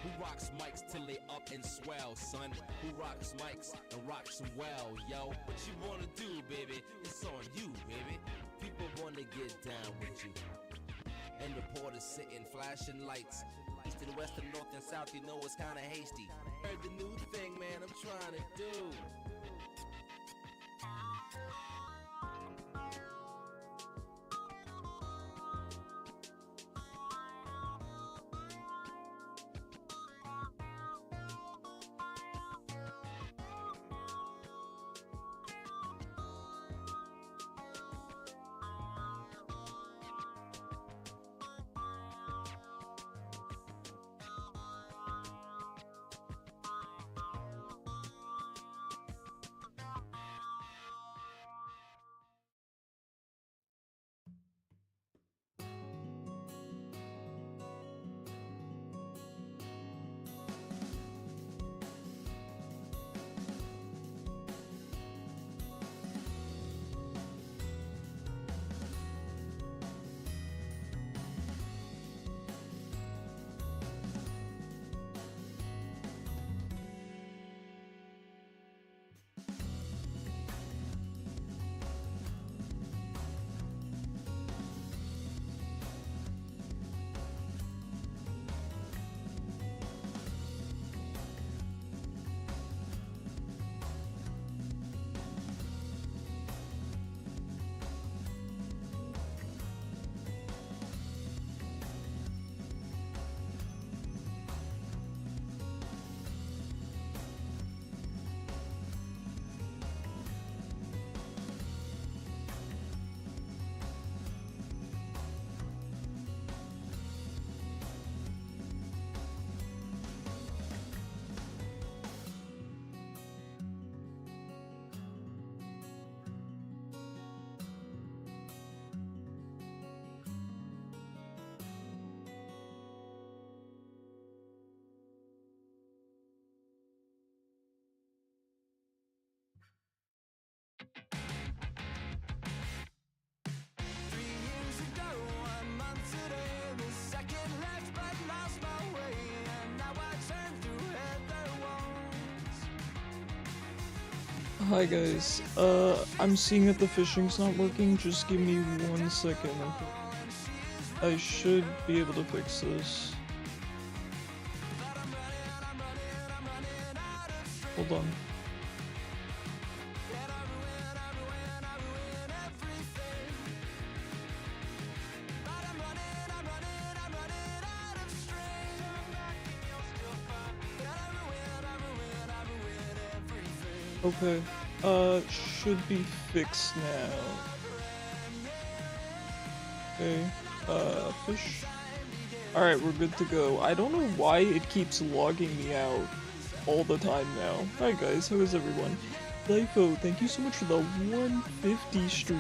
Who rocks mics till they up and swell, son? Who rocks mics and rocks them well, yo? What you wanna do, baby? It's on you, baby. People wanna get down with you. And reporters sitting, flashing lights. East and west and north and south, you know it's kinda hasty. Heard the new thing, man, I'm trying to do. Hi guys, I'm seeing that the fishing's not working, just give me 1 second. I should be able to fix this. Hold on. Okay, should be fixed now. Okay, fish. Alright, we're good to go. I don't know why it keeps logging me out all the time now. Hi guys, how is everyone? Lyfo, thank you so much for the 150 streak.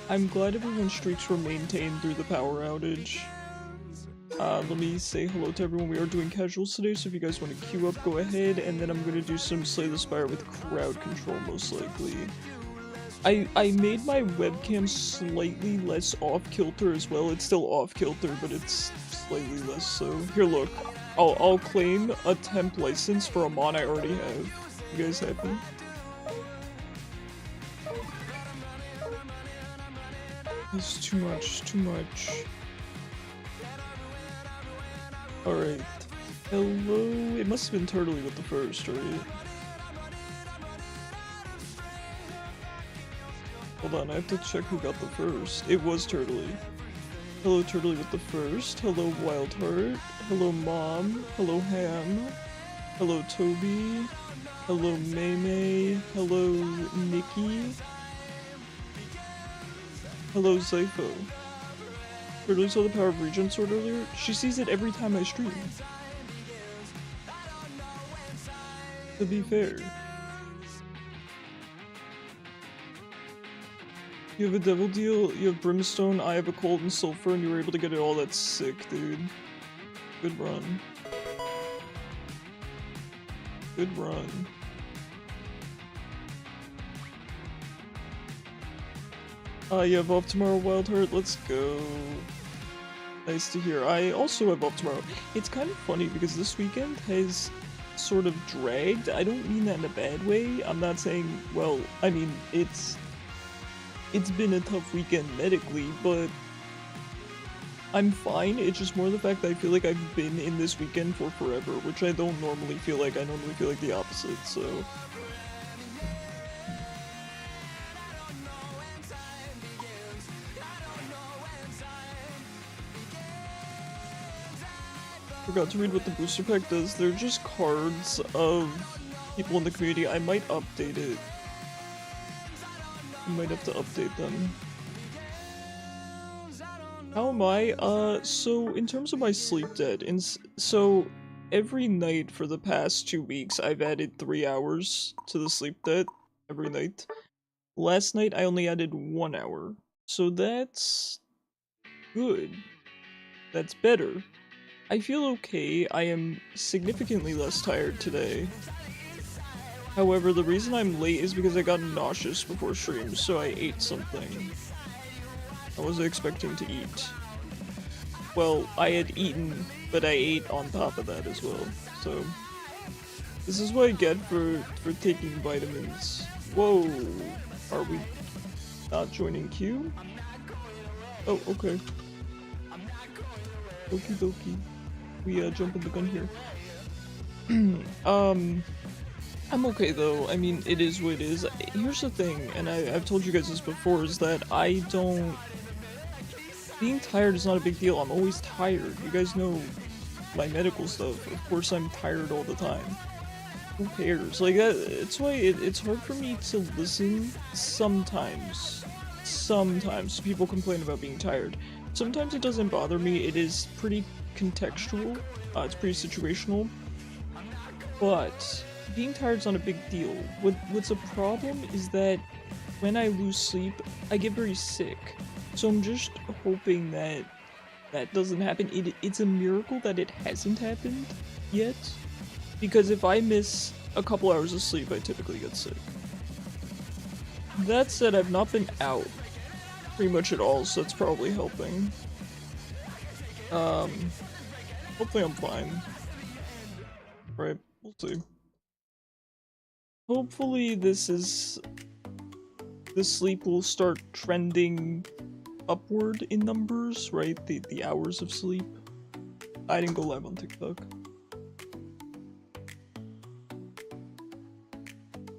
I'm glad everyone's streaks were maintained through the power outage. Let me say hello to everyone. We are doing casuals today, so if you guys want to queue up, go ahead, and then I'm gonna do some Slay the Spire with crowd control, most likely. I made my webcam slightly less off-kilter as well. It's still off-kilter, but it's slightly less, so... Here, look. I'll claim a temp license for a mod I already have. You guys happy? It's too much, too much. Alright. Hello? It must have been Turtley with the first, right? Hold on, I have to check who got the first. It was Turtley. Hello Turtley with the first. Hello Wildheart. Hello Mom. Hello Ham. Hello Toby. Hello Maymay. Hello Nikki. Hello Zypho. Turtley saw the power of Regen Sword earlier. She sees it every time I stream. To be fair. You have a devil deal, you have brimstone, I have a cold and sulfur, and you were able to get it all. That's sick, dude. Good run. Good run. You have off tomorrow, Wildheart? Let's go. Nice to hear. I also have off tomorrow. It's kind of funny because this weekend has sort of dragged. I don't mean that in a bad way. I'm not saying, well, I mean, it's been a tough weekend medically, but I'm fine. It's just more the fact that I feel like I've been in this weekend for forever, which I don't normally feel like. I normally feel like the opposite, so... Forgot to read what the booster pack does. They're just cards of people in the community. I might update it. I might have to update them. How am I? So in terms of my sleep debt, so every night for the past 2 weeks, I've added 3 hours to the sleep debt every night. Last night, I only added 1 hour. So that's good. That's better. I feel okay. I am significantly less tired today. However, the reason I'm late is because I got nauseous before stream, so I ate something. I wasn't expecting to eat. Well, I had eaten, but I ate on top of that as well, so... This is what I get for taking vitamins. Whoa! Are we not joining queue? Oh, okay. Okie dokie. We jumping the gun here. I'm okay though. I mean, it is what it is. Here's the thing, and I've told you guys this before, is that I don't... Being tired is not a big deal. I'm always tired. You guys know my medical stuff. Of course I'm tired all the time. Who cares? Like, it's why it's hard for me to listen sometimes. Sometimes people complain about being tired. Sometimes it doesn't bother me. It is pretty contextual. It's pretty situational. But being tired is not a big deal. What's a problem is that when I lose sleep, I get very sick. So I'm just hoping that that doesn't happen. It's a miracle that it hasn't happened yet. Because if I miss a couple hours of sleep, I typically get sick. That said, I've not been out pretty much at all, so that's probably helping. Hopefully I'm fine. Right, we'll see. Hopefully this sleep will start trending upward in numbers, right? The hours of sleep. I didn't go live on TikTok.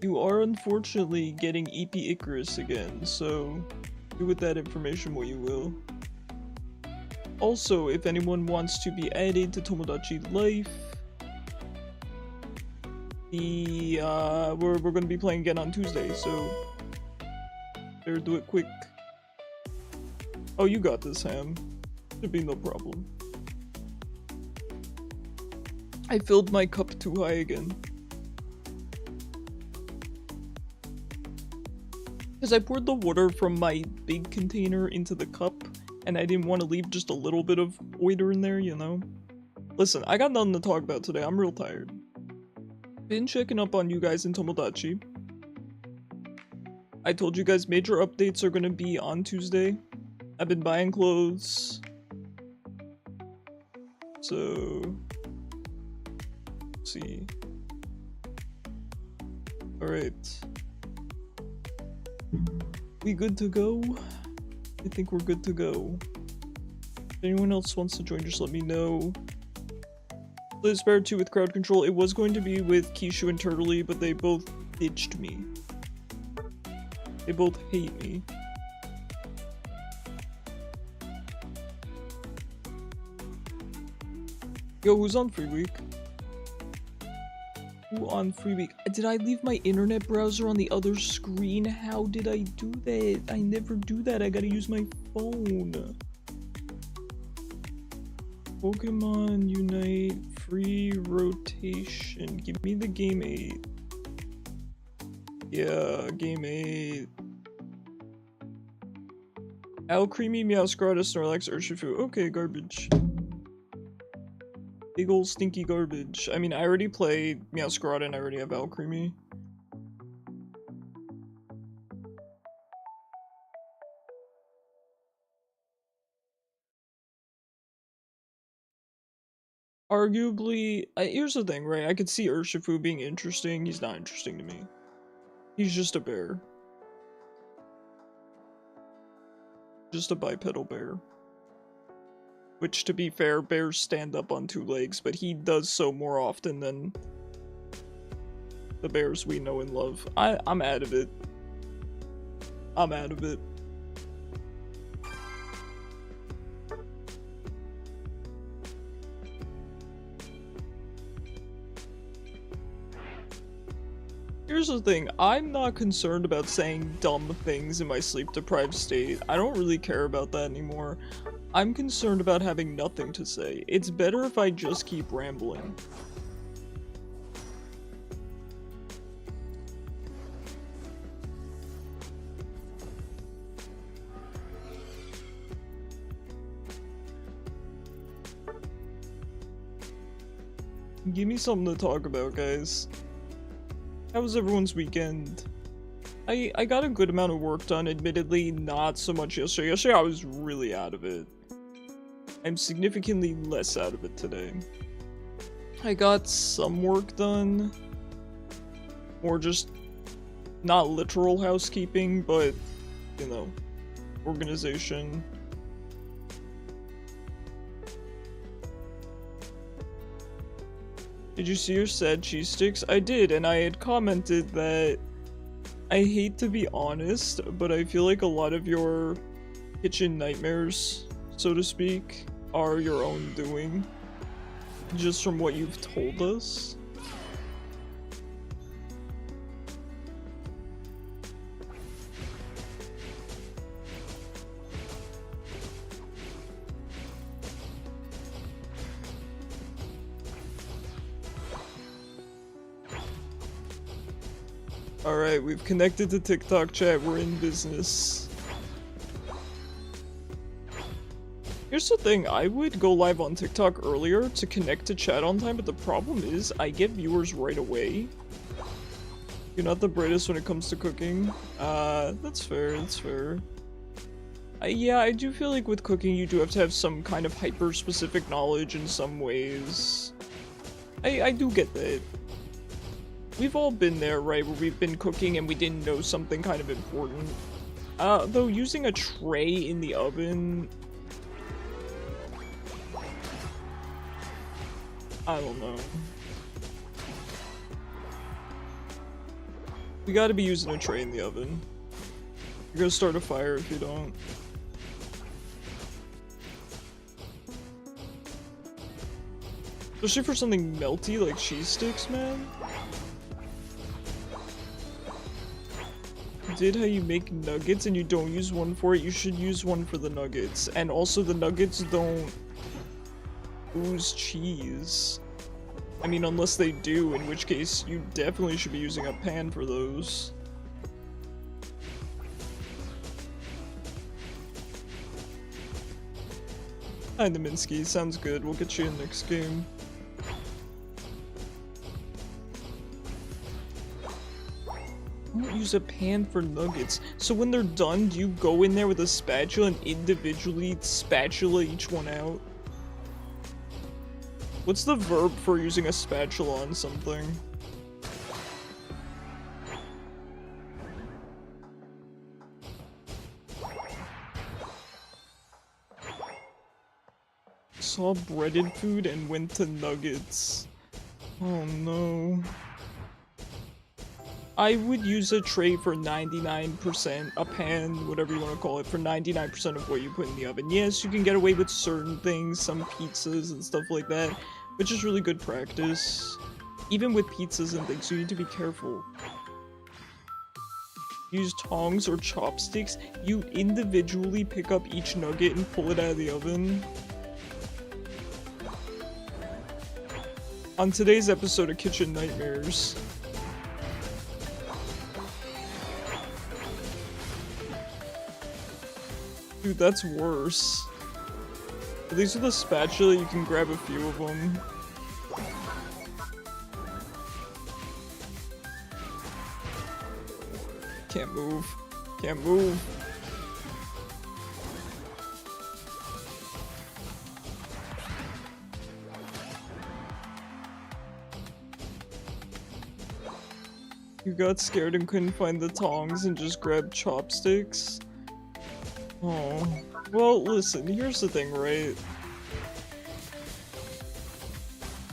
You are unfortunately getting EP Icarus again, so do with that information what you will. Also, if anyone wants to be added to Tomodachi Life, we're gonna be playing again on Tuesday, so better do it quick. Oh, you got this, Ham. Should be no problem. I filled my cup too high again. Because I poured the water from my big container into the cup, and I didn't want to leave just a little bit of oiter in there, you know? Listen, I got nothing to talk about today. I'm real tired. Been checking up on you guys in Tomodachi. I told you guys major updates are gonna be on Tuesday. I've been buying clothes. So... let's see. Alright. We good to go? I think we're good to go. If anyone else wants to join, just let me know. Slay the Spire II with crowd control. It was going to be with Kishu and Turtley, but they both ditched me. They both hate me. Yo, who's on free week? Who on free week? Did I leave my internet browser on the other screen? How did I do that? I never do that. I gotta use my phone. Pokemon Unite free rotation. Give me the game 8. Yeah, game 8. Alcremie, Meowscarada, Snorlax, Urshifu. Okay, garbage. Big ol' stinky garbage. I mean, I already played Meowscarada and I already have Alcremie. Arguably, here's the thing, right? I could see Urshifu being interesting. He's not interesting to me. He's just a bear. Just a bipedal bear. Which, to be fair, bears stand up on 2 legs, but he does so more often than the bears we know and love. I'm out of it. I'm out of it. Here's the thing, I'm not concerned about saying dumb things in my sleep-deprived state. I don't really care about that anymore. I'm concerned about having nothing to say. It's better if I just keep rambling. Give me something to talk about, guys. How was everyone's weekend? I got a good amount of work done, admittedly not so much yesterday. Yesterday I was really out of it. I'm significantly less out of it today. I got some work done. Or just not literal housekeeping, but, you know, organization. Did you see your sad cheese sticks? I did, and I had commented that I hate to be honest, but I feel like a lot of your kitchen nightmares, so to speak, are your own doing. Just from what you've told us. Alright, we've connected to TikTok chat, we're in business. Here's the thing, I would go live on TikTok earlier to connect to chat on time, but the problem is, I get viewers right away. You're not the brightest when it comes to cooking. That's fair, that's fair. Yeah, I do feel like with cooking you do have to have some kind of hyper-specific knowledge in some ways. I do get that. We've all been there, right, where we've been cooking and we didn't know something kind of important. Though using a tray in the oven... I don't know. We gotta be using a tray in the oven. You're gonna start a fire if you don't. Especially for something melty like cheese sticks, man. Did how you make nuggets and you don't use one for it, you should use one for the nuggets. And also the nuggets don't ooze cheese. I mean, unless they do, in which case you definitely should be using a pan for those. Hi, Naminsky. Sounds good. We'll get you in next game. Don't use a pan for nuggets. So when they're done, do you go in there with a spatula and individually spatula each one out? What's the verb for using a spatula on something? Saw breaded food and went to nuggets. Oh no. I would use a tray for 99%, a pan, whatever you want to call it, for 99% of what you put in the oven. Yes, you can get away with certain things, some pizzas and stuff like that, which is really good practice. Even with pizzas and things, you need to be careful. Use tongs or chopsticks, you individually pick up each nugget and pull it out of the oven. On today's episode of Kitchen Nightmares. Dude, that's worse. At least with a spatula, you can grab a few of them. Can't move. Can't move. You got scared and couldn't find the tongs and just grabbed chopsticks? Oh. Well, listen, here's the thing, right?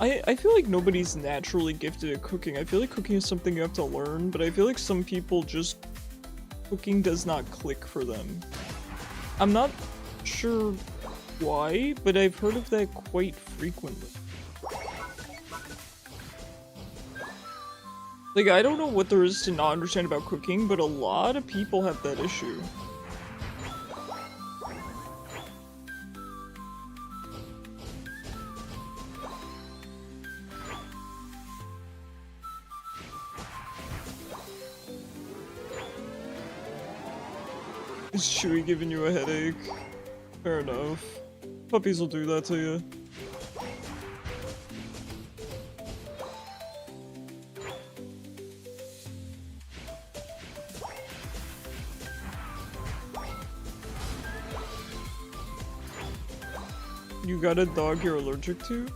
I feel like nobody's naturally gifted at cooking. I feel like cooking is something you have to learn, but I feel like some people just... cooking does not click for them. I'm not sure why, but I've heard of that quite frequently. Like, I don't know what there is to not understand about cooking, but a lot of people have that issue. Is Chewy giving you a headache? Fair enough. Puppies will do that to you. You got a dog you're allergic to?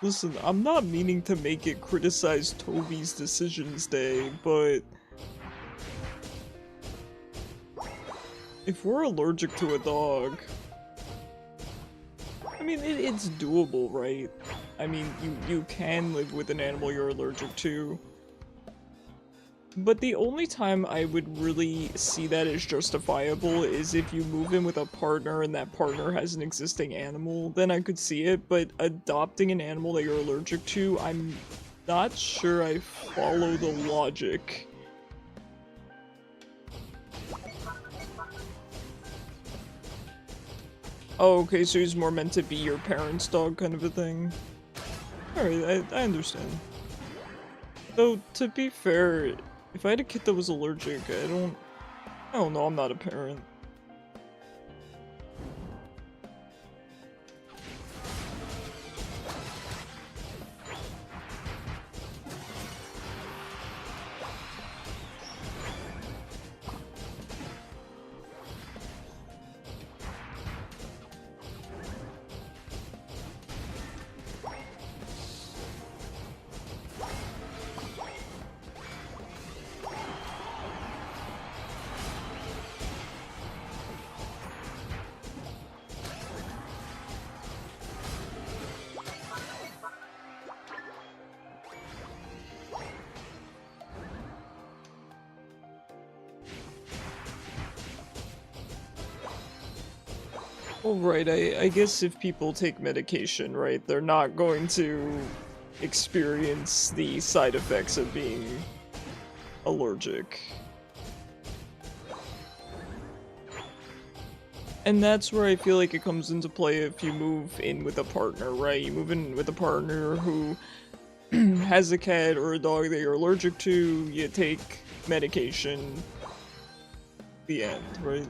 Listen, I'm not meaning to make it criticize Toby's decisions day, but... if we're allergic to a dog... I mean, it's doable, right? I mean, you can live with an animal you're allergic to. But the only time I would really see that as justifiable is if you move in with a partner and that partner has an existing animal, then I could see it, but adopting an animal that you're allergic to, I'm not sure I follow the logic. Oh, okay, so he's more meant to be your parents' dog kind of a thing. Alright, I understand. Though, to be fair, if I had a kid that was allergic, I don't know, I'm not a parent. Well, right, I guess if people take medication, right, they're not going to experience the side effects of being allergic. And that's where I feel like it comes into play if you move in with a partner, right? You move in with a partner who has a cat or a dog that you're allergic to, you take medication, the end, right?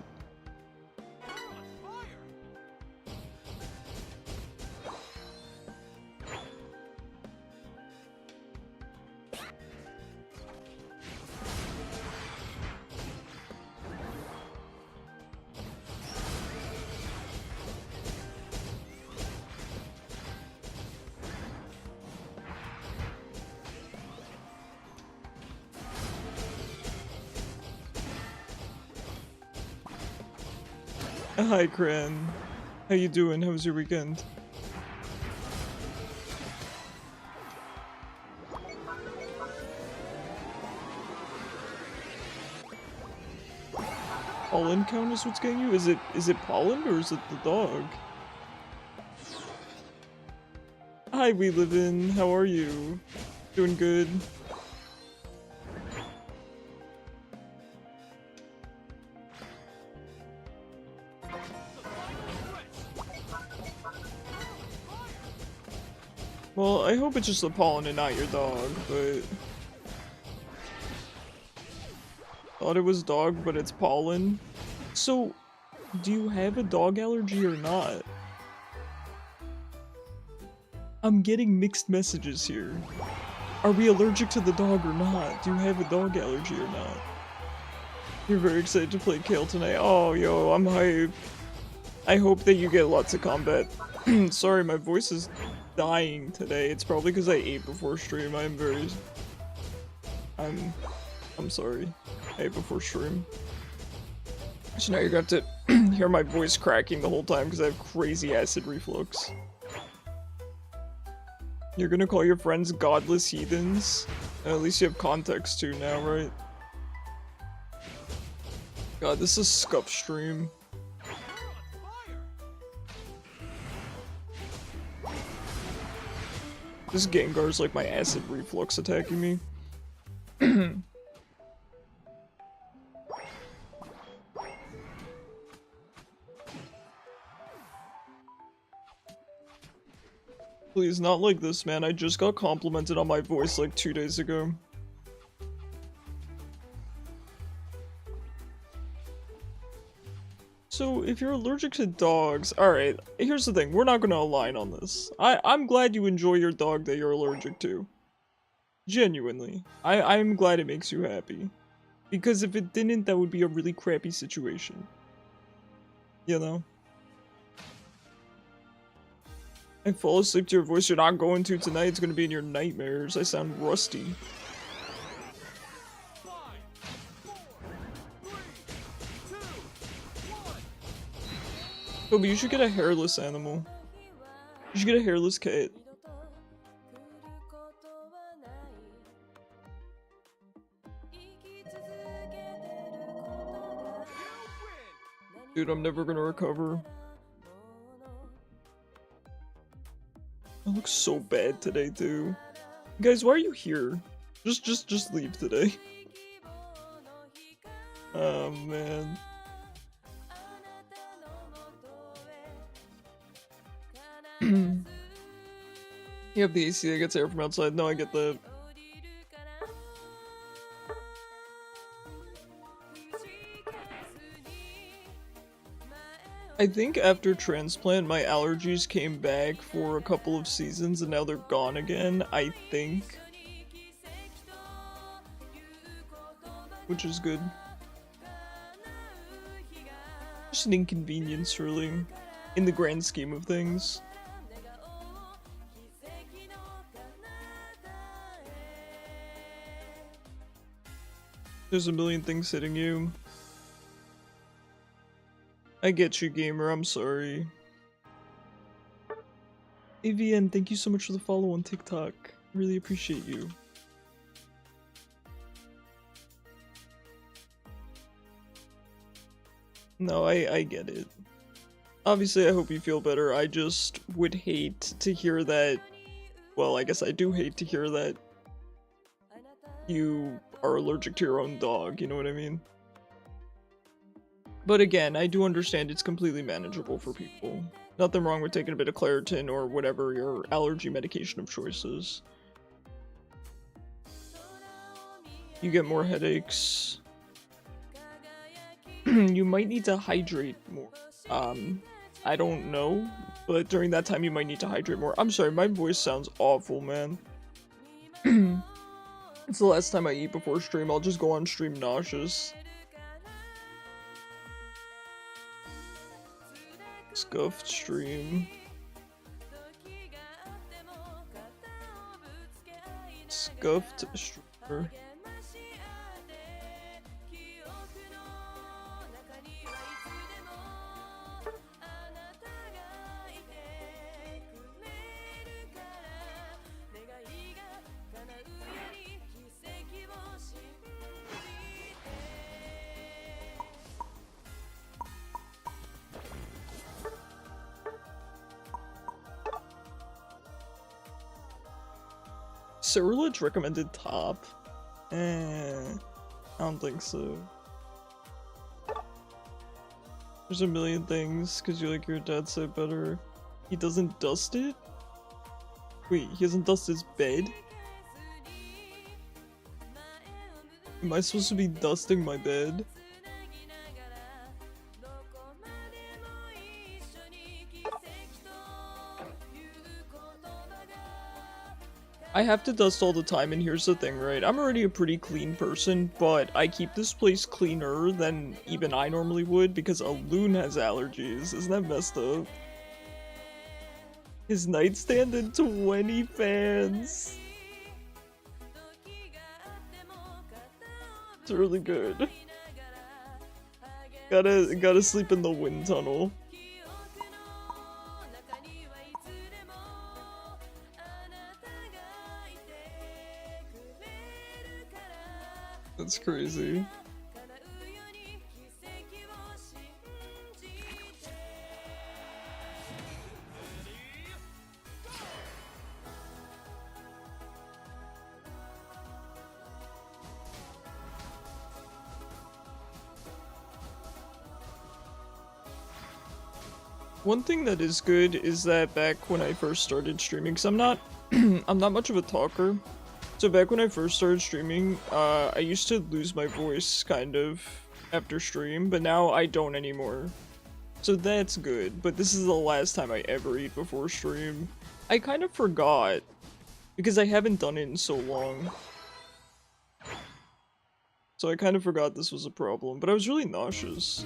Hi, Cran. How you doing? How was your weekend? Pollen count is what's getting you? Is it pollen or is it the dog? Hi, We Live In. How are you? Doing good? Well, I hope it's just the pollen and not your dog, but... thought it was dog, but it's pollen. So, do you have a dog allergy or not? I'm getting mixed messages here. Are we allergic to the dog or not? Do you have a dog allergy or not? You're very excited to play Kale tonight. Oh, yo, I'm hyped. I hope that you get lots of combat. Sorry, my voice is dying today. It's probably because I ate before stream. I'm sorry. I ate before stream. So now you're going to have to hear my voice cracking the whole time because I have crazy acid reflux. You're gonna call your friends godless heathens? At least you have context too now, right? God, this is scuff stream. This Gengar's like my acid reflux attacking me. Please, not like this, man. I just got complimented on my voice like 2 days ago. So, if you're allergic to dogs, alright, here's the thing, we're not gonna align on this. I'm glad you enjoy your dog that you're allergic to. Genuinely. I'm glad it makes you happy. Because if it didn't, that would be a really crappy situation. You know? I fall asleep to your voice, you're not going to tonight, it's gonna be in your nightmares. I sound rusty. Oh, but you should get a hairless animal. You should get a hairless cat. Dude, I'm never gonna recover. I look so bad today, too. Guys, why are you here? Just leave today. Oh, man. You have the AC that gets air from outside. No, I get that. I think after transplant, my allergies came back for a couple of seasons and now they're gone again, I think. Which is good. Just an inconvenience, really, in the grand scheme of things. There's a million things hitting you. I get you, gamer, I'm sorry. AVN, thank you so much for the follow on TikTok. Really appreciate you. No, I get it. Obviously, I hope you feel better. I just would hate to hear that. Well, I guess I do hate to hear that you are allergic to your own dog, you know what I mean? But again, I do understand it's completely manageable for people. Nothing wrong with taking a bit of Claritin or whatever your allergy medication of choice is. You get more headaches. You might need to hydrate more. I don't know, but during that time you might need to hydrate more. I'm sorry, my voice sounds awful, man. It's the last time I eat before stream. I'll just go on stream nauseous. Scuffed stream. Scuffed streamer. Cyrilage recommended top? I don't think so. There's a million things, because you like your dad said better. He doesn't dust it? Wait, he doesn't dust his bed? Am I supposed to be dusting my bed? I have to dust all the time, and here's the thing, right? I'm already a pretty clean person, but I keep this place cleaner than even I normally would because a loon has allergies. Isn't that messed up? His nightstand and 20 fans. It's really good. Gotta sleep in the wind tunnel. That's crazy. One thing that is good is that back when I first started streaming, because I'm not I'm not much of a talker. So back when I first started streaming, I used to lose my voice kind of after stream, but now I don't anymore. So that's good, but this is the last time I ever eat before stream. I kind of forgot, because I haven't done it in so long. So I kind of forgot this was a problem, but I was really nauseous.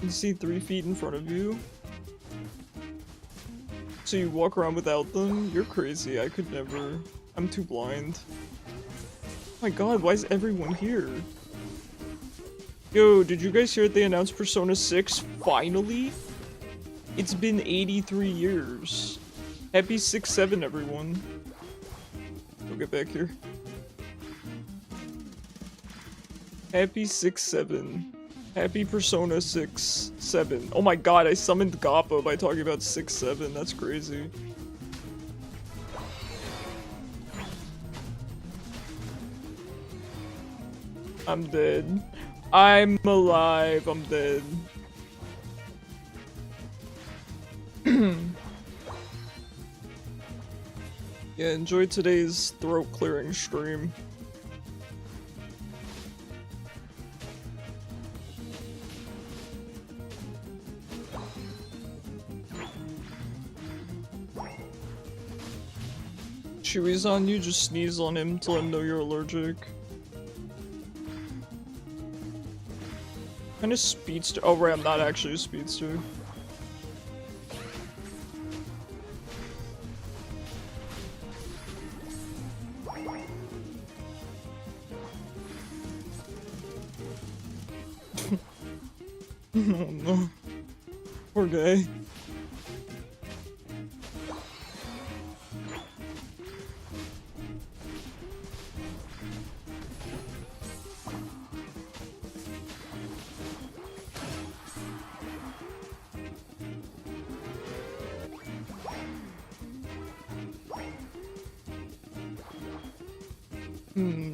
You see 3 feet in front of you? So you walk around without them? You're crazy, I could never. I'm too blind. Oh my god, why is everyone here? Yo, did you guys hear they announced Persona 6? Finally? It's been 83 years. Happy 6-7, everyone. Go get back here. Happy 6-7. Happy Persona 6-7. Oh my god, I summoned Gappa by talking about 6-7. That's crazy. I'm dead. I'm alive. I'm dead. Yeah, enjoy today's throat clearing stream. Chewy's on you, just sneeze on him to let him know you're allergic. Kind of speedster. Oh, right, I'm not actually a speedster. Oh no. Poor guy.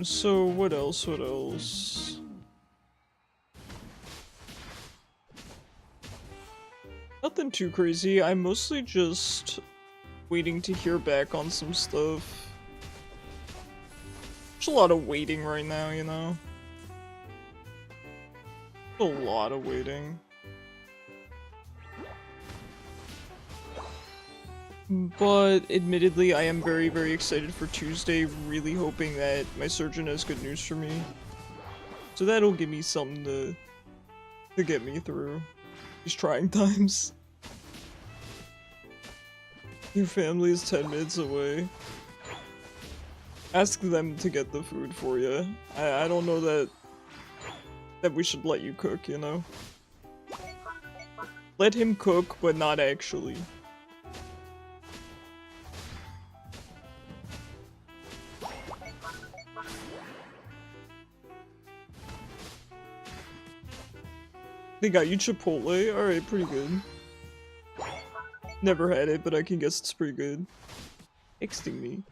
So what else? What else? Nothing too crazy. I'm mostly just waiting to hear back on some stuff. There's a lot of waiting right now, you know? A lot of waiting. But admittedly, I am very, very excited for Tuesday, really hoping that my surgeon has good news for me. So that'll give me something to get me through these trying times. Your family is 10 minutes away. Ask them to get the food for you. I don't know that we should let you cook, you know? Let him cook, but not actually. They got you Chipotle? Alright, pretty good. Never had it, but I can guess it's pretty good. Texting me.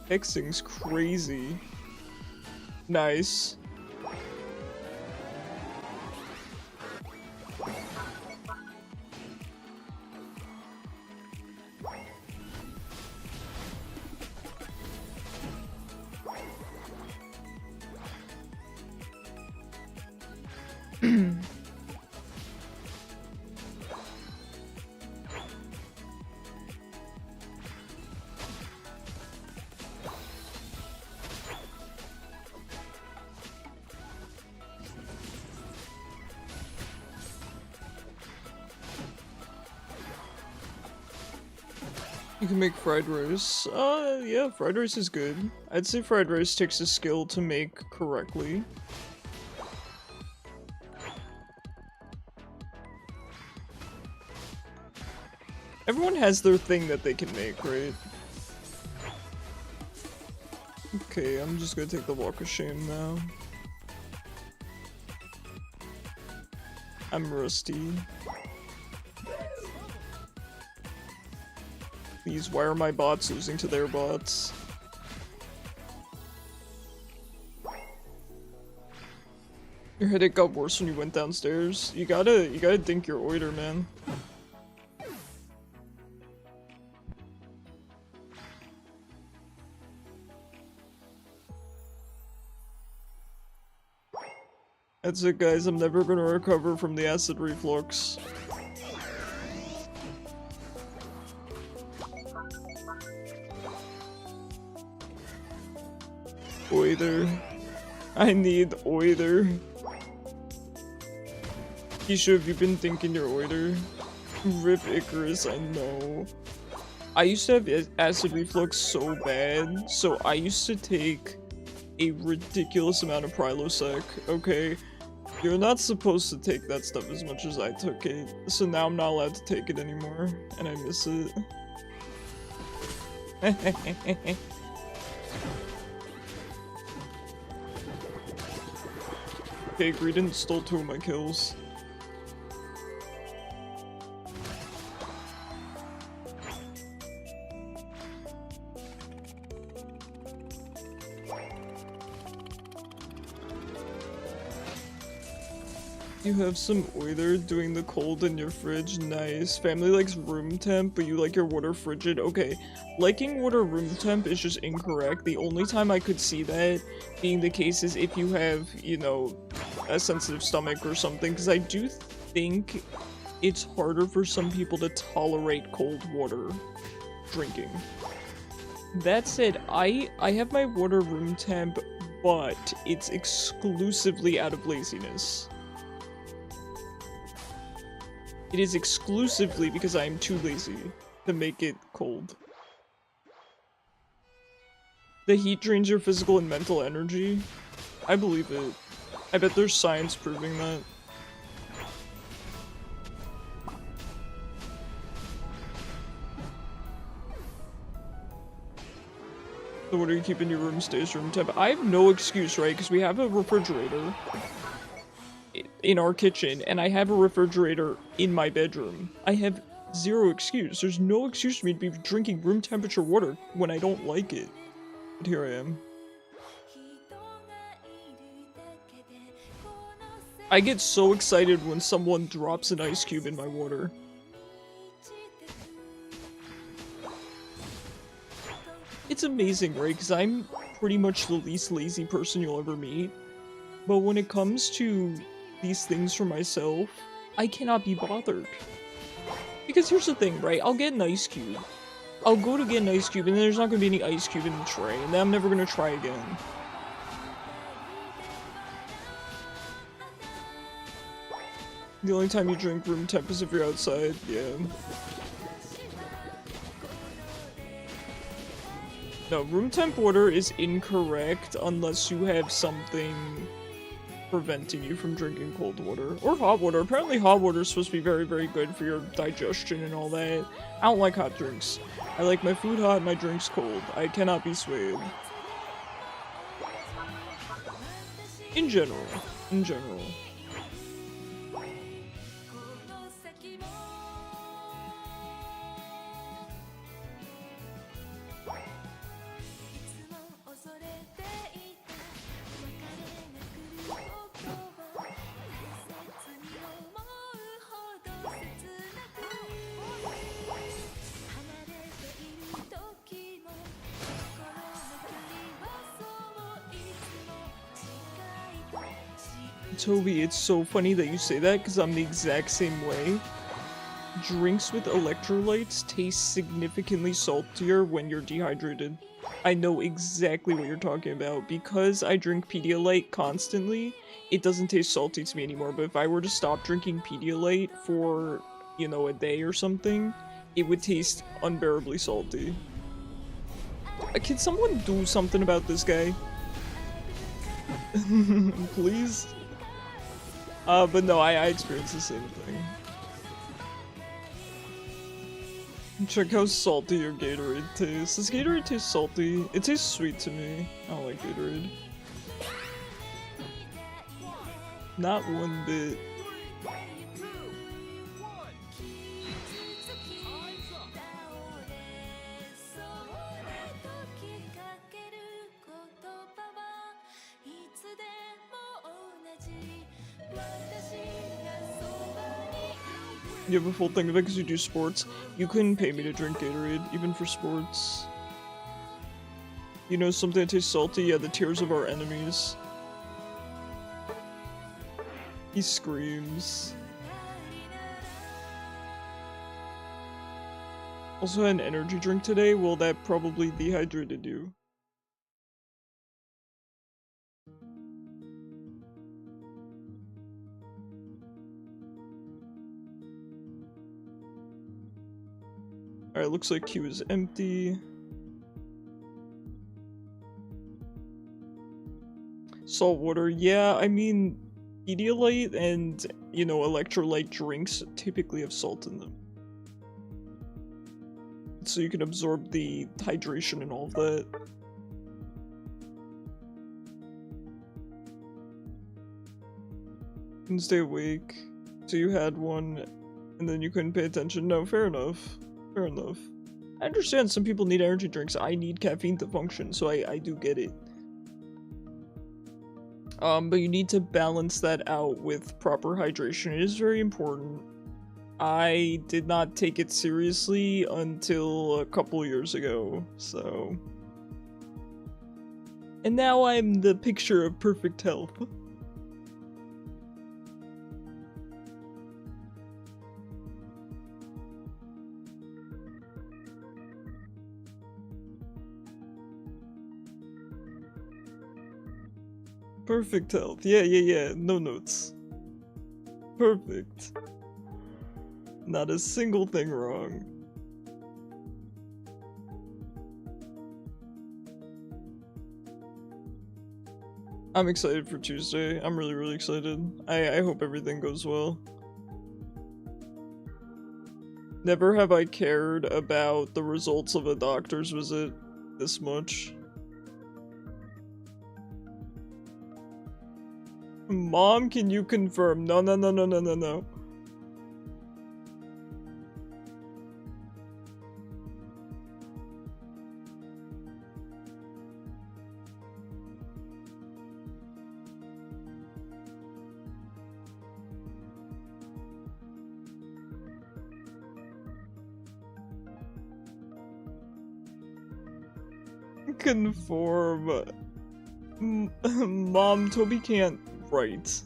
Texting's crazy. Nice. You can make fried rice. Yeah, fried rice is good. I'd say fried rice takes a skill to make correctly. Everyone has their thing that they can make, right? Okay, I'm just gonna take the walk of shame now. I'm rusty. Please, why are my bots losing to their bots? Your headache got worse when you went downstairs. You gotta think your oiter, man. That's it, guys. I'm never gonna recover from the acid reflux. Oiter. I need oiter. Keisha, have you been thinking your oiter? Rip Icarus, I know. I used to have acid reflux so bad, so I used to take a ridiculous amount of Prilosec, okay? You're not supposed to take that stuff as much as I took it, so now I'm not allowed to take it anymore, and I miss it. Okay, Greedent stole 2 of my kills. You have some oiter doing the cold in your fridge, nice. Family likes room temp, but you like your water frigid. Okay, liking water room temp is just incorrect. The only time I could see that being the case is if you have, you know, a sensitive stomach or something, because I do think it's harder for some people to tolerate cold water drinking. That said, I have my water room temp, but it's exclusively out of laziness. It is exclusively because I am too lazy to make it cold. The heat drains your physical and mental energy. I believe it. I bet there's science proving that. So what are you keeping your room stays room temp? I have no excuse, right? Because we have a refrigerator in our kitchen, and I have a refrigerator in my bedroom. I have zero excuse. There's no excuse for me to be drinking room temperature water when I don't like it. But here I am. I get so excited when someone drops an ice cube in my water. It's amazing, right? Because I'm pretty much the least lazy person you'll ever meet. But when it comes to these things for myself, I cannot be bothered. Because here's the thing, right? I'll get an ice cube. I'll go to get an ice cube, and then there's not going to be any ice cube in the tray, and then I'm never going to try again. The only time you drink room temp is if you're outside, yeah. No, room temp water is incorrect unless you have something preventing you from drinking cold water. Or hot water. Apparently hot water is supposed to be very, very good for your digestion and all that. I don't like hot drinks. I like my food hot, my drinks cold. I cannot be swayed. In general. In general. Toby, it's so funny that you say that because I'm the exact same way. Drinks with electrolytes taste significantly saltier when you're dehydrated. I know exactly what you're talking about. Because I drink Pedialyte constantly, it doesn't taste salty to me anymore. But if I were to stop drinking Pedialyte for, you know, a day or something, it would taste unbearably salty. Can someone do something about this guy? Please? But no, I experienced the same thing. Check how salty your Gatorade tastes. Does Gatorade taste salty? It tastes sweet to me. I don't like Gatorade. Not one bit. You have a full thing of it because you do sports. You couldn't pay me to drink Gatorade, even for sports. You know something that tastes salty? Yeah, the tears of our enemies. He screams. Also had an energy drink today? Well, that probably dehydrated you. Alright, looks like Q is empty. Salt water, yeah, I mean, Pedialyte and, you know, electrolyte drinks typically have salt in them. So you can absorb the hydration and all of that. And stay awake. So you had one, and then you couldn't pay attention. No, fair enough. Fair enough. I understand some people need energy drinks. I need caffeine to function, so I do get it. But you need to balance that out with proper hydration. It is very important. I did not take it seriously until a couple years ago, so... And now I'm the picture of perfect health. Perfect health. Yeah. No notes. Perfect. Not a single thing wrong. I'm excited for Tuesday. I'm really excited. I hope everything goes well. Never have I cared about the results of a doctor's visit this much. Mom, can you confirm? No. Conform. Mom, Toby can't write.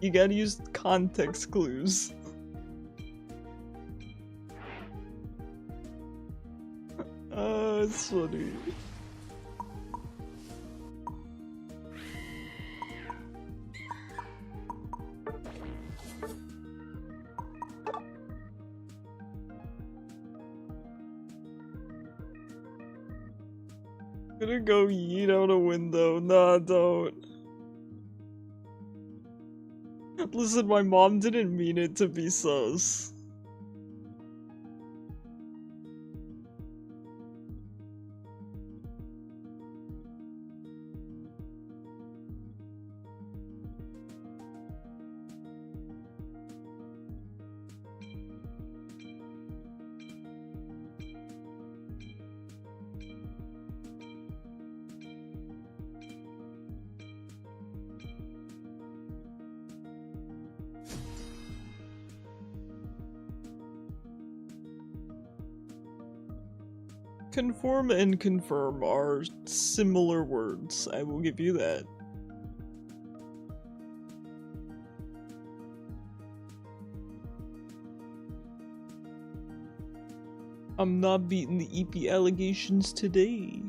You gotta use context clues. It's funny. Gonna go yeet out a window. Nah, don't. Listen, my mom didn't mean it to be sus. Conform and confirm are similar words, I will give you that. I'm not beating the EP allegations today.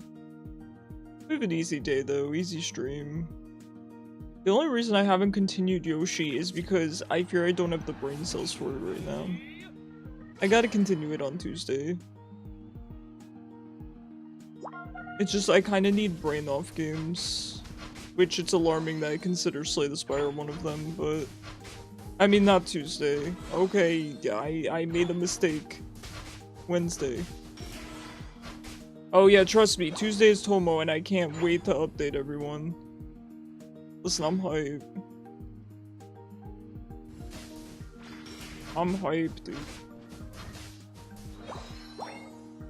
We have an easy day though, easy stream. The only reason I haven't continued Yoshi is because I fear I don't have the brain cells for it right now. I gotta continue it on Tuesday. It's just I kinda need brain off games. Which it's alarming that I consider Slay the Spire one of them, but... I mean, not Tuesday. Okay, yeah, I made a mistake. Wednesday. Oh yeah, trust me, Tuesday is Tomo and I can't wait to update everyone. Listen, I'm hyped. I'm hyped, dude.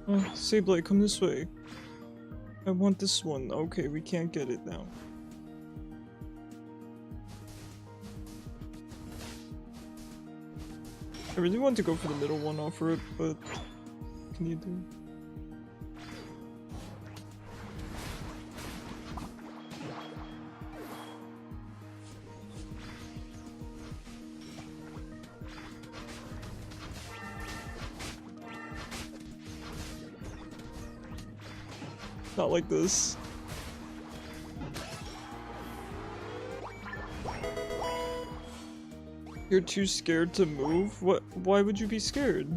Sableye, come this way. I want this one. Okay, we can't get it now. I really want to go for the middle one offer it, but can you do? Not like this. You're too scared to move? What? Why would you be scared?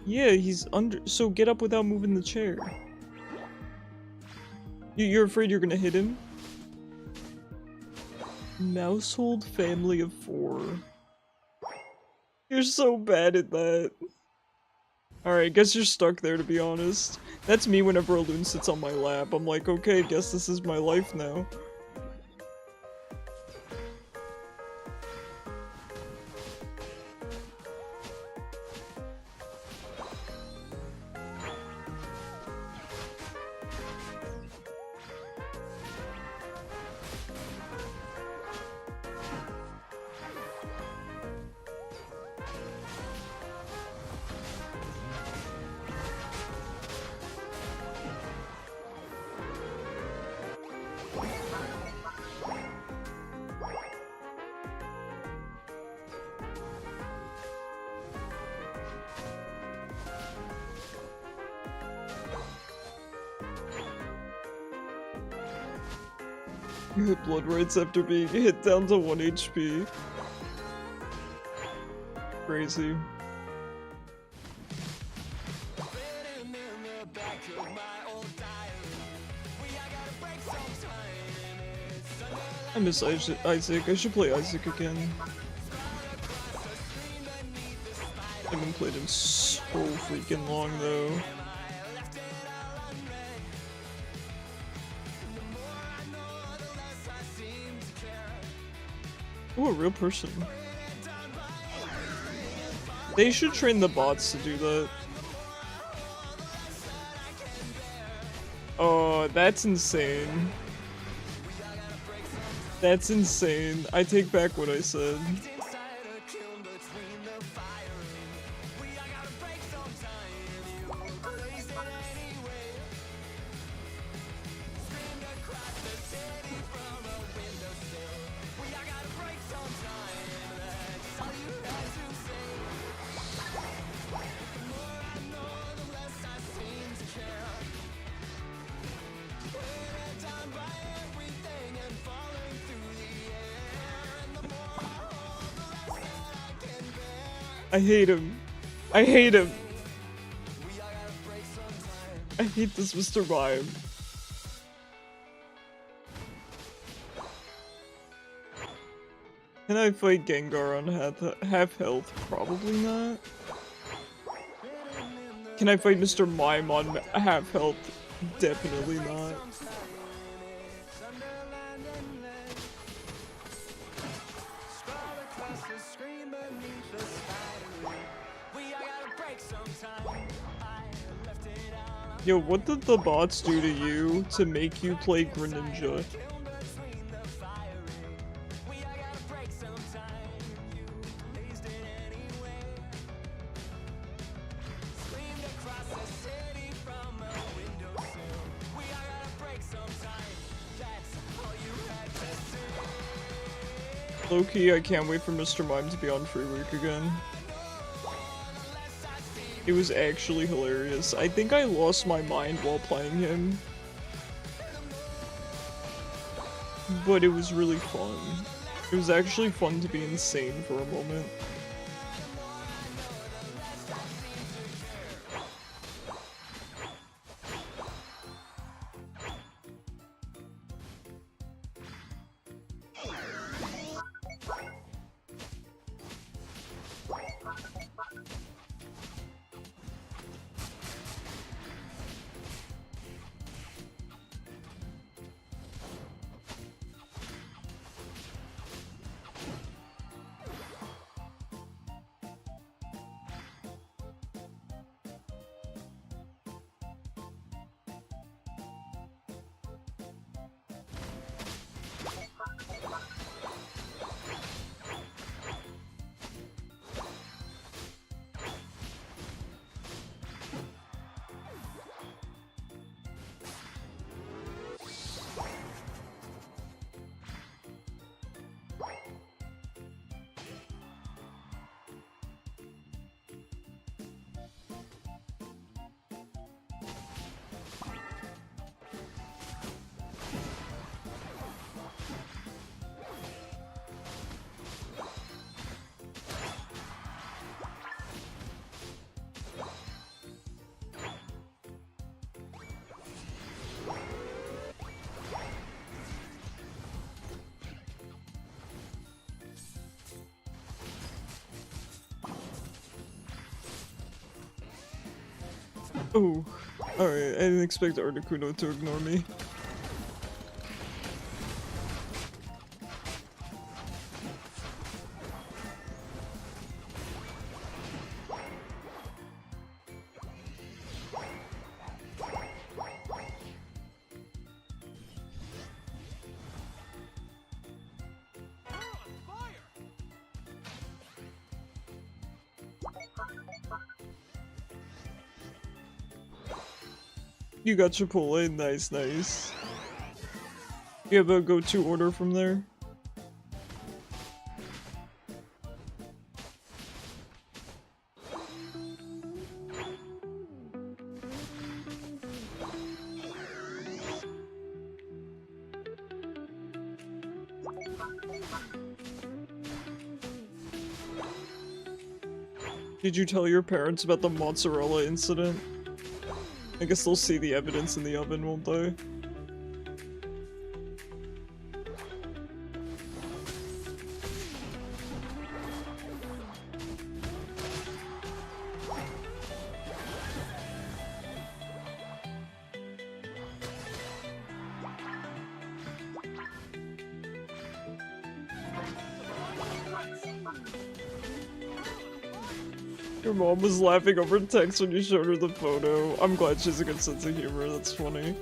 Yeah, he's under- so get up without moving the chair. You're afraid you're gonna hit him? Mousehold family of 4. You're so bad at that. Alright, guess you're stuck there, to be honest. That's me whenever a loon sits on my lap. I'm like, okay, guess this is my life now. You hit blood rights after being hit down to 1 HP. Crazy. I miss Isaac. I should play Isaac again. I haven't played him so freaking long though. Ooh, a real person. They should train the bots to do that. Oh, that's insane. That's insane. I take back what I said. I hate him. I hate him. I hate this Mr. Mime. Can I fight Gengar on half health? Probably not. Can I fight Mr. Mime on half health? Definitely not. Yo, what did the bots do to you to make you play Greninja? Low-key, I can't wait for Mr. Mime to be on Free Week again. It was actually hilarious. I think I lost my mind while playing him. but it was really fun. It was actually fun to be insane for a moment. Oh, alright, I didn't expect Articuno to ignore me. You got Chipotle, nice, nice. You have a go-to order from there? Did you tell your parents about the mozzarella incident? I guess they'll see the evidence in the oven, won't they? Your mom was laughing over text when you showed her the photo. I'm glad she has a good sense of humor, that's funny.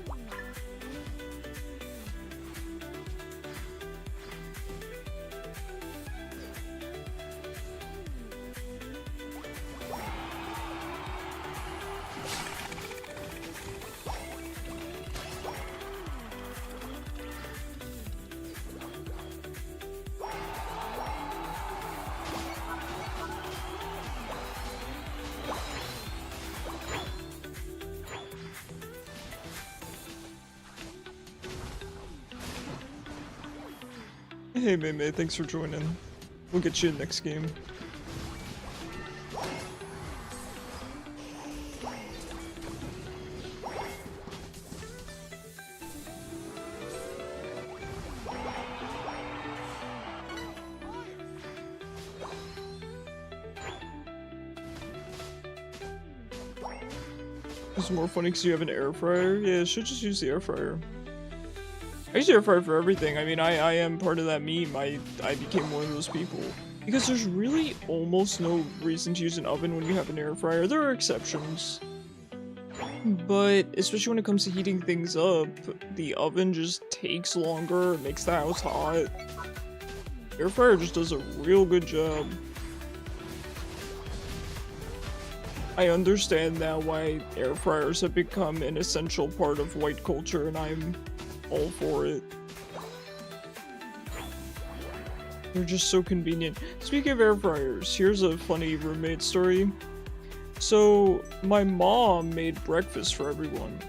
Hey May, thanks for joining. We'll get you in next game. It's more funny because you have an air fryer? Yeah, should just use the air fryer. I use the air fryer for everything. I mean, I am part of that meme. I became one of those people. Because there's really almost no reason to use an oven when you have an air fryer. There are exceptions. But, especially when it comes to heating things up, the oven just takes longer, it makes the house hot. Air fryer just does a real good job. I understand now why air fryers have become an essential part of white culture, and I'm all for it. They're just so convenient. Speaking of air fryers, here's a funny roommate story. So, my mom made breakfast for everyone.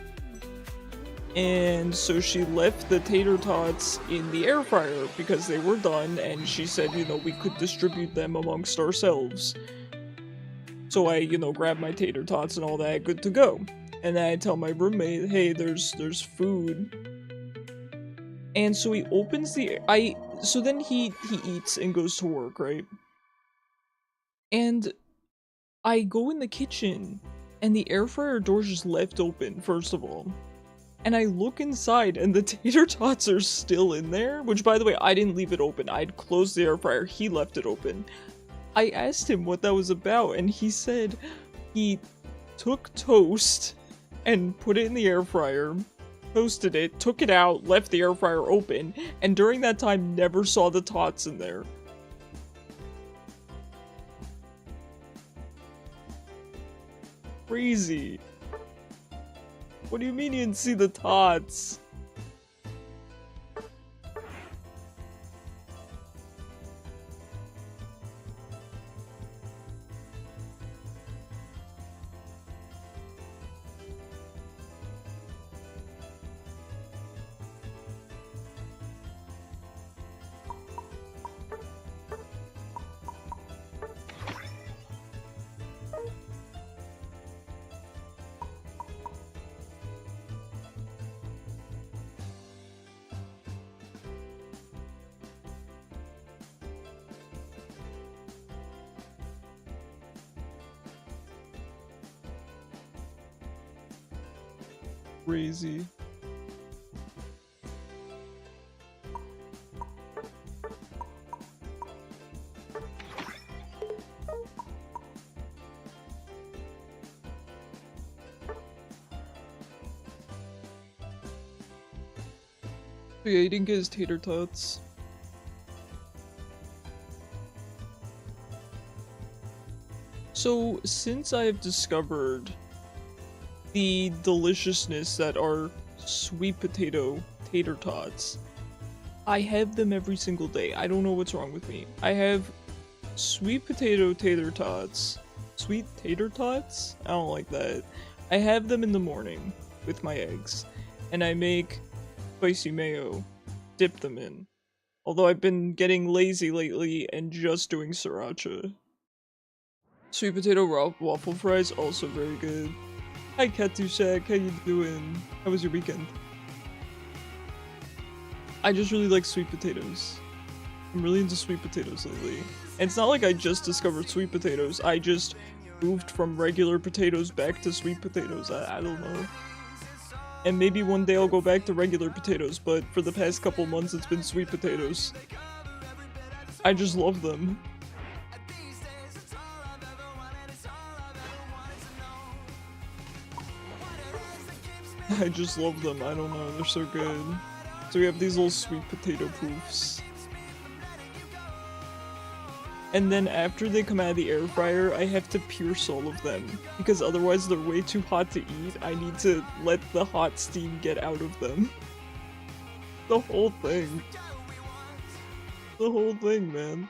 And so she left the tater tots in the air fryer because they were done, and she said, you know, we could distribute them amongst ourselves. So I, you know, grab my tater tots and all that, good to go. And then I tell my roommate, hey, there's food. And so he opens so then he eats and goes to work, right? And I go in the kitchen, and the air fryer door just left open, first of all. And I look inside, and the tater tots are still in there, which, by the way, I didn't leave it open. I'd closed the air fryer, he left it open. I asked him what that was about, and he said he took toast and put it in the air fryer, toasted it, took it out, left the air fryer open, and during that time never saw the tots in there. Crazy. What do you mean you didn't see the tots? Crazy. Yeah, he didn't get his tater tots. So, since I have discovered the deliciousness that are sweet potato tater tots, I have them every single day. I don't know what's wrong with me. I have sweet potato tater tots. Sweet tater tots? I don't like that. I have them in the morning with my eggs, and I make spicy mayo, dip them in. Although I've been getting lazy lately and just doing sriracha. Sweet potato waffle fries, also very good. Hi Katushak, how you doing? How was your weekend? I just really like sweet potatoes. I'm really into sweet potatoes lately. And it's not like I just discovered sweet potatoes, I just moved from regular potatoes back to sweet potatoes. I don't know. And maybe one day I'll go back to regular potatoes, but for the past couple months it's been sweet potatoes. I just love them. I just love them, I don't know, they're so good. So we have these little sweet potato poofs. And then after they come out of the air fryer, I have to pierce all of them, because otherwise they're way too hot to eat. I need to let the hot steam get out of them. The whole thing. The whole thing, man.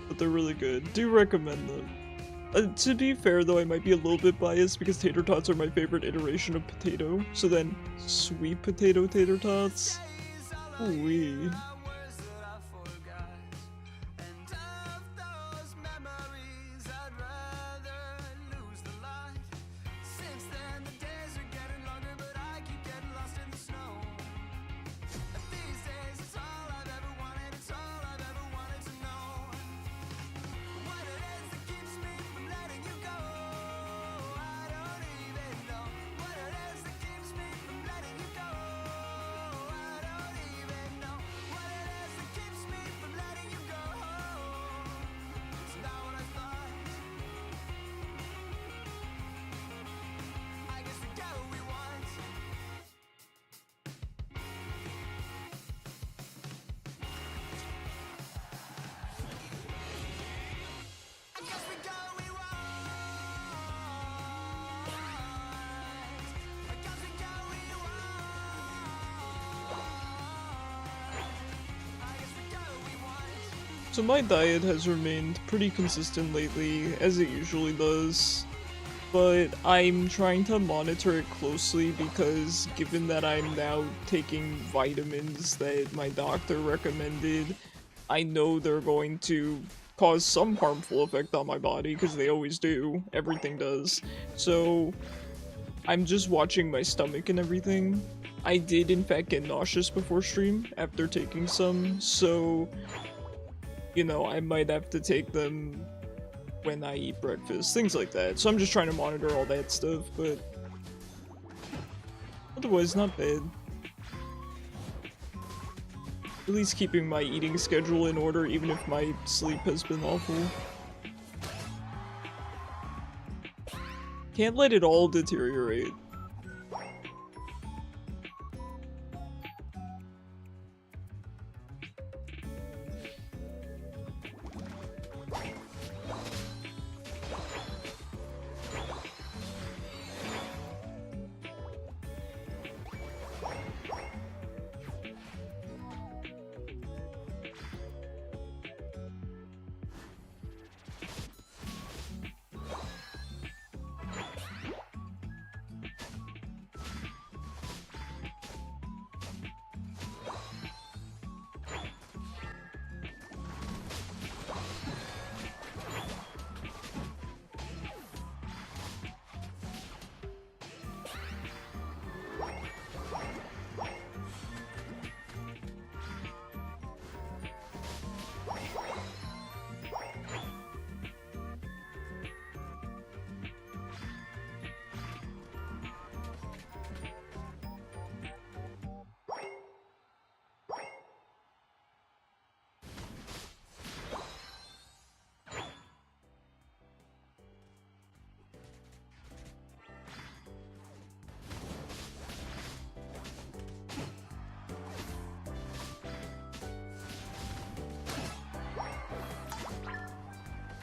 But they're really good. Do recommend them. To be fair though, I might be a little bit biased because tater tots are my favorite iteration of potato. So then, sweet potato tater tots? Ooh-wee. So my diet has remained pretty consistent lately, as it usually does. but I'm trying to monitor it closely because given that I'm now taking vitamins that my doctor recommended, I know they're going to cause some harmful effect on my body because they always do. Everything does. So I'm just watching my stomach and everything. I did in fact get nauseous before stream after taking some, so you know, I might have to take them when I eat breakfast, things like that. So I'm just trying to monitor all that stuff, but otherwise not bad. At least keeping my eating schedule in order even if my sleep has been awful. Can't let it all deteriorate.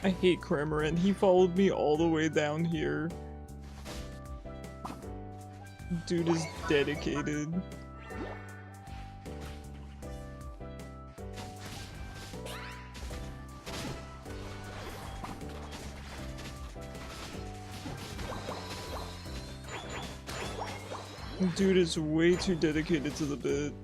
I hate Cramorant. He followed me all the way down here. Dude is dedicated. Dude is way too dedicated to the bit.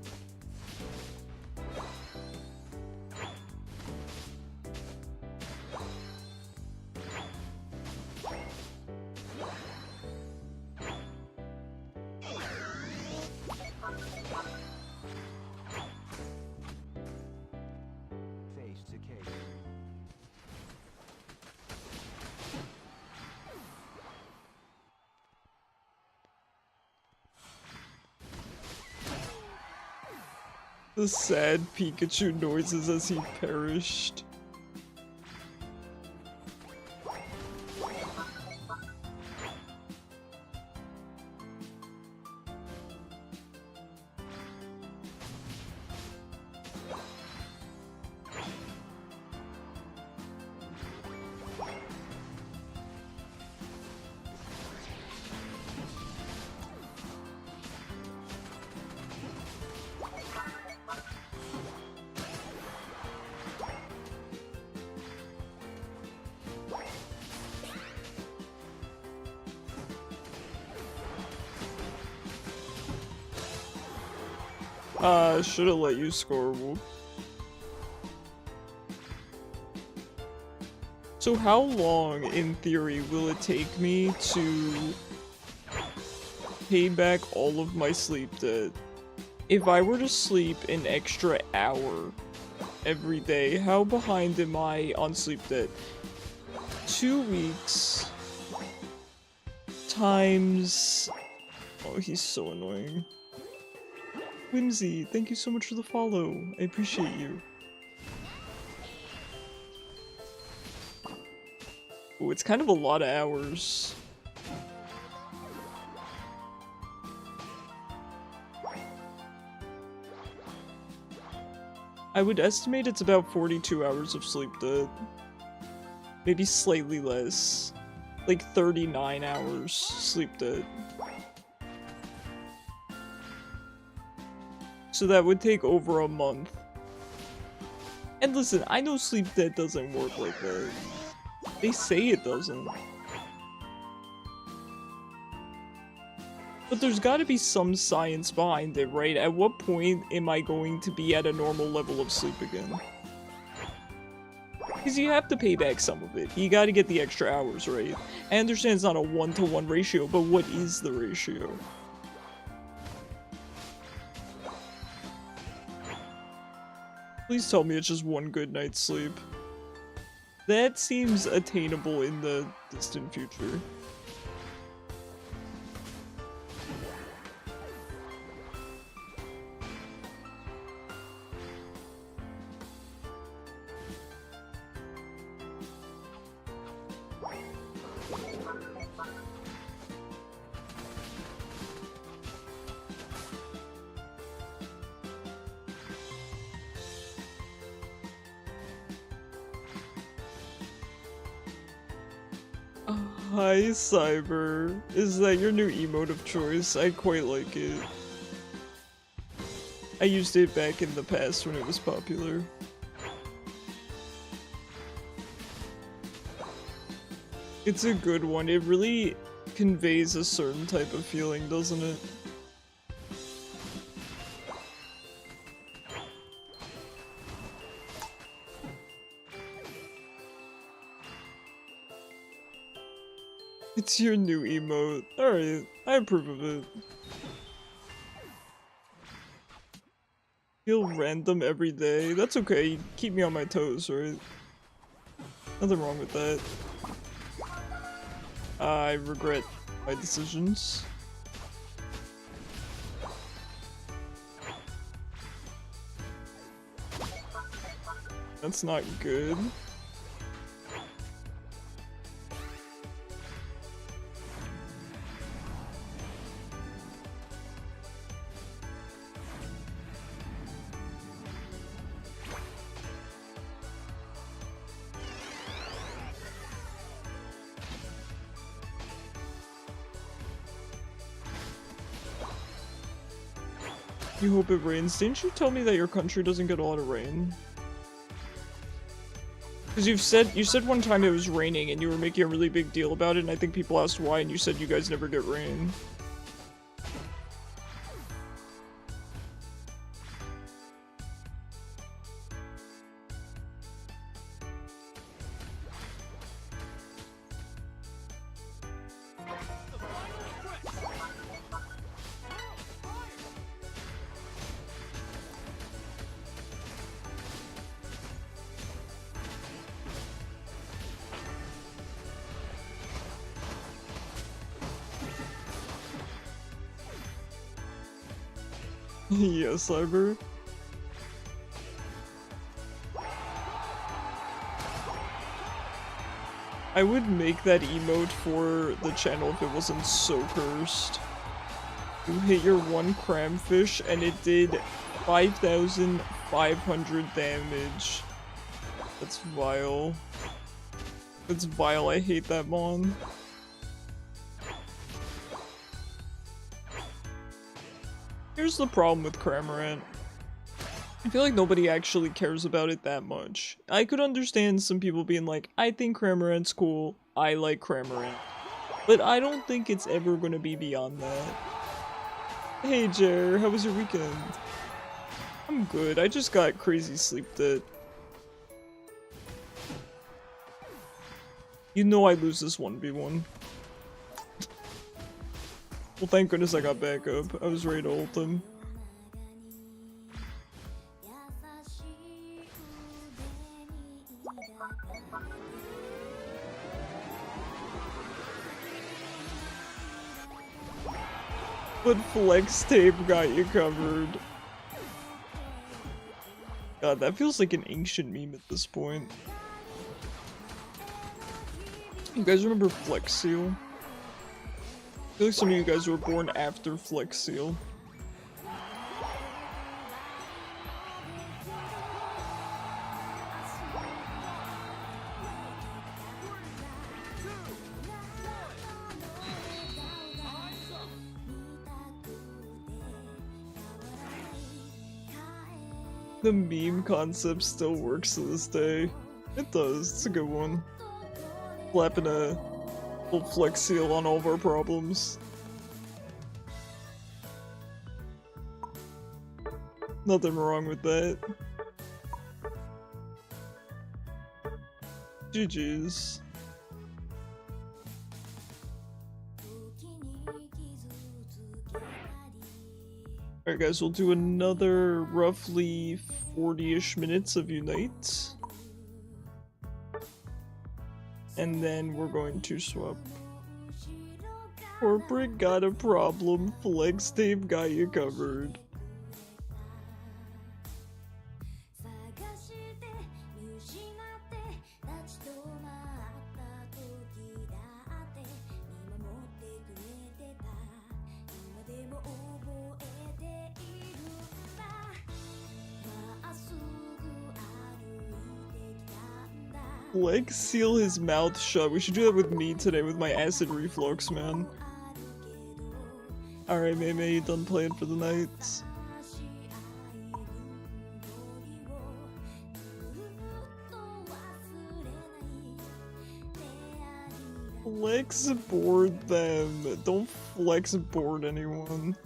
The sad Pikachu noises as he perished. Should've let you score, Wolf. So how long, in theory, will it take me to pay back all of my sleep debt? If I were to sleep an extra hour every day, how behind am I on sleep debt? 2 weeks times... Oh, he's so annoying. Whimsy, thank you so much for the follow. I appreciate you. Oh, it's kind of a lot of hours. I would estimate it's about 42 hours of sleep debt. Maybe slightly less. Like 39 hours sleep debt. So that would take over a month. And listen, I know sleep debt doesn't work like that. They say it doesn't. But there's gotta be some science behind it, right? At what point am I going to be at a normal level of sleep again? Because you have to pay back some of it. You gotta get the extra hours, right? I understand it's not a 1-to-1 ratio, but what is the ratio? Please tell me it's just one good night's sleep. That seems attainable in the distant future. Hi, Cyber. Is that your new emote of choice? I quite like it. I used it back in the past when it was popular. It's a good one. It really conveys a certain type of feeling, doesn't it? It's your new emote. Alright, I approve of it. Feel random every day. That's okay. Keep me on my toes, right? Nothing wrong with that. I regret my decisions. That's not good. You hope it rains. Didn't you tell me that your country doesn't get a lot of rain? Because you said one time it was raining and you were making a really big deal about it, and I think people asked why, and you said you guys never get rain. Yes, Cyber. I would make that emote for the channel if it wasn't so cursed. You hit your one cramfish and it did 5,500 damage. That's vile. That's vile, I hate that mon. Here's the problem with Cramorant. I feel like nobody actually cares about it that much. I could understand some people being like, I think Cramorant's cool, I like Cramorant. But I don't think it's ever gonna be beyond that. Hey Jer, how was your weekend? I'm good, I just got crazy sleep debt. You know I lose this 1v1. Well, thank goodness I got back up. I was ready to ult him. But flex tape got you covered. God, that feels like an ancient meme at this point. You guys remember Flex Seal? I feel like some of you guys were born after Flex Seal. The meme concept still works to this day. It does, it's a good one. Slapping a full Flex Seal on all of our problems. Nothing wrong with that. GG's. Alright guys, we'll do another roughly 40-ish minutes of Unite. And then we're going to swap. Corporate got a problem, Flex Tape got you covered. Leg seal his mouth shut. We should do that with me today with my acid reflux, man. Alright, May, you done playing for the night? Flex board them. Don't flex board anyone.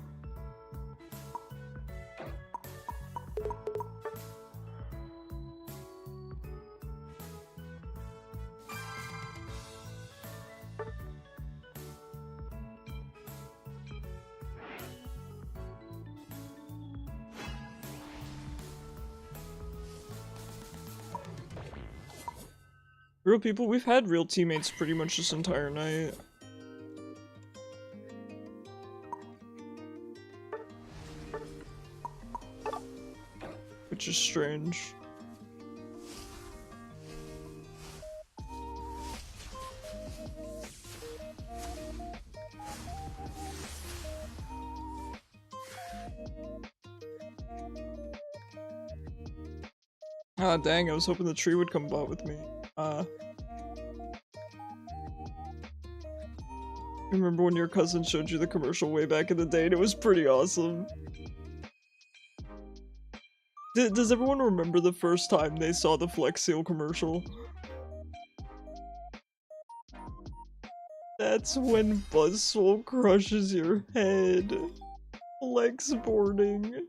Real people, we've had real teammates pretty much this entire night. Which is strange. Ah, dang, I was hoping the tree would come bot with me. Remember when your cousin showed you the commercial way back in the day and it was pretty awesome? Does everyone remember the first time they saw the Flex Seal commercial? That's when Buzzswole crushes your head. Flex boarding.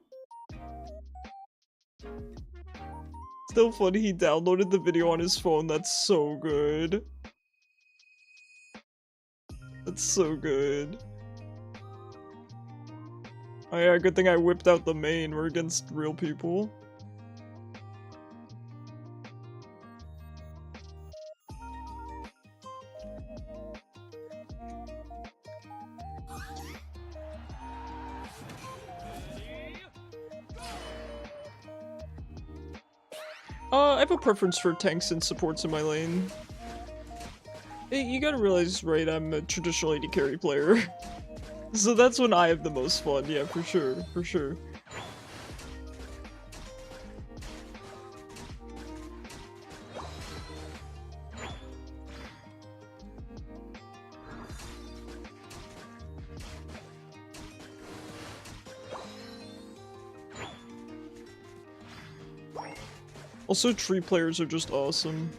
Still funny he downloaded the video on his phone, that's so good. That's so good. Oh yeah, good thing I whipped out the main. We're against real people. I have a preference for tanks and supports in my lane. Hey, you gotta realize, right, I'm a traditional AD carry player. So that's when I have the most fun, yeah, for sure, for sure. Also, tree players are just awesome.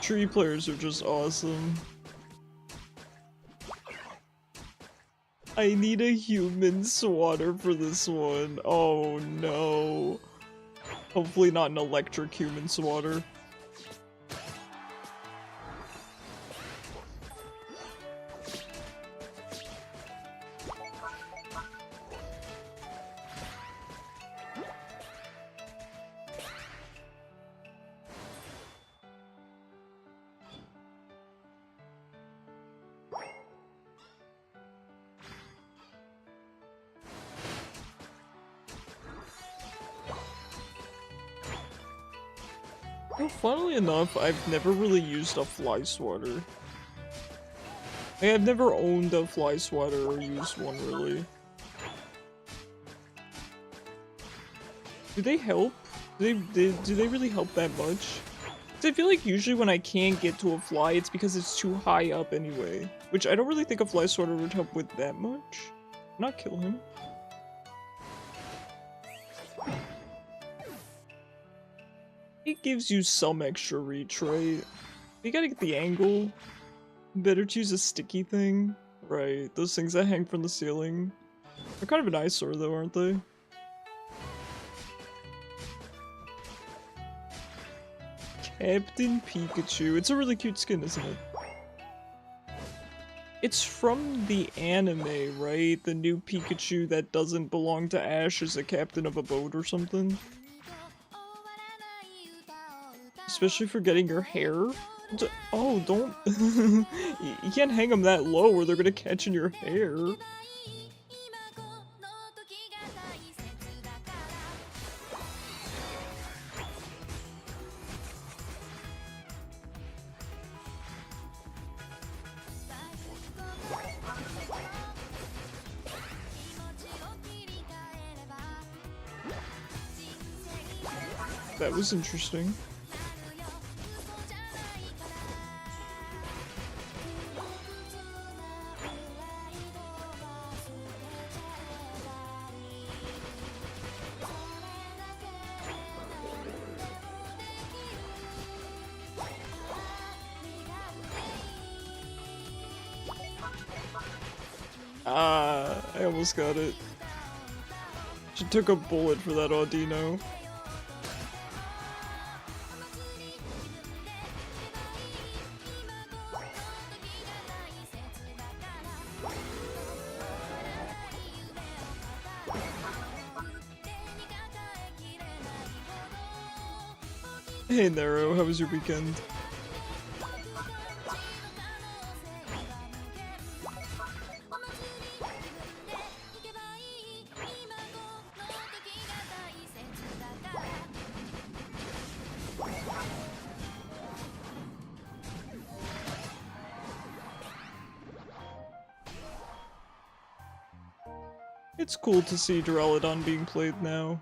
Tree players are just awesome. I need a human swatter for this one. Oh no. Hopefully not an electric human swatter. Well, funnily enough, I've never really used a fly swatter. Like, I've never owned a fly swatter or used one, really. Do they help? Do they really help that much? 'Cause I feel like usually when I can't get to a fly, it's because it's too high up anyway. Which I don't really think a fly swatter would help with that much. Not kill him. It gives you some extra reach, right? You gotta get the angle. Better to use a sticky thing. Right, those things that hang from the ceiling. They're kind of an eyesore though, aren't they? Captain Pikachu. It's a really cute skin, isn't it? It's from the anime, right? The new Pikachu that doesn't belong to Ash is a captain of a boat or something. Especially for getting your hair. Oh, don't... You can't hang them that low or they're gonna catch in your hair. That was interesting. Ah, I almost got it. She took a bullet for that Audino. Hey Nero, how was your weekend? It's cool to see Duraludon being played now.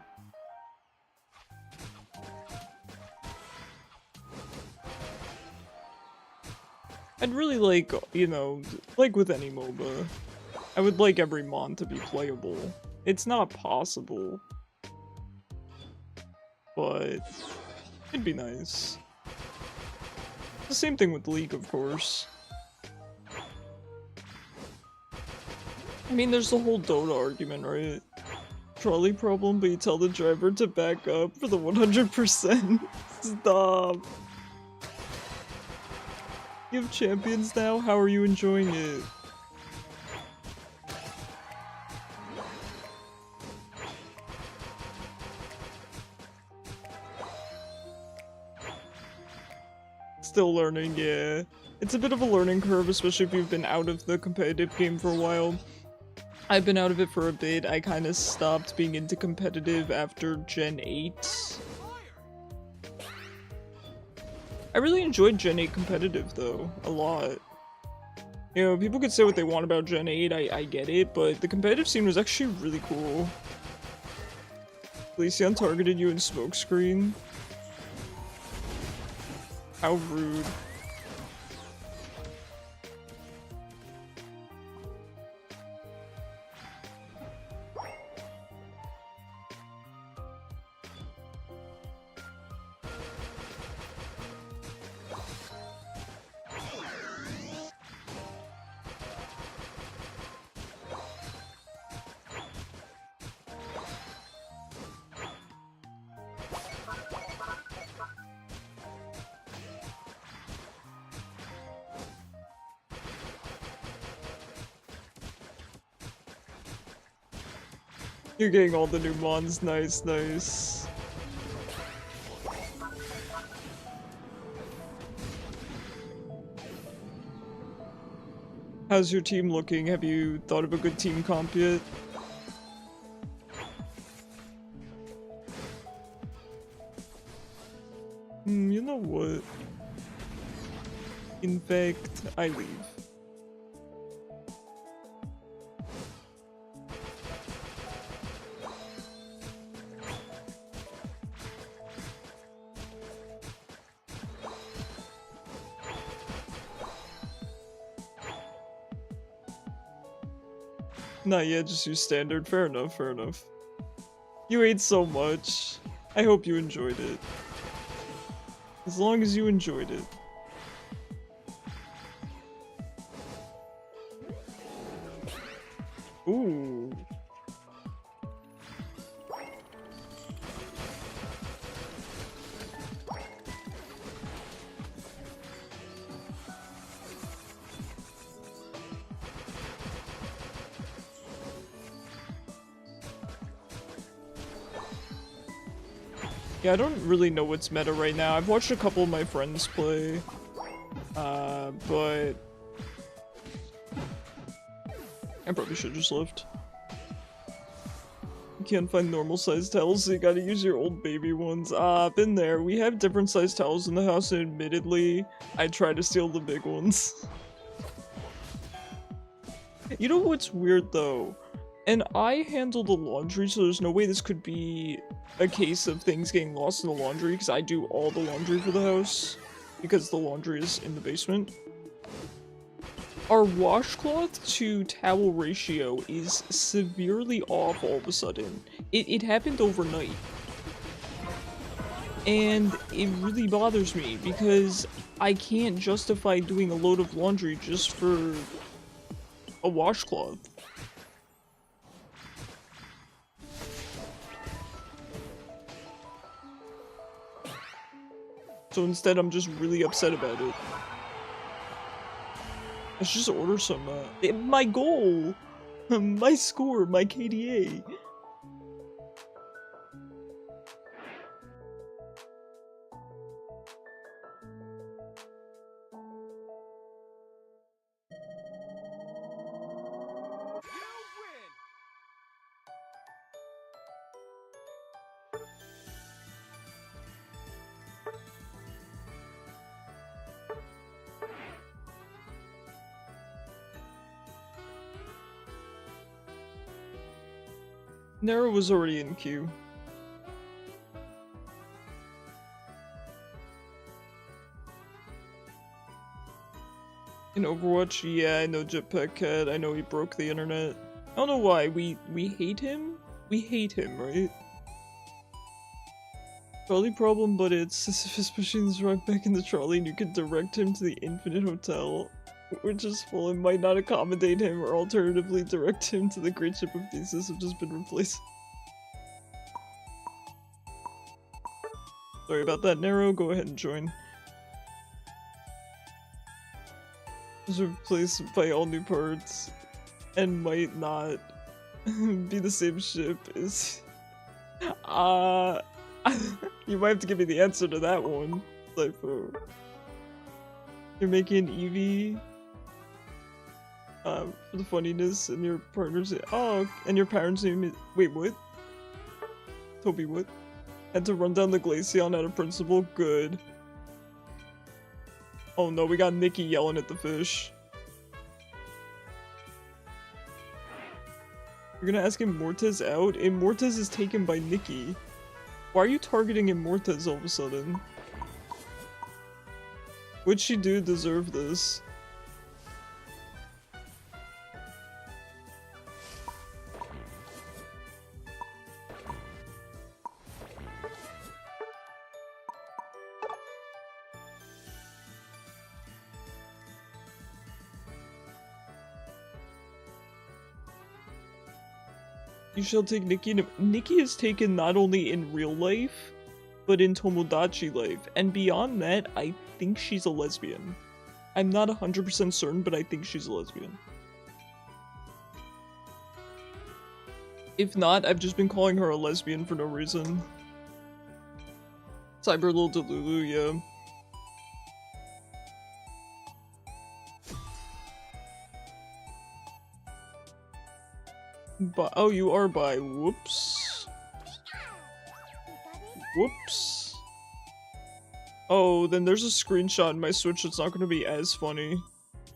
I'd really like, you know, like with any MOBA, I would like every Mon to be playable. It's not possible, but it'd be nice. The same thing with League, of course. I mean, there's the whole Dota argument, right? Trolley problem, but you tell the driver to back up for the 100%. Stop. You have champions now? How are you enjoying it? Still learning, yeah. It's a bit of a learning curve, especially if you've been out of the competitive game for a while. I've been out of it for a bit. I kind of stopped being into competitive after Gen 8. I really enjoyed Gen 8 competitive, though, a lot. You know, people could say what they want about Gen 8, I get it, but the competitive scene was actually really cool. Glaceon targeted you in smokescreen. How rude. You're getting all the new mons, nice, nice. How's your team looking? Have you thought of a good team comp yet? You know what? In fact, I leave. Not yet, just use standard. Fair enough, fair enough. You ate so much. I hope you enjoyed it. As long as you enjoyed it. Ooh. Yeah, I don't really know what's meta right now. I've watched a couple of my friends play, but I probably should just left. You can't find normal sized towels, so you gotta use your old baby ones. Been there. We have different sized towels in the house, and admittedly, I try to steal the big ones. You know what's weird though? And I handle the laundry, so there's no way this could be a case of things getting lost in the laundry, because I do all the laundry for the house, because the laundry is in the basement. Our washcloth to towel ratio is severely off all of a sudden. It happened overnight. And it really bothers me, because I can't justify doing a load of laundry just for a washcloth. So instead, I'm just really upset about it. Let's just order some, my goal! My score, my KDA! Nara was already in queue. In Overwatch, yeah, I know Jetpack Cat, I know he broke the internet. I don't know why, we hate him? We hate him, right? Trolley problem, but it's if his machine's right back in the trolley and you can direct him to the Infinite Hotel, which is full and might not accommodate him, or alternatively direct him to the Great Ship of Thesis have just been replaced. Sorry about that, Nero, go ahead and join. Was replaced by all new parts, and might not be the same ship as... you might have to give me the answer to that one, Lipo. You're making Eevee for the funniness, and your partner's and your parents' name is wait, what? Toby, what? Had to run down the Glaceon out of principle. Good. Oh no, we got Nikki yelling at the fish. You're gonna ask Immortez out? Immortez is taken by Nikki. Why are you targeting Immortez all of a sudden? Would she do deserve this? You shall take Nikki. Nikki is taken not only in real life, but in Tomodachi life. And beyond that, I think she's a lesbian. I'm not 100% certain, but I think she's a lesbian. If not, I've just been calling her a lesbian for no reason. Cyber Lil Delulu, yeah. Oh, you are bi. Whoops. Whoops. Oh, then there's a screenshot in my Switch that's not gonna be as funny.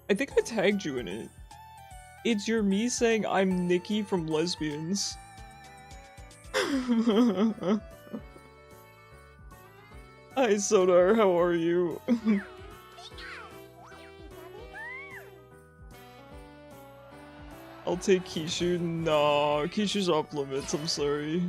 I think I tagged you in it. It's your me saying I'm Nikki from Lesbians. Hi Sodar, how are you? I'll take Kishu. No, Kishu's off limits, I'm sorry.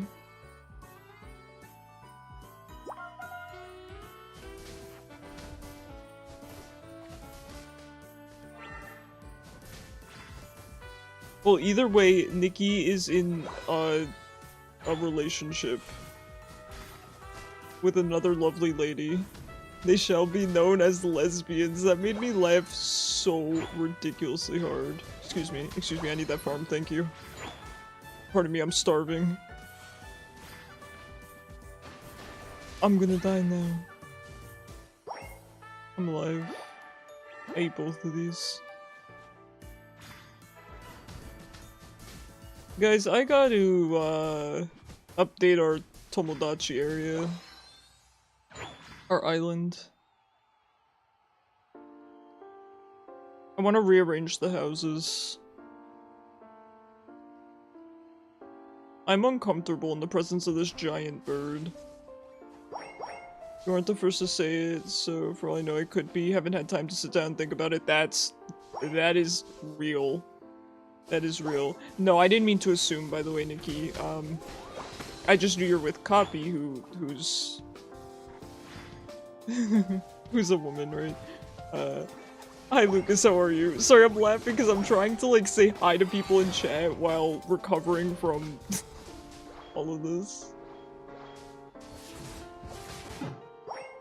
Well, either way, Nikki is in a relationship with another lovely lady. They shall be known as lesbians. That made me laugh so ridiculously hard. Excuse me, I need that farm, thank you. Pardon me, I'm starving. I'm gonna die now. I'm alive. I ate both of these. Guys, I gotta update our Tomodachi area. Our island. I want to rearrange the houses. I'm uncomfortable in the presence of this giant bird. You aren't the first to say it, so for all I know it could be. Haven't had time to sit down and think about it. That is real. That is real. No, I didn't mean to assume, by the way, Nikki. I just knew you're with Copy, who's who's a woman, right? Hi Lucas, how are you? Sorry, I'm laughing because I'm trying to like say hi to people in chat while recovering from all of this.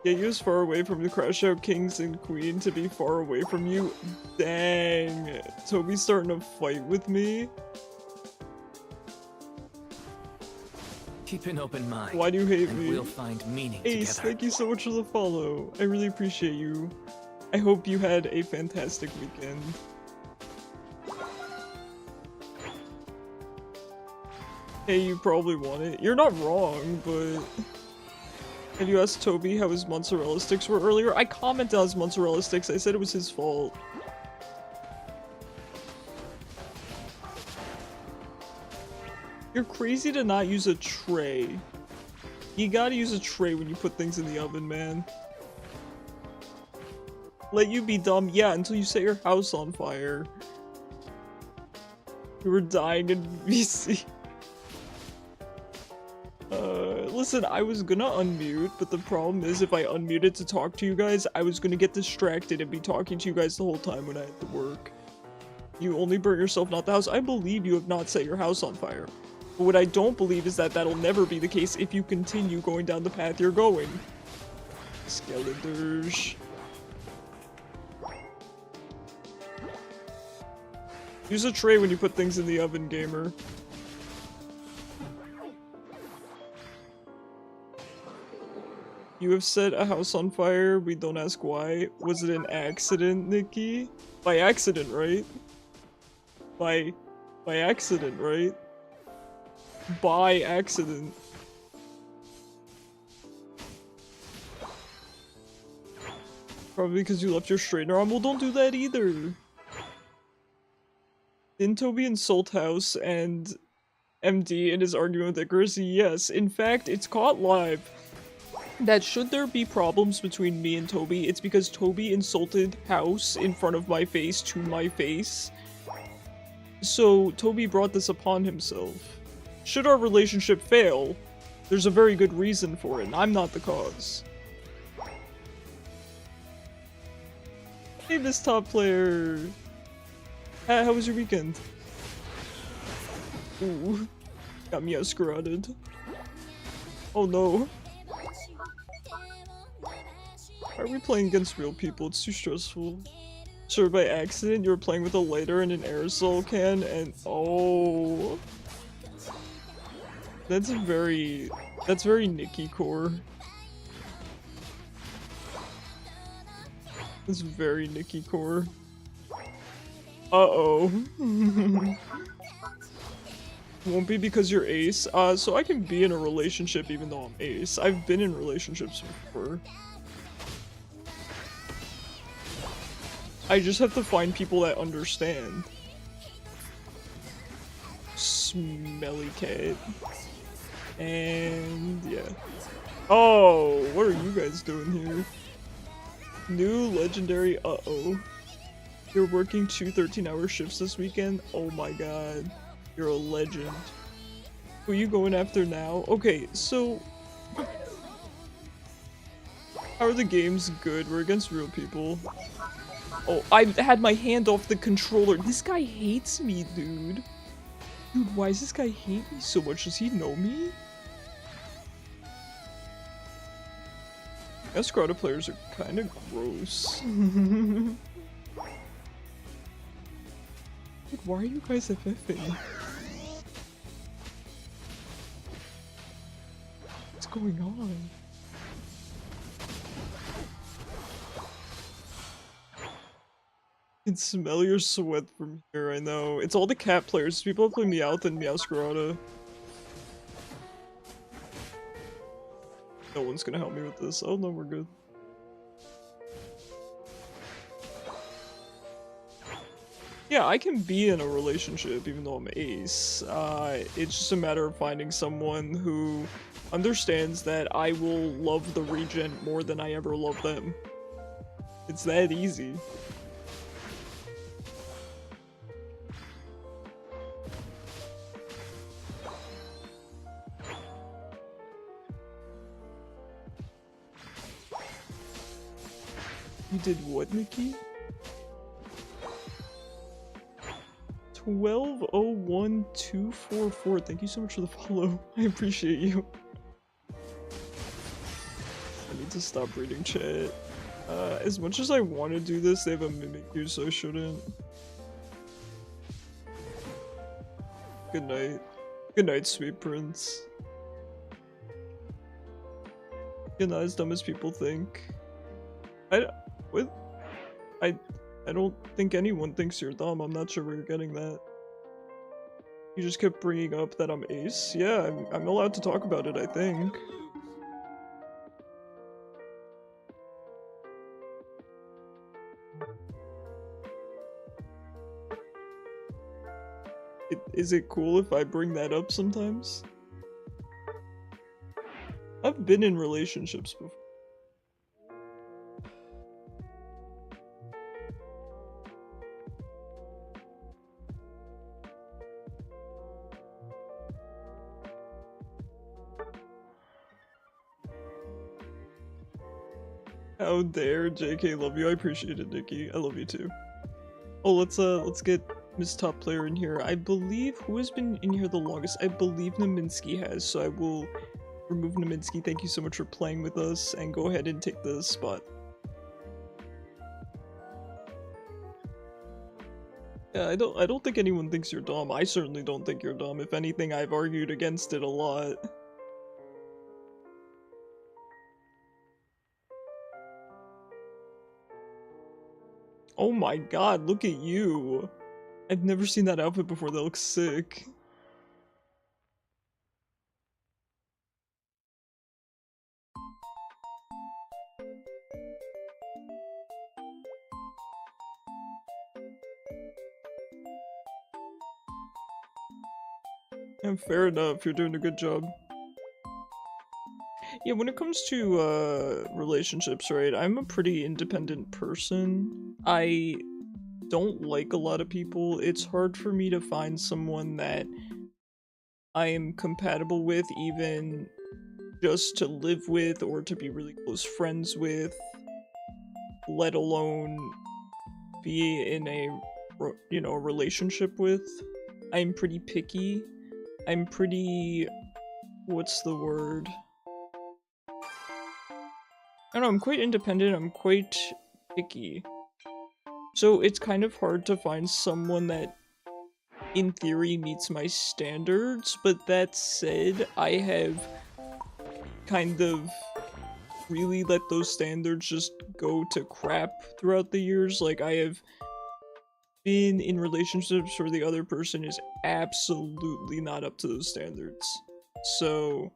Yeah, you was far away from the crash out kings and queen to be far away from you. Dang, Toby's starting to fight with me. Keep an open mind. Why do you hate me? We'll find meaning Ace, together. thank you so much for the follow. I really appreciate you. I hope you had a fantastic weekend. Hey, you probably want it. You're not wrong, but... Have you asked Toby how his mozzarella sticks were earlier? I commented on his mozzarella sticks. I said it was his fault. You're crazy to not use a tray. You gotta use a tray when you put things in the oven, man. Let you be dumb? Yeah, until you set your house on fire. You were dying in VC. Listen, I was gonna unmute, but the problem is if I unmuted to talk to you guys, I was gonna get distracted and be talking to you guys the whole time when I had to work. You only burnt yourself, not the house. I believe you have not set your house on fire. But what I don't believe is that that'll never be the case if you continue going down the path you're going. Skeletors. Use a tray when you put things in the oven, gamer. You have set a house on fire, we don't ask why. Was it an accident, Nikki? By accident, right? By accident, right? By accident. Probably because you left your straightener on. Well, don't do that either. Didn't Toby insult House and MD in his argument with Icarus? Yes, in fact, it's caught live. That should there be problems between me and Toby, it's because Toby insulted House in front of my face to my face. So Toby brought this upon himself. Should our relationship fail, there's a very good reason for it, and I'm not the cause. Hey, Miss Top Player! How was your weekend? Ooh, got me escorted. Oh no. Why are we playing against real people? It's too stressful. Sure, by accident you were playing with a lighter and an aerosol can and oh. That's very Nikki core. That's very Nikki core. Uh-oh. Won't be because you're ace. So I can be in a relationship even though I'm ace. I've been in relationships before. I just have to find people that understand. Smelly cat. And yeah. Oh, what are you guys doing here? New legendary, uh-oh. You're working 2 13-hour shifts this weekend? Oh my god. You're a legend. Who are you going after now? Okay, so... How are the games good? We're against real people. Oh, I had my hand off the controller. This guy hates me, dude. Dude, why does this guy hate me so much? Does he know me? Escrota players are kind of gross. Dude, why are you guys FFing? What's going on? can smell your sweat from here, I know. It's all the cat players. People play Meowth and Meowscarada. No one's gonna help me with this. Oh no, we're good. Yeah, I can be in a relationship even though I'm ace. It's just a matter of finding someone who understands that I will love the regent more than I ever love them. It's that easy. You did what, Nikki? 1201244. Thank you so much for the follow. I appreciate you. I need to stop reading chat. As much as I want to do this, they have a Mimikyu, so I shouldn't. Good night. Good night, sweet prince. You're not as dumb as people think. I don't think anyone thinks you're dumb. I'm not sure where you're getting that. You just kept bringing up that I'm ace. Yeah, I'm allowed to talk about it, I think. Is it cool if I bring that up sometimes? I've been in relationships before. How dare JK love you. I appreciate it, Nikki. I love you too. Oh, let's get Miss Top Player in here. I believe, who has been in here the longest? I believe Naminsky has, so I will remove Naminsky. Thank you so much for playing with us, and go ahead and take the spot. Yeah, I don't think anyone thinks you're dumb. I certainly don't think you're dumb. If anything, I've argued against it a lot. Oh my god, look at you! I've never seen that outfit before, that looks sick. And fair enough, you're doing a good job. Yeah, when it comes to relationships, right, I'm a pretty independent person. I don't like a lot of people. It's hard for me to find someone that I am compatible with, even just to live with or to be really close friends with, let alone be in a, you know, a relationship with. I'm pretty picky. I'm pretty... what's the word? I don't know, I'm quite independent, I'm quite picky. So it's kind of hard to find someone that, in theory, meets my standards, but that said, I have kind of really let those standards just go to crap throughout the years. Like, I have been in relationships where the other person is absolutely not up to those standards. So,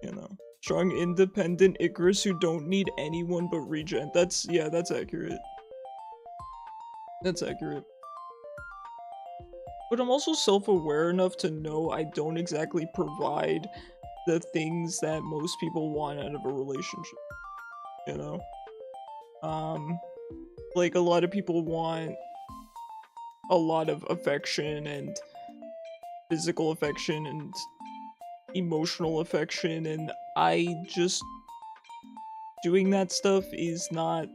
you know. Strong, independent Icarus who don't need anyone but Regent. That's accurate. That's accurate. But I'm also self-aware enough to know I don't exactly provide the things that most people want out of a relationship. You know? Like, a lot of people want a lot of affection and physical affection and emotional affection, and I just... doing that stuff is not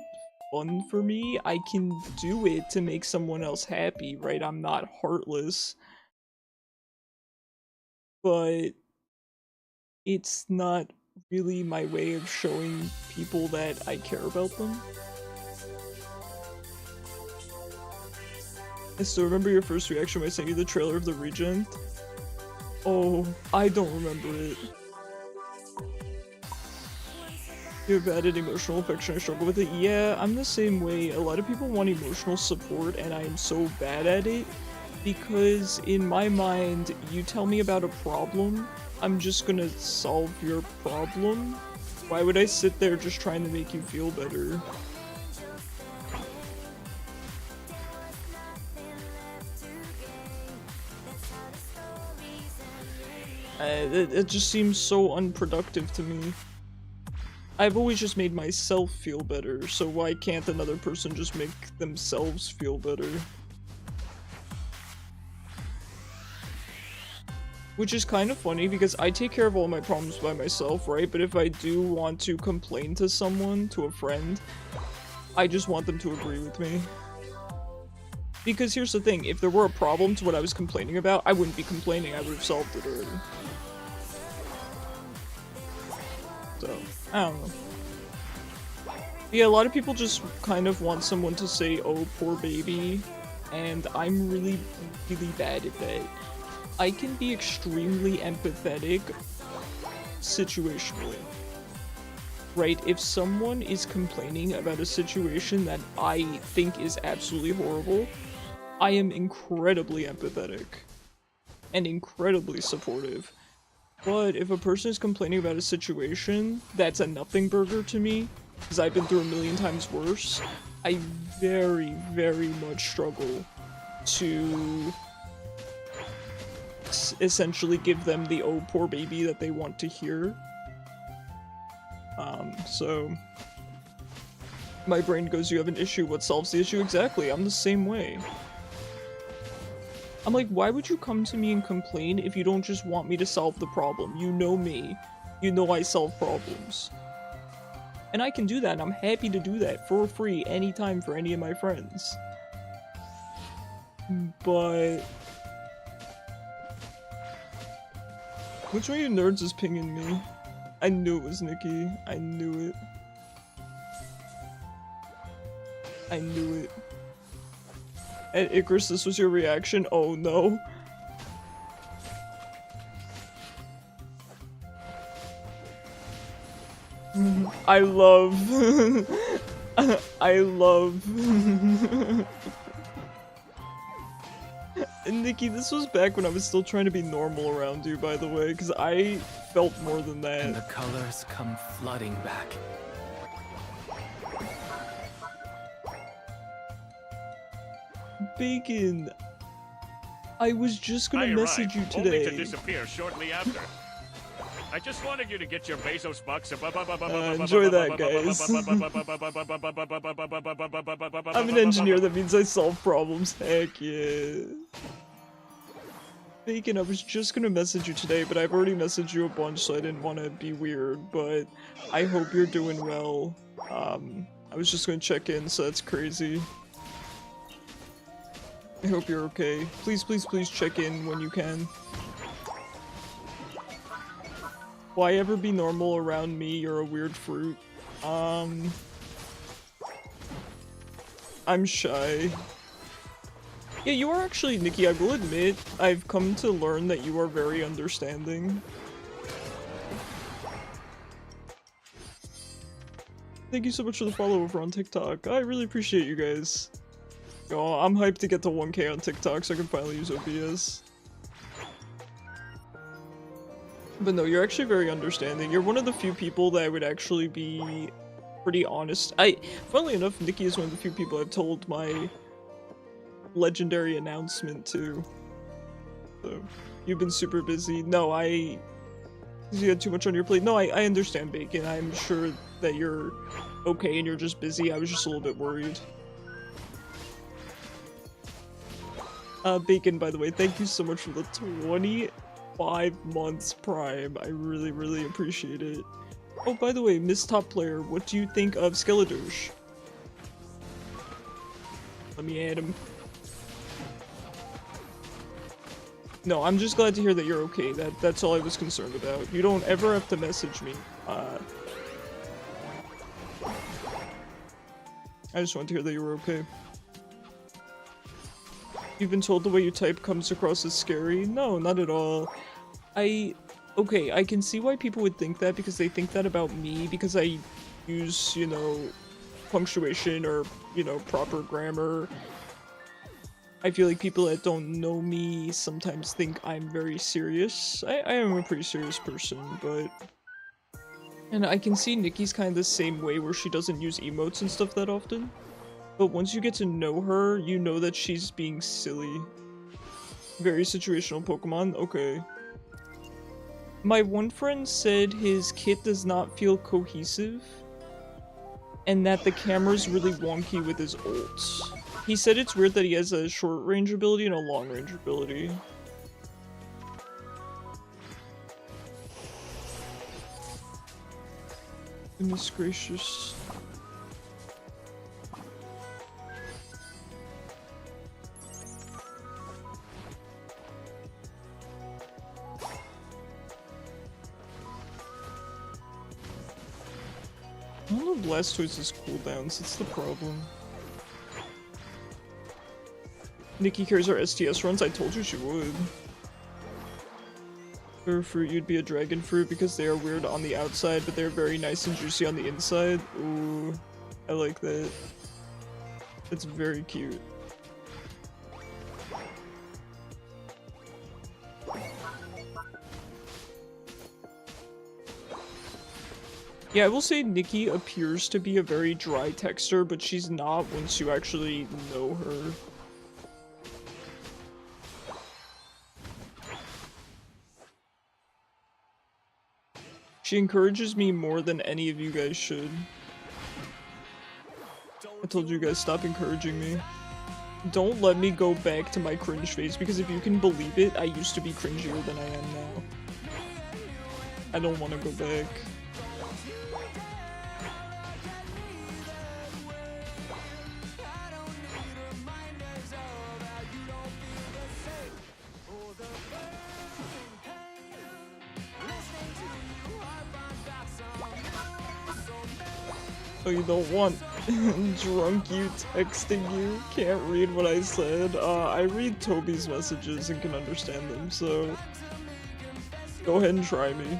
fun for me. I can do it to make someone else happy, right? I'm not heartless. But it's not really my way of showing people that I care about them. I still remember your first reaction when I sent you the trailer of the Regent. Oh, I don't remember it. You have added emotional affection, I struggle with it. Yeah, I'm the same way. A lot of people want emotional support, and I am so bad at it. Because in my mind, you tell me about a problem, I'm just gonna solve your problem. Why would I sit there just trying to make you feel better? It just seems so unproductive to me. I've always just made myself feel better, so why can't another person just make themselves feel better? Which is kind of funny because I take care of all my problems by myself, right? But if I do want to complain to someone, to a friend, I just want them to agree with me. Because here's the thing, if there were a problem to what I was complaining about, I wouldn't be complaining, I would have solved it already. So, I don't know. Yeah, a lot of people just kind of want someone to say, oh, poor baby, and I'm really, really bad at that. I can be extremely empathetic situationally. Right? If someone is complaining about a situation that I think is absolutely horrible, I am incredibly empathetic and incredibly supportive. But if a person is complaining about a situation that's a nothing burger to me, because I've been through a million times worse, I very, very much struggle to essentially give them the oh poor baby that they want to hear. So my brain goes, you have an issue, what solves the issue? Exactly, I'm the same way. I'm like, why would you come to me and complain if you don't just want me to solve the problem? You know me. You know I solve problems. And I can do that, and I'm happy to do that for free anytime for any of my friends. But which one of you nerds is pinging me? I knew it was Nikki. I knew it. I knew it. And Icarus, this was your reaction? Oh no. I love... I love... Nikki, this was back when I was still trying to be normal around you, by the way, because I felt more than that. And the colors come flooding back. Bacon, I was just gonna message you today. Only to disappear shortly after. I just wanted you to get your Bezos bucks. Enjoy that, guys. I'm an engineer, that means I solve problems. Heck yeah. Bacon, I was just gonna message you today, but I've already messaged you a bunch, so I didn't want to be weird, but I hope you're doing well. I was just gonna check in, so that's crazy. I hope you're okay. Please, please, please check in when you can. Why ever be normal around me? You're a weird fruit. I'm shy. Yeah, you are actually, Nikki, I will admit, I've come to learn that you are very understanding. Thank you so much for the follow over on TikTok. I really appreciate you guys. Oh, I'm hyped to get to 1K on TikTok so I can finally use OBS. But no, you're actually very understanding. You're one of the few people that I would actually be pretty honest. Funnily enough, Nikki is one of the few people I've told my legendary announcement to. So, you've been super busy. No, you had too much on your plate. No, I understand, Bacon. I'm sure that you're okay and you're just busy. I was just a little bit worried. Bacon, by the way, thank you so much for the 25 months Prime. I really, really appreciate it. Oh, by the way, Miss Top Player, what do you think of Skeletor's? Let me add him. No, I'm just glad to hear that you're okay. That's all I was concerned about. You don't ever have to message me. I just wanted to hear that you were okay. You've been told the way you type comes across as scary? No, not at all. Okay, I can see why people would think that because they think that about me because I use, you know, punctuation or, you know, proper grammar. I feel like people that don't know me sometimes think I'm very serious. I am a pretty serious person, but... And I can see Nikki's kind of the same way where she doesn't use emotes and stuff that often. But once you get to know her, you know that she's being silly. Very situational Pokemon? Okay. My one friend said his kit does not feel cohesive, and that the camera's really wonky with his ults. He said it's weird that he has a short range ability and a long range ability. Goodness gracious. I don't know Blastoise's cooldowns, it's the problem. Nikki carries our STS runs, I told you she would. For fruit, you'd be a dragon fruit because they are weird on the outside, but they're very nice and juicy on the inside. Ooh, I like that. It's very cute. Yeah, I will say Nikki appears to be a very dry texture, but she's not once you actually know her. She encourages me more than any of you guys should. I told you guys, stop encouraging me. Don't let me go back to my cringe phase, because if you can believe it, I used to be cringier than I am now. I don't want to go back. Oh, you don't want drunk you texting you? Can't read what I said. I read Toby's messages and can understand them, so go ahead and try me.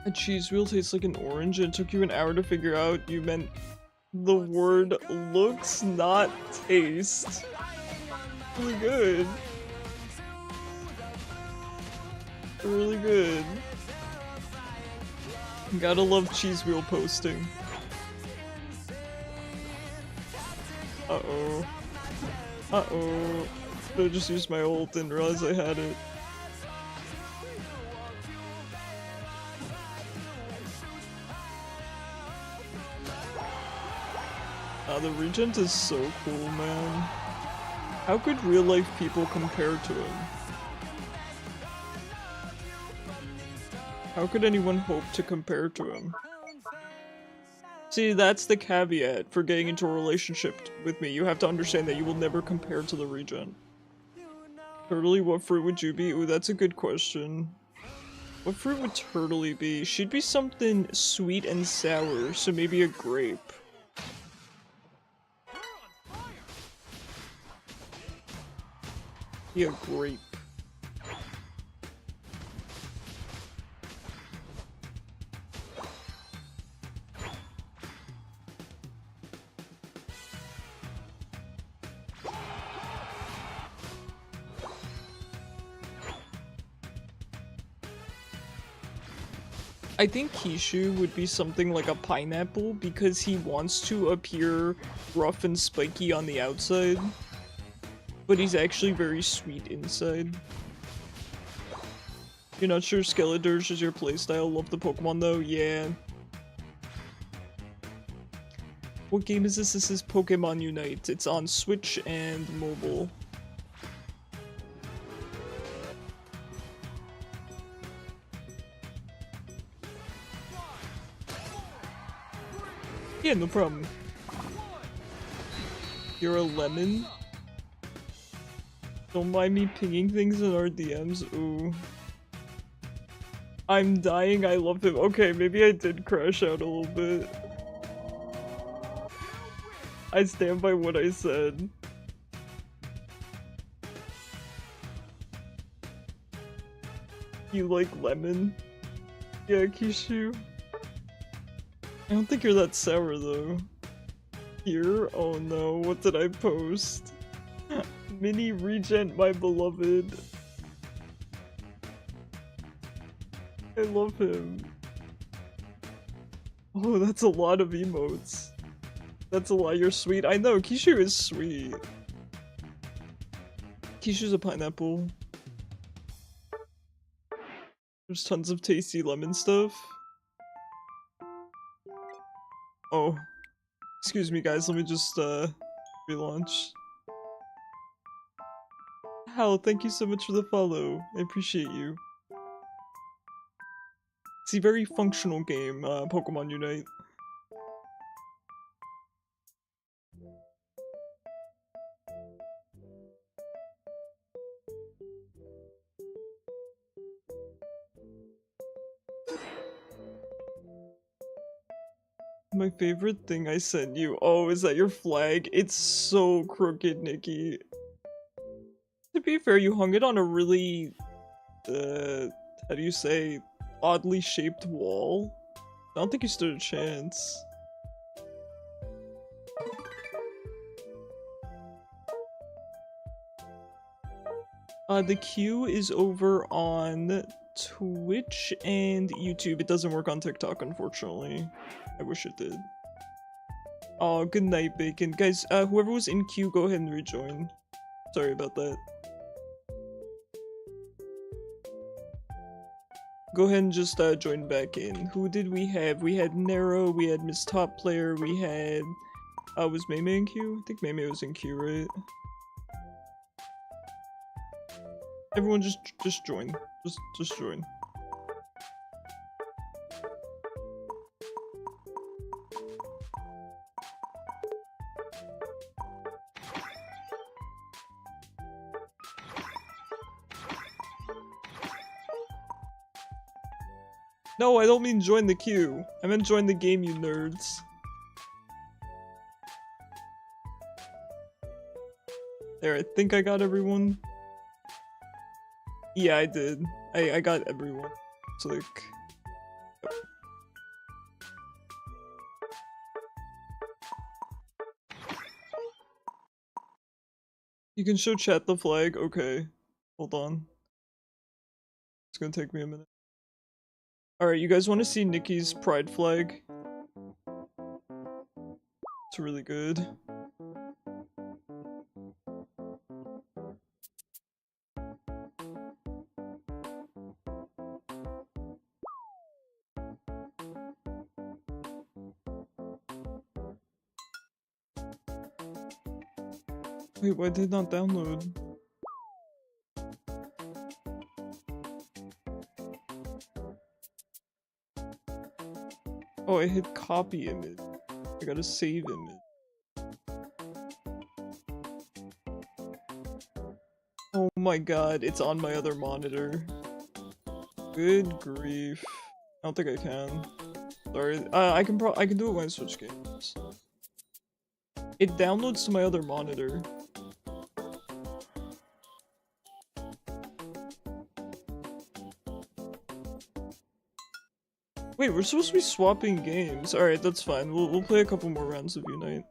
A cheese wheel tastes like an orange, and it took you an hour to figure out you meant the word looks, not taste. Really good. Really good. Gotta love cheese wheel posting. Uh-oh. Uh-oh. I just used my ult, didn't realize I had it. The Regent is so cool, man. How could real life people compare to him? How could anyone hope to compare to him? See, that's the caveat for getting into a relationship with me. You have to understand that you will never compare to the Regent. Turtley, what fruit would you be? Ooh, that's a good question. What fruit would Turtley be? She'd be something sweet and sour, so maybe a grape. Be a grape. I think Kishu would be something like a pineapple because he wants to appear rough and spiky on the outside, but he's actually very sweet inside. You're not sure Skeledirge is your playstyle? Love the Pokemon though? Yeah. What game is this? This is Pokemon Unite. It's on Switch and mobile. Yeah, no problem. You're a lemon? Don't mind me pinging things in our DMs. Ooh. I'm dying, I love him. Okay, maybe I did crash out a little bit. I stand by what I said. You like lemon? Yeah, Kishu. I don't think you're that sour though. Here? Oh no, what did I post? Mini Regent, my beloved. I love him. Oh, that's a lot of emotes. That's a lot. You're sweet. I know, Kishu is sweet. Kishu's a pineapple. There's tons of tasty lemon stuff. Oh. Excuse me guys, let me just relaunch. Hal, thank you so much for the follow. I appreciate you. It's a very functional game, Pokemon Unite. My favorite thing I sent you. Oh, is that your flag? It's so crooked, Nikki. To be fair, you hung it on a really, how do you say, oddly shaped wall. I don't think you stood a chance. The queue is over on Twitch and YouTube. It doesn't work on TikTok, unfortunately. I wish it did. Oh, good night, Bacon. Guys, whoever was in queue, go ahead and rejoin. Sorry about that. Go ahead and just join back in. Who did we have? We had Nero, we had Miss Top Player, we had... was Mei in queue? I think Mei was in queue, right? Everyone just join. Just join. No, I don't mean join the queue. I meant join the game, you nerds. There, I think I got everyone. Yeah, I did. I got everyone. It's like... Yep. You can show chat the flag? Okay. Hold on. It's gonna take me a minute. Alright, you guys want to see Nikki's pride flag? It's really good. Wait, why did it not download? Oh, I hit copy image. I gotta save image. Oh my god, it's on my other monitor. Good grief. I don't think I can. Sorry. I can do it when I switch games. It downloads to my other monitor. Wait, we're supposed to be swapping games. Alright, that's fine. We'll play a couple more rounds of Unite.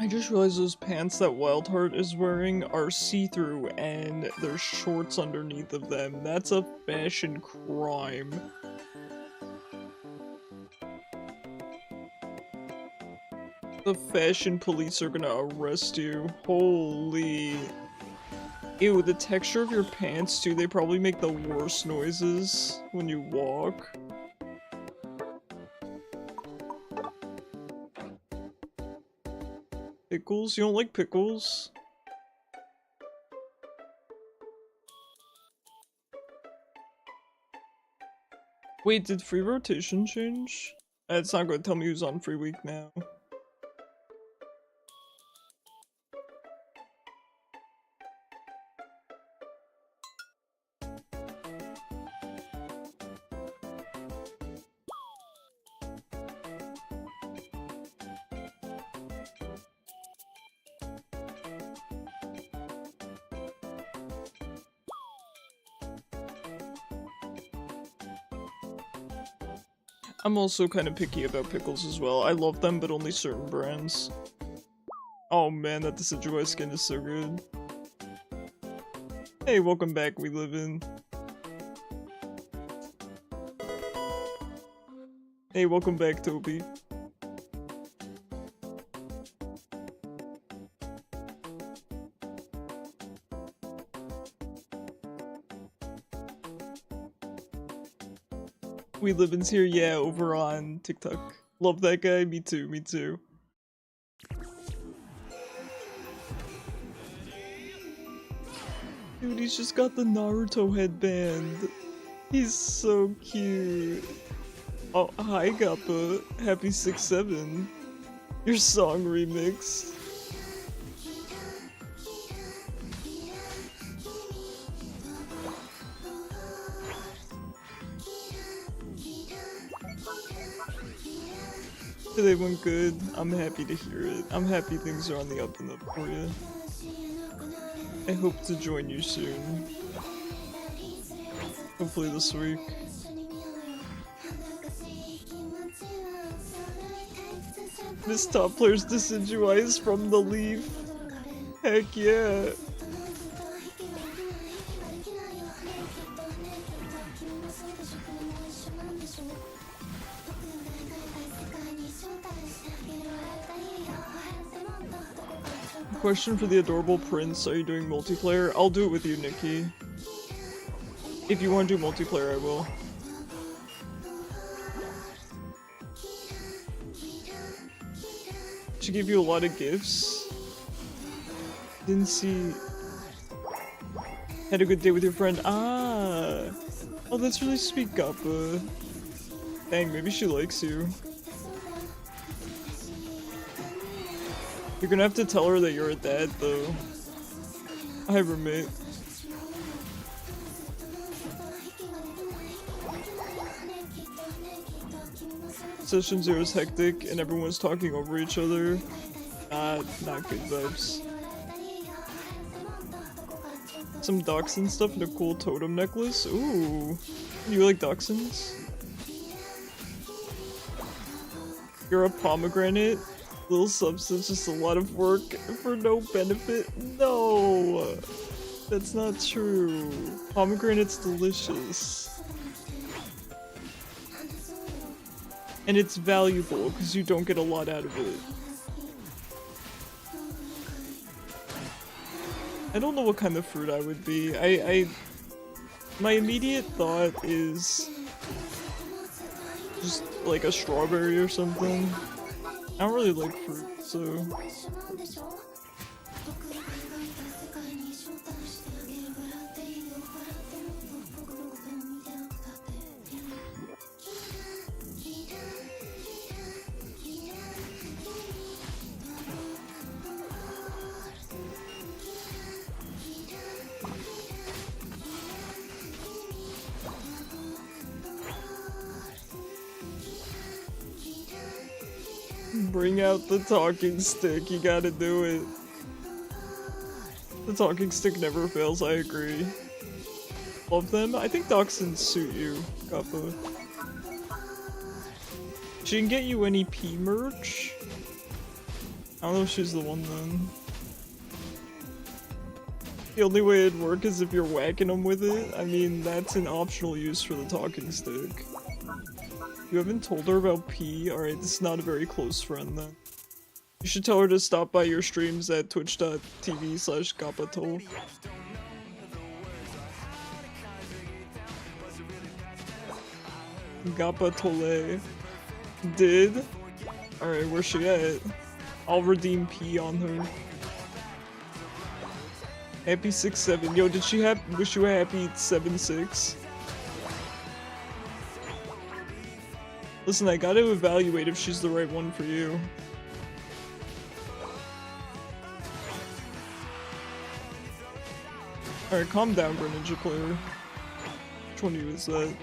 I just realized those pants that Wildheart is wearing are see-through and there's shorts underneath of them. That's a fashion crime. The fashion police are gonna arrest you. Holy. Ew, the texture of your pants too, they probably make the worst noises when you walk. Pickles? You don't like pickles? Wait, did free rotation change? It's not gonna tell me who's on free week now. I'm also kind of picky about pickles as well. I love them, but only certain brands. Oh man, that Decidueye skin is so good. Hey, welcome back, We Live In. Hey, welcome back, Toby. We Live In's here, yeah, over on TikTok. Love that guy, me too, me too. Dude, he's just got the Naruto headband. He's so cute. Oh, hi Gappa. Happy 6-7. Your song remix. Today went good. I'm happy to hear it. I'm happy things are on the up and up for you. I hope to join you soon. Hopefully this week. This top player's Decidueye is from the Leaf. Heck yeah. Question for the adorable prince, are you doing multiplayer? I'll do it with you, Nikki. If you want to do multiplayer, I will. She gave you a lot of gifts. Didn't see... Had a good day with your friend. Ah! Oh, that's really sweet, Gappa. Dang, maybe she likes you. You're gonna have to tell her that you're a dad, though. Hi, roommate. Session 0 is hectic, and everyone's talking over each other. Not good vibes. Some dachshund stuff and a cool totem necklace. Ooh. You like dachshunds? You're a pomegranate? Little substance, just a lot of work for no benefit? No! That's not true. Pomegranate's delicious. And it's valuable, because you don't get a lot out of it. I don't know what kind of fruit I would be. My immediate thought is just like a strawberry or something. I don't really like fruit, so... Bring out the talking stick, you gotta do it. The talking stick never fails, I agree. Love them? I think dachshunds suit you, Gappa. She can get you any P merch. I don't know if she's the one then. The only way it'd work is if you're whacking them with it. I mean, that's an optional use for the talking stick. You haven't told her about P? Alright, this is not a very close friend then. You should tell her to stop by your streams at twitch.tv/gapato. Gapatole. Did? Alright, where's she at? I'll redeem P on her. Happy 6-7. Yo, did she wish you a happy 7-6? Listen, I gotta evaluate if she's the right one for you. Alright, calm down, Greninja player. Which one of you is that?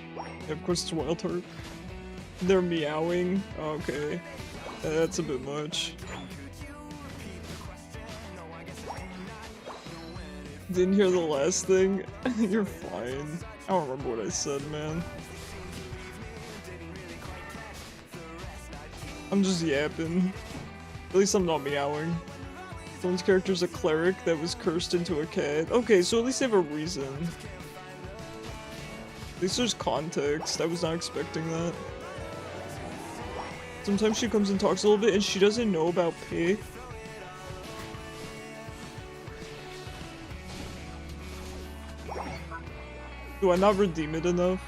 Yeah, of course it's Wild Heart. They're meowing? Oh, okay. That's a bit much. Didn't hear the last thing? You're fine. I don't remember what I said, man. I'm just yapping. At least I'm not meowing. Someone's character's a cleric that was cursed into a cat. Okay, so at least they have a reason. At least there's context. I was not expecting that. Sometimes she comes and talks a little bit and she doesn't know about Pig. Do I not redeem it enough?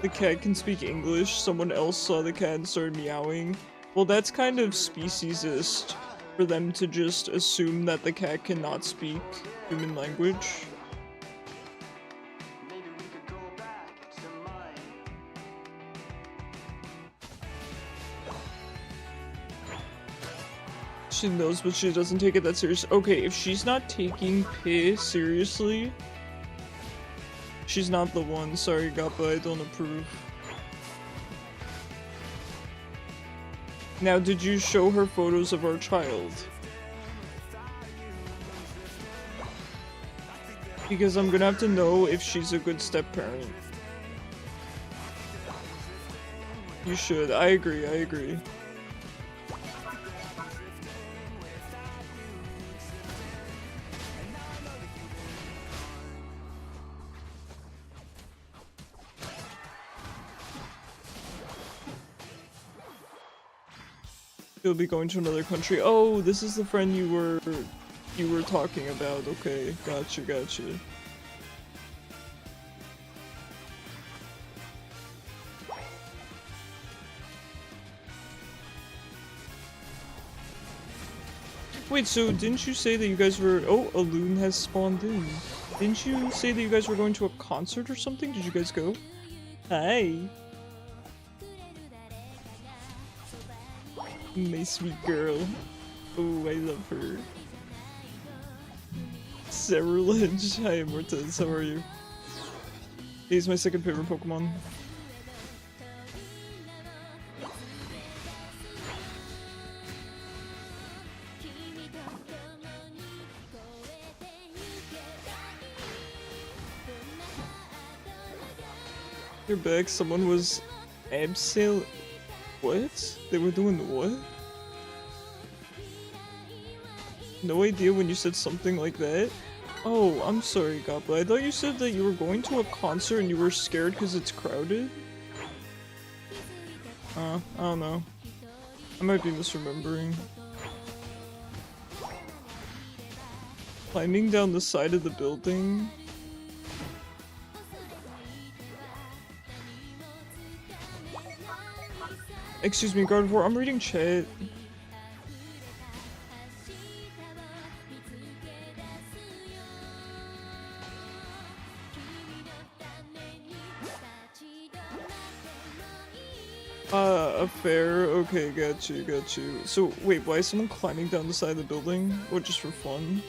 The cat can speak English. Someone else saw the cat and started meowing. Well, that's kind of speciesist for them to just assume that the cat cannot speak human language. She knows, but she doesn't take it that serious. Okay, if she's not taking P seriously, she's not the one. Sorry, Gappa, I don't approve. Now, did you show her photos of our child? Because I'm gonna have to know if she's a good step-parent. You should. I agree, I agree. You'll be going to another country. Oh, this is the friend you were talking about. Okay, gotcha, gotcha. Wait, so didn't you say that you guys were— oh, a loon has spawned in. Didn't you say that you guys were going to a concert or something? Did you guys go? Hi. My sweet girl. Oh, I love her. Cerulege. Hi, Mortis. How are you? He's my second favorite Pokemon. You're back. Someone was abseil— what? They were doing what? No idea when you said something like that. Oh, I'm sorry, Gappa. I thought you said that you were going to a concert and you were scared because it's crowded. I don't know. I might be misremembering. Climbing down the side of the building. Excuse me, Gardevoir, I'm reading chat. A fair? Okay, got you, got you. So, wait, why is someone climbing down the side of the building? What, just for fun?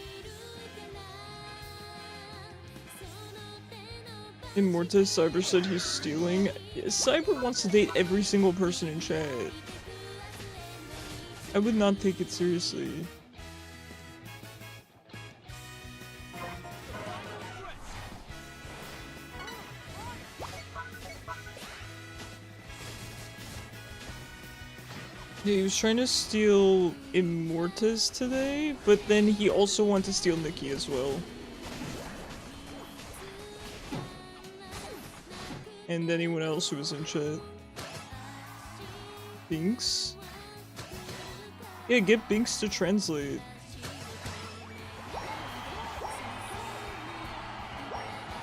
Immortus, Cyber said he's stealing. Cyber wants to date every single person in chat. I would not take it seriously. Yeah, he was trying to steal Immortus today, but then he also wanted to steal Nikki as well. And anyone else who was in chat. Binks? Yeah, get Binks to translate.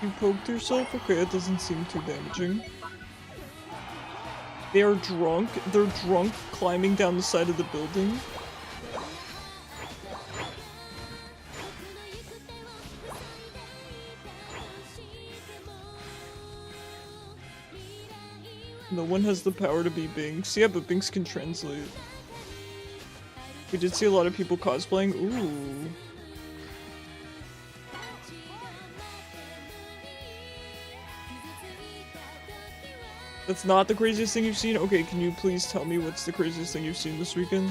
You poked yourself? Okay, it doesn't seem too damaging. They are drunk. They're drunk climbing down the side of the building. No one has the power to be Binks. Yeah, but Binks can translate. We did see a lot of people cosplaying. Ooh. That's not the craziest thing you've seen? Okay, can you please tell me what's the craziest thing you've seen this weekend?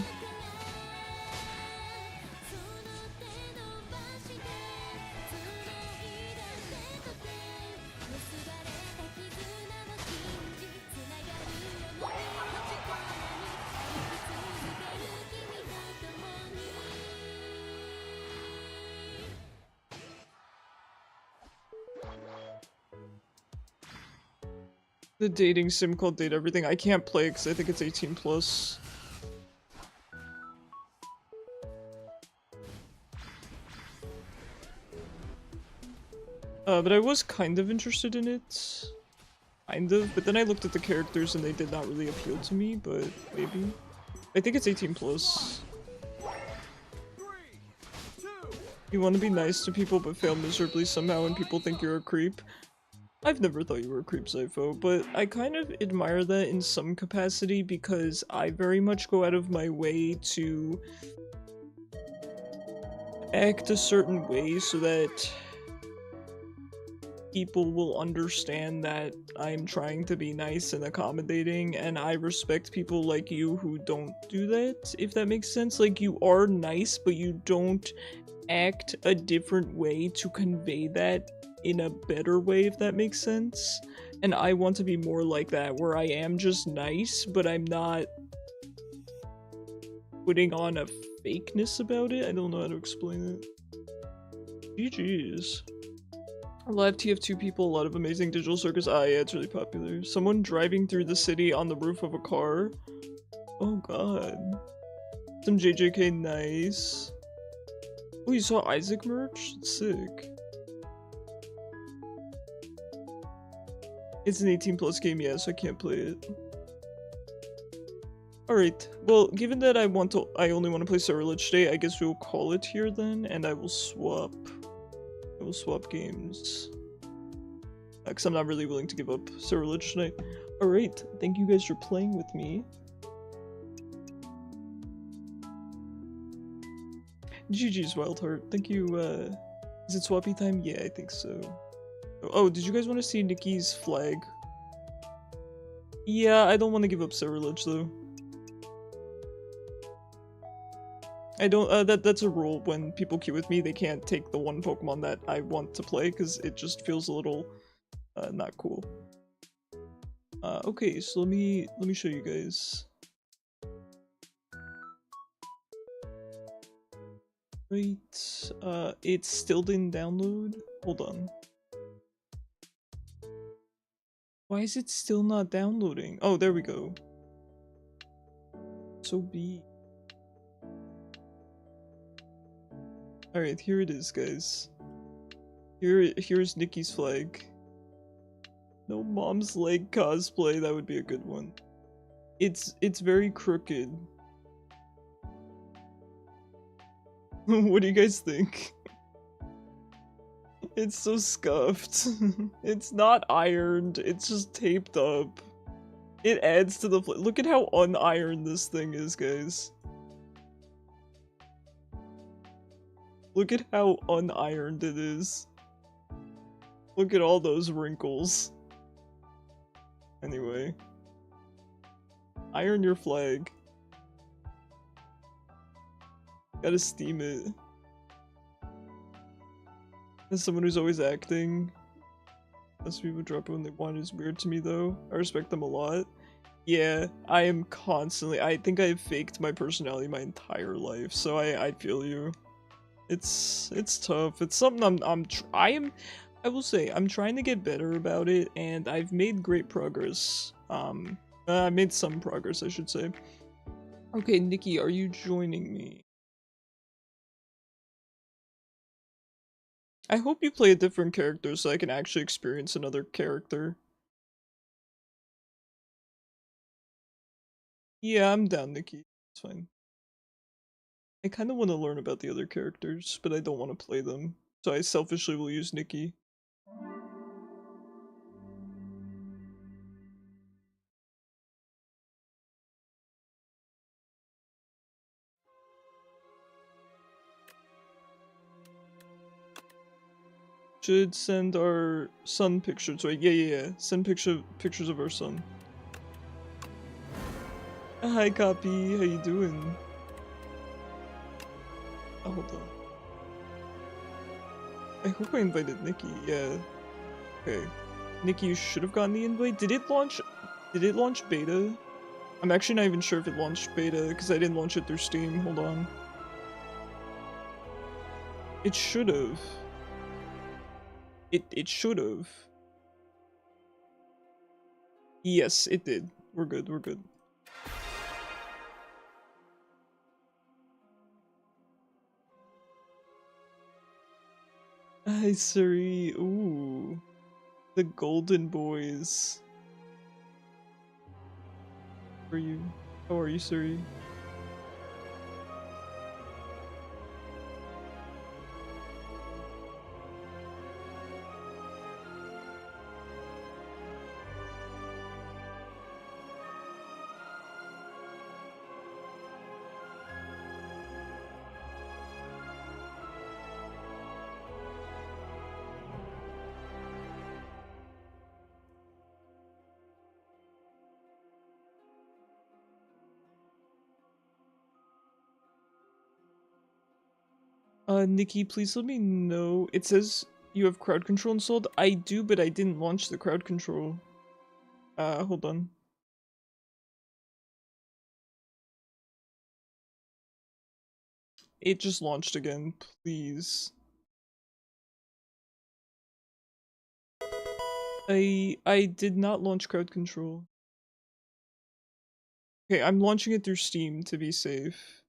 The dating sim called Date Everything. I can't play because I think it's 18 plus. But I was kind of interested in it. Kind of. But then I looked at the characters and they did not really appeal to me, but maybe. I think it's 18 plus. You want to be nice to people but fail miserably somehow and people think you're a creep. I've never thought you were a creep, Zypho, but I kind of admire that in some capacity because I very much go out of my way to act a certain way so that people will understand that I'm trying to be nice and accommodating, and I respect people like you who don't do that, if that makes sense. Like, you are nice, but you don't act a different way to convey that in a better way, if that makes sense. And I want to be more like that, where I am just nice, but I'm not putting on a fakeness about it. I don't know how to explain it. GG's. Live TF2 people, a lot of amazing digital circus. Ah, yeah, it's really popular. Someone driving through the city on the roof of a car. Oh god. Some JJK, nice. Oh, you saw Isaac merch? Sick. It's an 18 plus game, yeah, so I can't play it. Alright, well, given that I only want to play Cyrillich today, I guess we'll call it here then, and I will swap games. Because I'm not really willing to give up Cyrillich tonight. Alright, thank you guys for playing with me. GG's Wildheart, thank you, is it swappy time? Yeah, I think so. Oh, did you guys want to see Nikki's flag? Yeah, I don't want to give up Cyrillich though. I don't, that's a rule. When people queue with me, they can't take the one Pokemon that I want to play, because it just feels a little, not cool. Okay, so let me show you guys. Wait, it still didn't download? Hold on. Why is it still not downloading? Oh, there we go. So be. Alright, here it is, guys. Here's Nikki's flag. No mom's leg cosplay, that would be a good one. It's very crooked. What do you guys think? It's so scuffed. It's not ironed, it's just taped up. It adds to the look at how unironed this thing is, guys. Look at how unironed it is. Look at all those wrinkles. Anyway. Iron your flag. Gotta steam it. As someone who's always acting, most people drop it when they want is weird to me though. I respect them a lot. Yeah, I am constantly. I think I've faked my personality my entire life, so I feel you. It's tough. It's something I will say I'm trying to get better about it, and I've made great progress. I made some progress, I should say. Okay, Nikki, are you joining me? I hope you play a different character so I can actually experience another character. Yeah, I'm down, Nikki. It's fine. I kind of want to learn about the other characters, but I don't want to play them, so I selfishly will use Nikki. Should send our son pictures, right? Yeah. Send pictures of our son. Hi, Copy. How you doing? Oh, hold on. I hope I invited Nikki. Yeah. Okay. Nikki, you should have gotten the invite. Did it launch beta? I'm actually not even sure if it launched beta because I didn't launch it through Steam. Hold on. It should have. It should have. Yes, it did. We're good. We're good. Hi, Suri. Ooh. The Golden Boys. How are you? How are you, Suri? Nikki, please let me know. It says you have crowd control installed. I do, but I didn't launch the crowd control. Hold on. It just launched again, please. I did not launch crowd control. Okay, I'm launching it through Steam to be safe.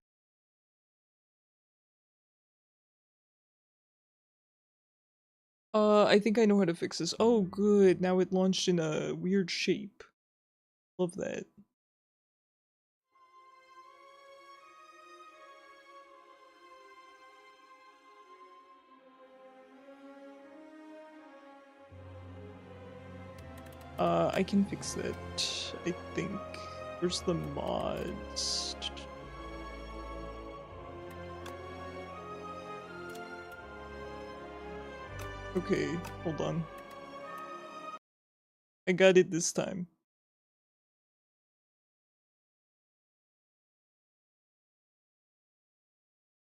I think I know how to fix this. Oh, good. Now it launched in a weird shape. Love that. I can fix that, I think. Where's the mods? Okay, hold on. I got it this time.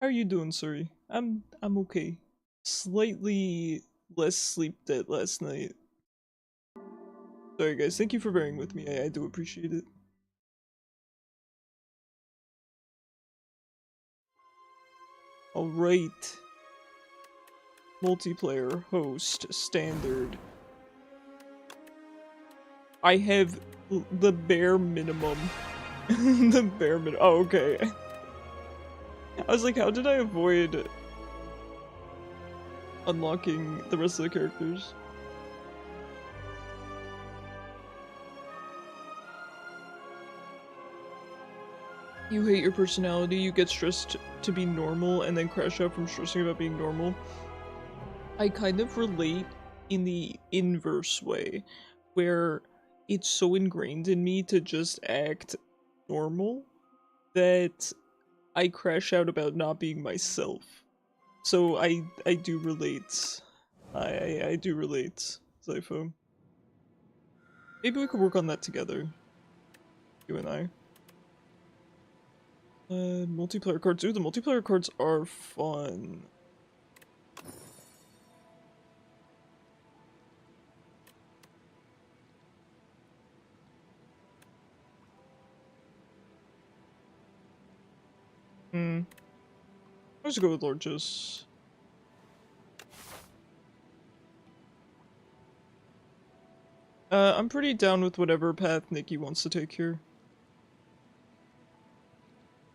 How are you doing, Suri? I'm okay. Slightly less sleep debt last night. Sorry guys, thank you for bearing with me. I do appreciate it. Alright. Multiplayer, host, standard. I have the bare minimum. The bare minimum. Oh, okay. I was like, how did I avoid unlocking the rest of the characters? You hate your personality, you get stressed to be normal, and then crash out from stressing about being normal. I kind of relate in the inverse way, where it's so ingrained in me to just act normal that I crash out about not being myself. So I do relate. I do relate, Zypho. Maybe we could work on that together. You and I. Multiplayer cards. Ooh, the multiplayer cards are fun. Let's go with Lorges. I'm pretty down with whatever path Nikki wants to take here.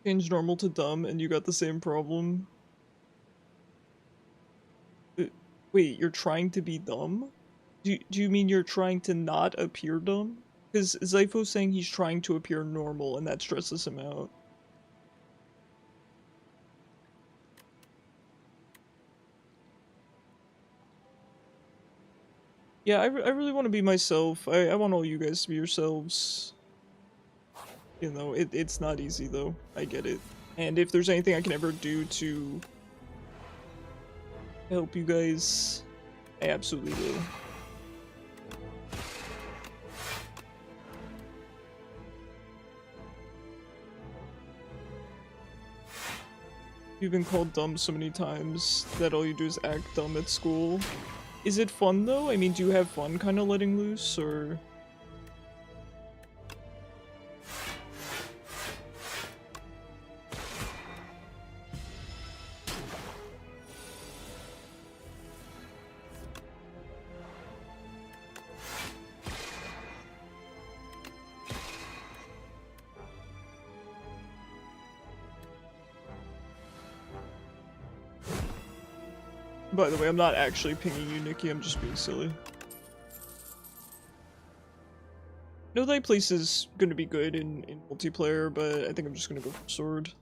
Change normal to dumb and you got the same problem. Wait, you're trying to be dumb? Do you mean you're trying to not appear dumb? Because Zypho's saying he's trying to appear normal and that stresses him out. Yeah, I really want to be myself. I want all you guys to be yourselves. You know, it's not easy though. I get it. And if there's anything I can ever do to help you guys, I absolutely will. You've been called dumb so many times that all you do is act dumb at school. Is it fun though? I mean, do you have fun kind of letting loose, or...? By the way, I'm not actually pinging you, Nikki, I'm just being silly. No, that place is gonna be good in multiplayer, but I think I'm just gonna go for sword.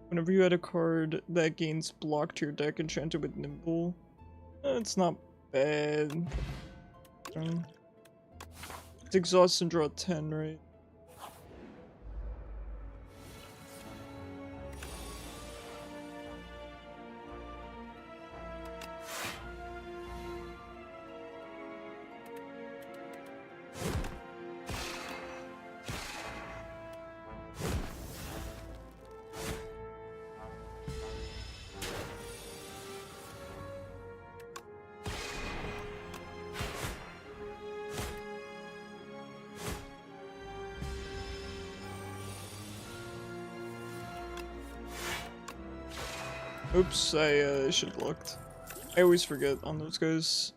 Whenever you add a card that gains block to your deck enchanted with Nimble, it's not bad. It's exhaust and draw 10, right? Oops, I should have looked. I always forget on those guys.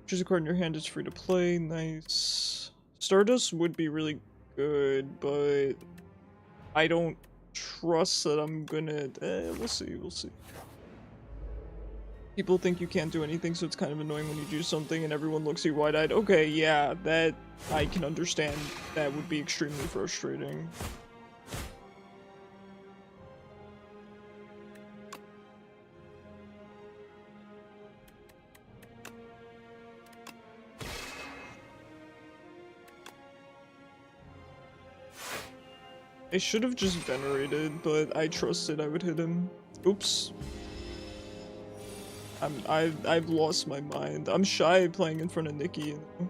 Choose a card in your hand, it's free to play. Nice. Stardust would be really good, but I don't trust that I'm gonna... we'll see, we'll see. People think you can't do anything, so it's kind of annoying when you do something and everyone looks at you wide-eyed. Okay, yeah, that I can understand. That would be extremely frustrating. I should have just venerated, but I trusted I would hit him. Oops. I've lost my mind. I'm shy playing in front of Nikki, you know?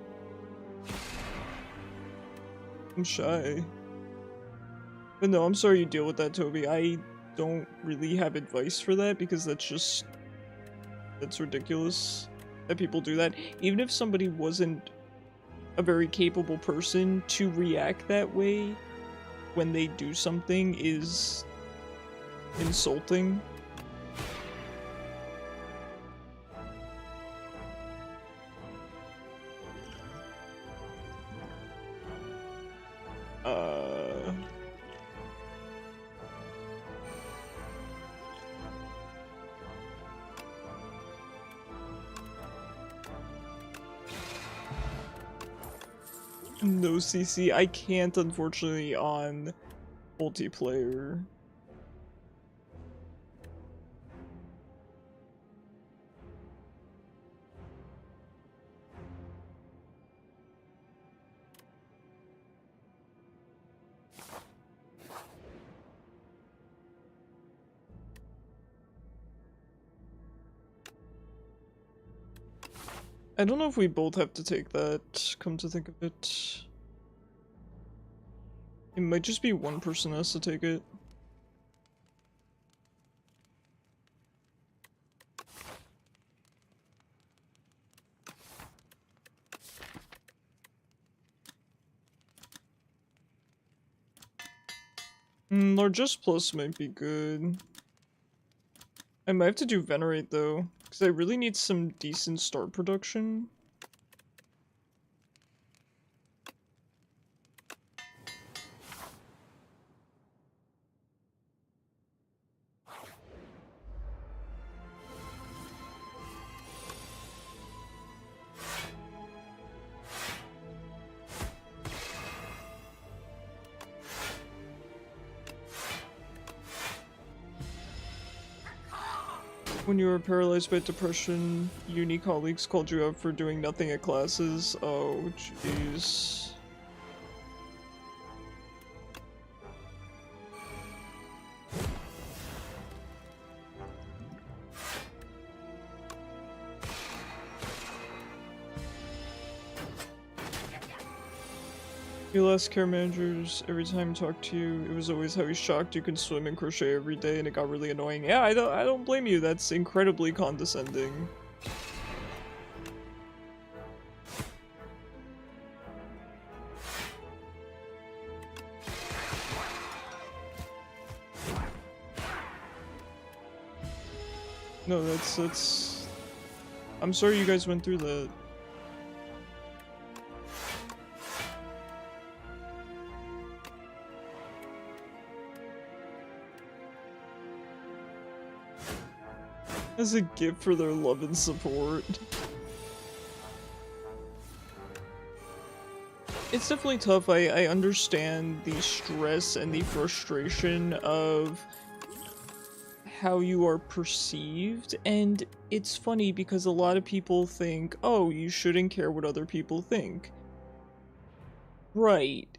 I'm shy. But no, I'm sorry you deal with that, Toby. I don't really have advice for that because that's ridiculous that people do that. Even if somebody wasn't a very capable person, to react that way when they do something is insulting. No CC, I can't unfortunately on multiplayer. I don't know if we both have to take that, come to think of it. It might just be one person has to take it. Largesse Plus might be good. I might have to do Venerate though, because I really need some decent start production. When you were paralyzed by depression, uni colleagues called you out for doing nothing at classes. Oh, jeez. You'll ask care managers every time I talk to you. It was always how he's shocked you can swim and crochet every day, and it got really annoying. Yeah, I don't blame you. That's incredibly condescending. No, that's... I'm sorry you guys went through that. As a gift for their love and support. It's definitely tough. I understand the stress and the frustration of how you are perceived, and it's funny because a lot of people think, oh, you shouldn't care what other people think. Right.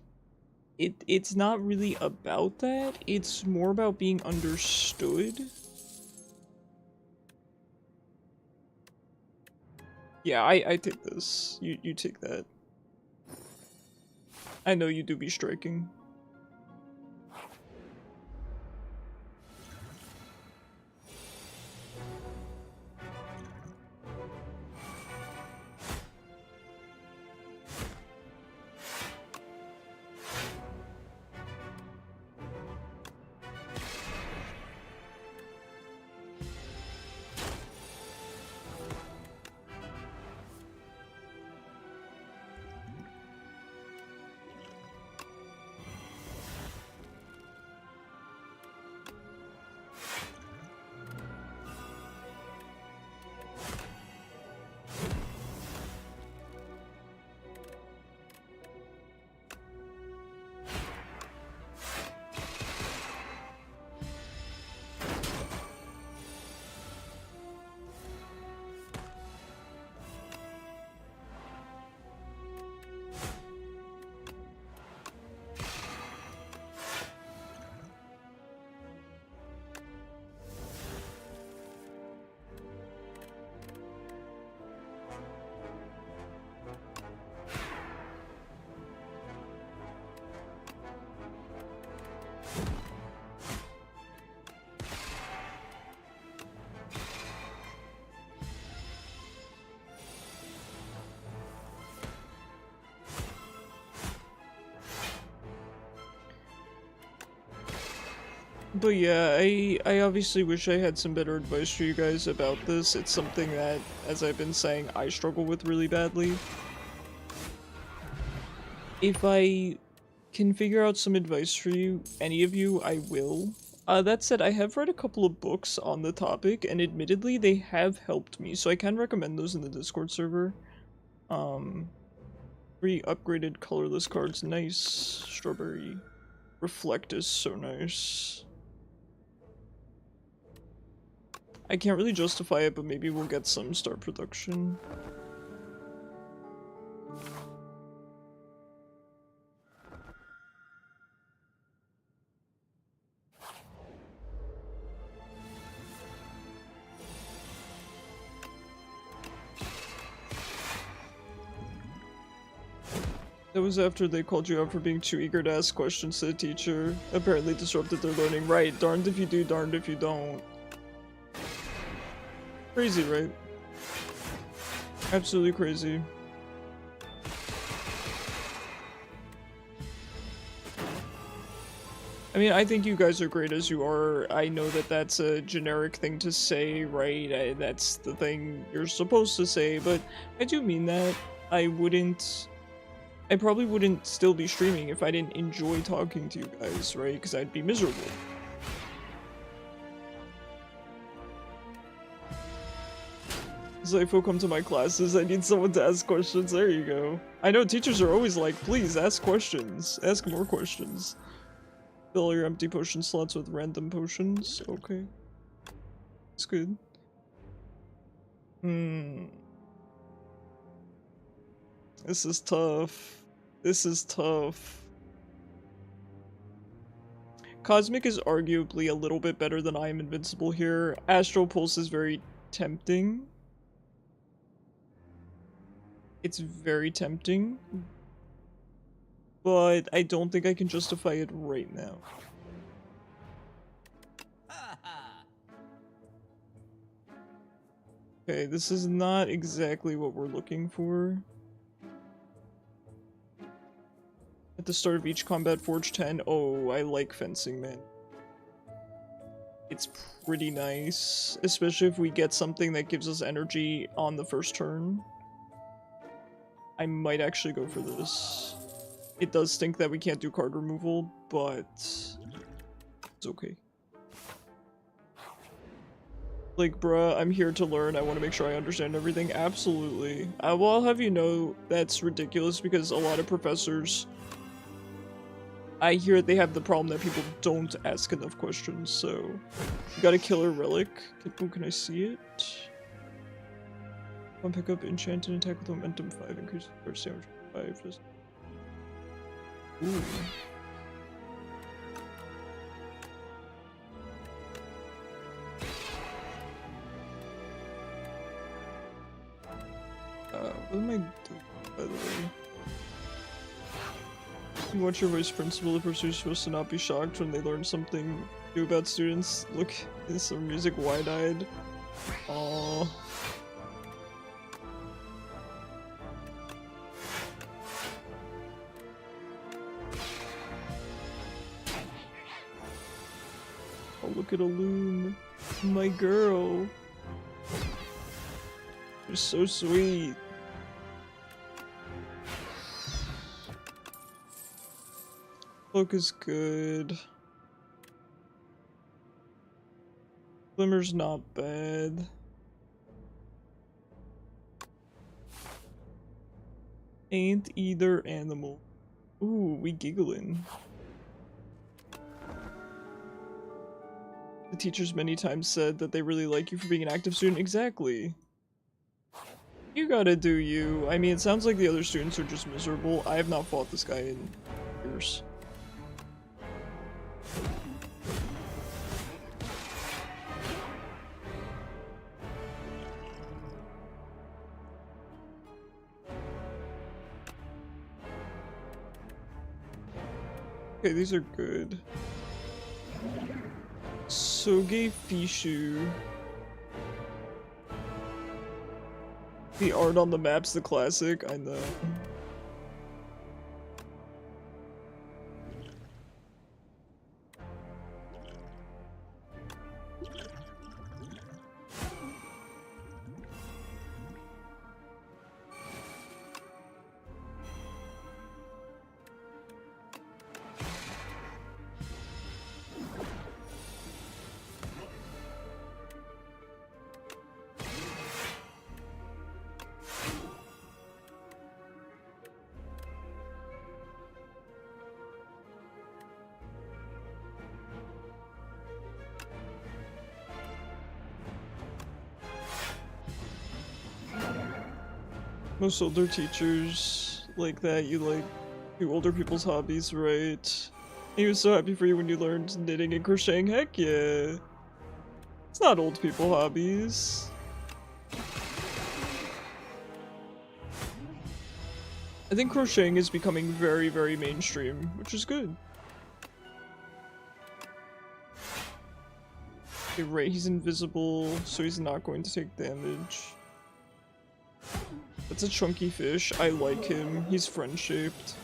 It's not really about that, it's more about being understood. Yeah, I take this. You take that. I know you do be striking. But yeah, I obviously wish I had some better advice for you guys about this. It's something that, as I've been saying, I struggle with really badly. If I can figure out some advice for you, any of you, I will. That said, I have read a couple of books on the topic, and admittedly, they have helped me, so I can recommend those in the Discord server. 3 upgraded colorless cards, nice. Strawberry Reflect is so nice. I can't really justify it, but maybe we'll get some start production. That was after they called you out for being too eager to ask questions to the teacher. Apparently disrupted their learning. Right, darned if you do, darned if you don't. Crazy, right? Absolutely crazy. I mean, I think you guys are great as you are. I know that that's a generic thing to say, right? That's the thing you're supposed to say, but I do mean that. I probably wouldn't still be streaming if I didn't enjoy talking to you guys, right? Because I'd be miserable. Zayfo, come to my classes. I need someone to ask questions. There you go. I know teachers are always like, please ask questions. Ask more questions. Fill your empty potion slots with random potions. Okay. It's good. This is tough. This is tough. Cosmic is arguably a little bit better than I Am Invincible here. Astral Pulse is very tempting. It's very tempting. But I don't think I can justify it right now. Okay, this is not exactly what we're looking for. At the start of each combat, forge 10. Oh, I like fencing, man. It's pretty nice, especially if we get something that gives us energy on the first turn. I might actually go for this. It does stink that we can't do card removal, but it's okay. Like, bruh, I'm here to learn. I want to make sure I understand everything. Absolutely. Well, I'll have you know that's ridiculous because a lot of professors, I hear they have the problem that people don't ask enough questions, so you got a killer relic. Can I see it? One pick up enchant and attack with momentum 5, increase first damage 5. Just ooh. What am I doing, by the way? You want your vice principal, the person who's supposed to not be shocked when they learn something new about students. Look, is some music wide-eyed. Aww. Oh, look at Alune. My girl. You're so sweet. Cloak is good. Glimmer's not bad. Ain't either animal. Ooh, we giggling. The teachers many times said that they really like you for being an active student. Exactly. You gotta do you. I mean, it sounds like the other students are just miserable. I have not fought this guy in years. Okay, these are good. Soge Fishu. The art on the map's the classic, I know. Most older teachers like that, you like do older people's hobbies, right? He was so happy for you when you learned knitting and crocheting. Heck yeah. It's not old people hobbies. I think crocheting is becoming very, very mainstream, which is good. Okay, right, he's invisible, so he's not going to take damage. That's a chunky fish. I like him. He's friend-shaped.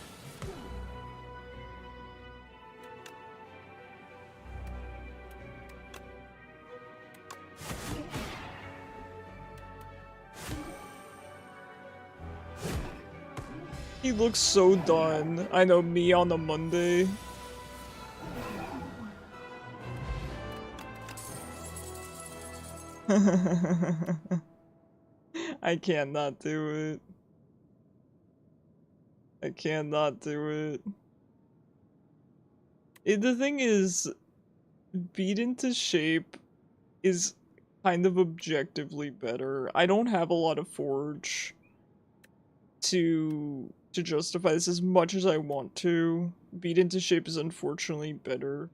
He looks so done. I know, me on a Monday. I can't not do it. I can't not do it. The thing is, beat into shape is kind of objectively better. I don't have a lot of forge to justify this as much as I want to. Beat into shape is unfortunately better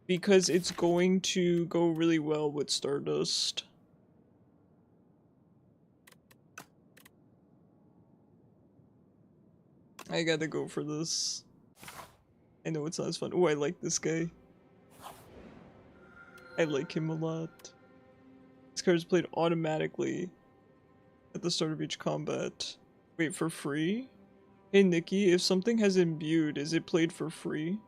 because it's going to go really well with Stardust. I gotta go for this. I know it's not as fun. Oh, I like this guy. I like him a lot. This card is played automatically at the start of each combat. Wait, for free? Hey Nikki, if something has imbued, is it played for free?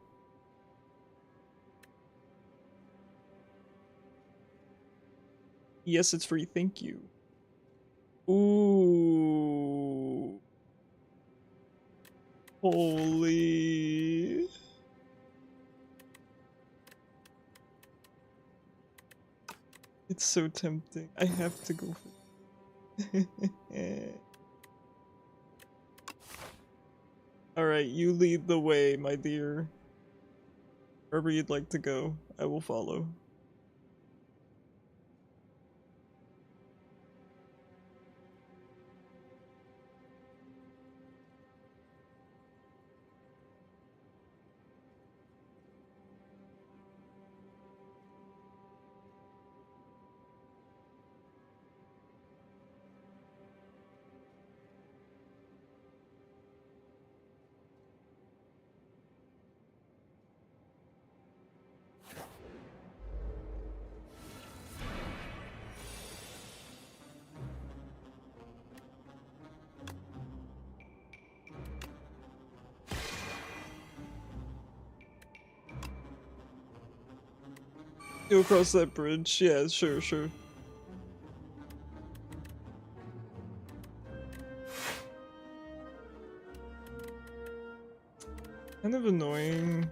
Yes, it's free, thank you. Ooh. Holy. It's so tempting. I have to go for it. Alright, you lead the way, my dear. Wherever you'd like to go, I will follow. Go across that bridge? Yeah, sure, sure. Kind of annoying.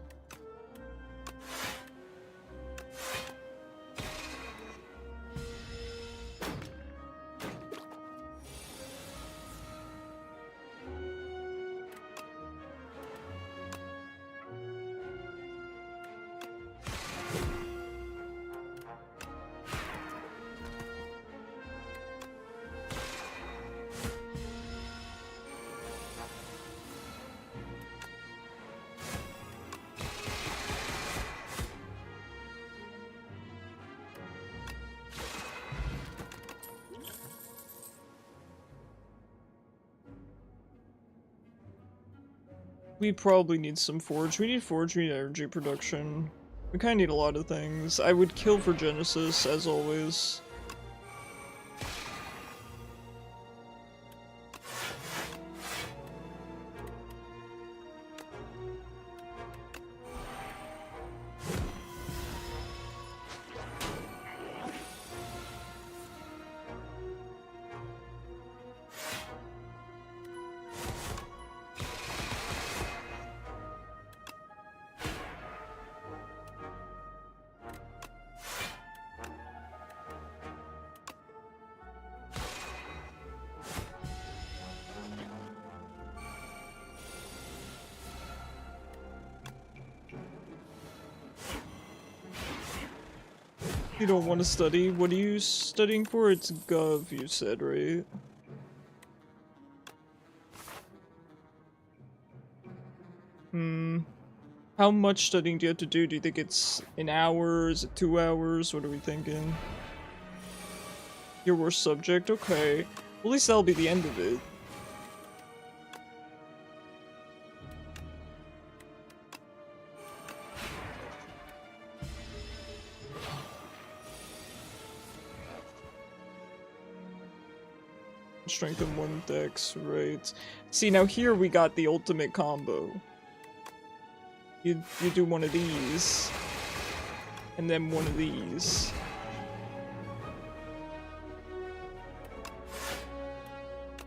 We probably need some forge. We need forge, we need energy production. We kinda need a lot of things. I would kill for Genesis, as always. You don't want to study? What are you studying for? It's Gov, you said, right? How much studying do you have to do? Do you think it's an hour? Is it 2 hours? What are we thinking? Your worst subject? Okay. Well, at least that'll be the end of it. Strength and 1 dex, right. See, now here we got the ultimate combo. You do one of these, and then one of these.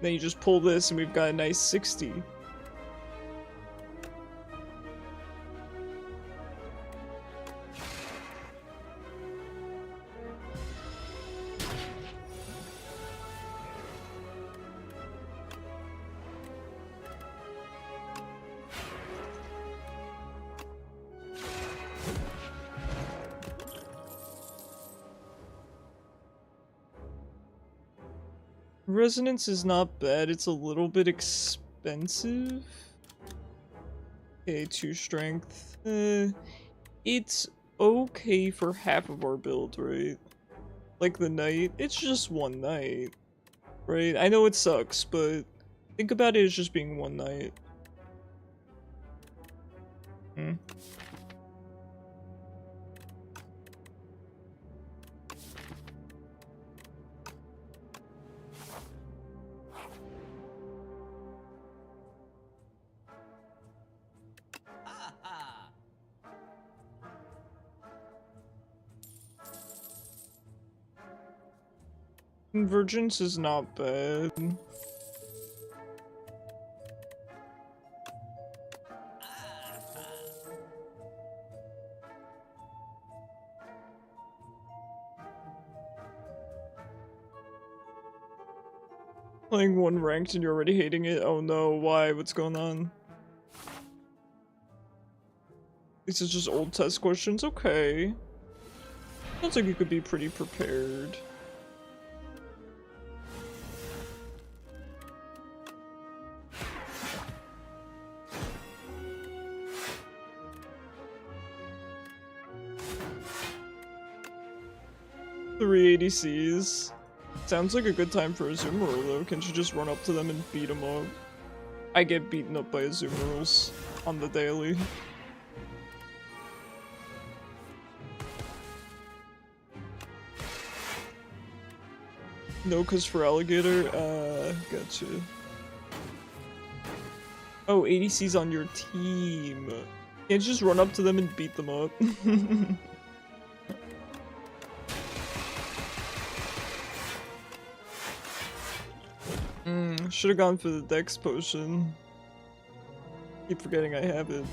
Then you just pull this and we've got a nice 60. Resonance is not bad, it's a little bit expensive. Okay, 2 strength. It's okay for half of our build, right? Like the knight, it's just 1 knight, right? I know it sucks, but think about it as just being 1 knight. Hmm. Convergence is not bad. Playing 1 ranked and you're already hating it? Oh no, why? What's going on? These are just old test questions? Okay. Sounds like you could be pretty prepared. Three ADCs. Sounds like a good time for a Azumarill though. Can't you just run up to them and beat them up? I get beaten up by Azumarills on the daily. No, cause for alligator? Gotcha. Oh, ADC's on your team. Can't you just run up to them and beat them up? Should have gone for the Dex potion. Keep forgetting I have it.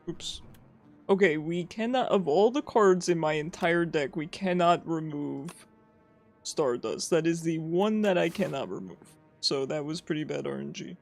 Oops. Okay, we cannot, of all the cards in my entire deck, we cannot remove Stardust. That is the one that I cannot remove. So that was pretty bad RNG.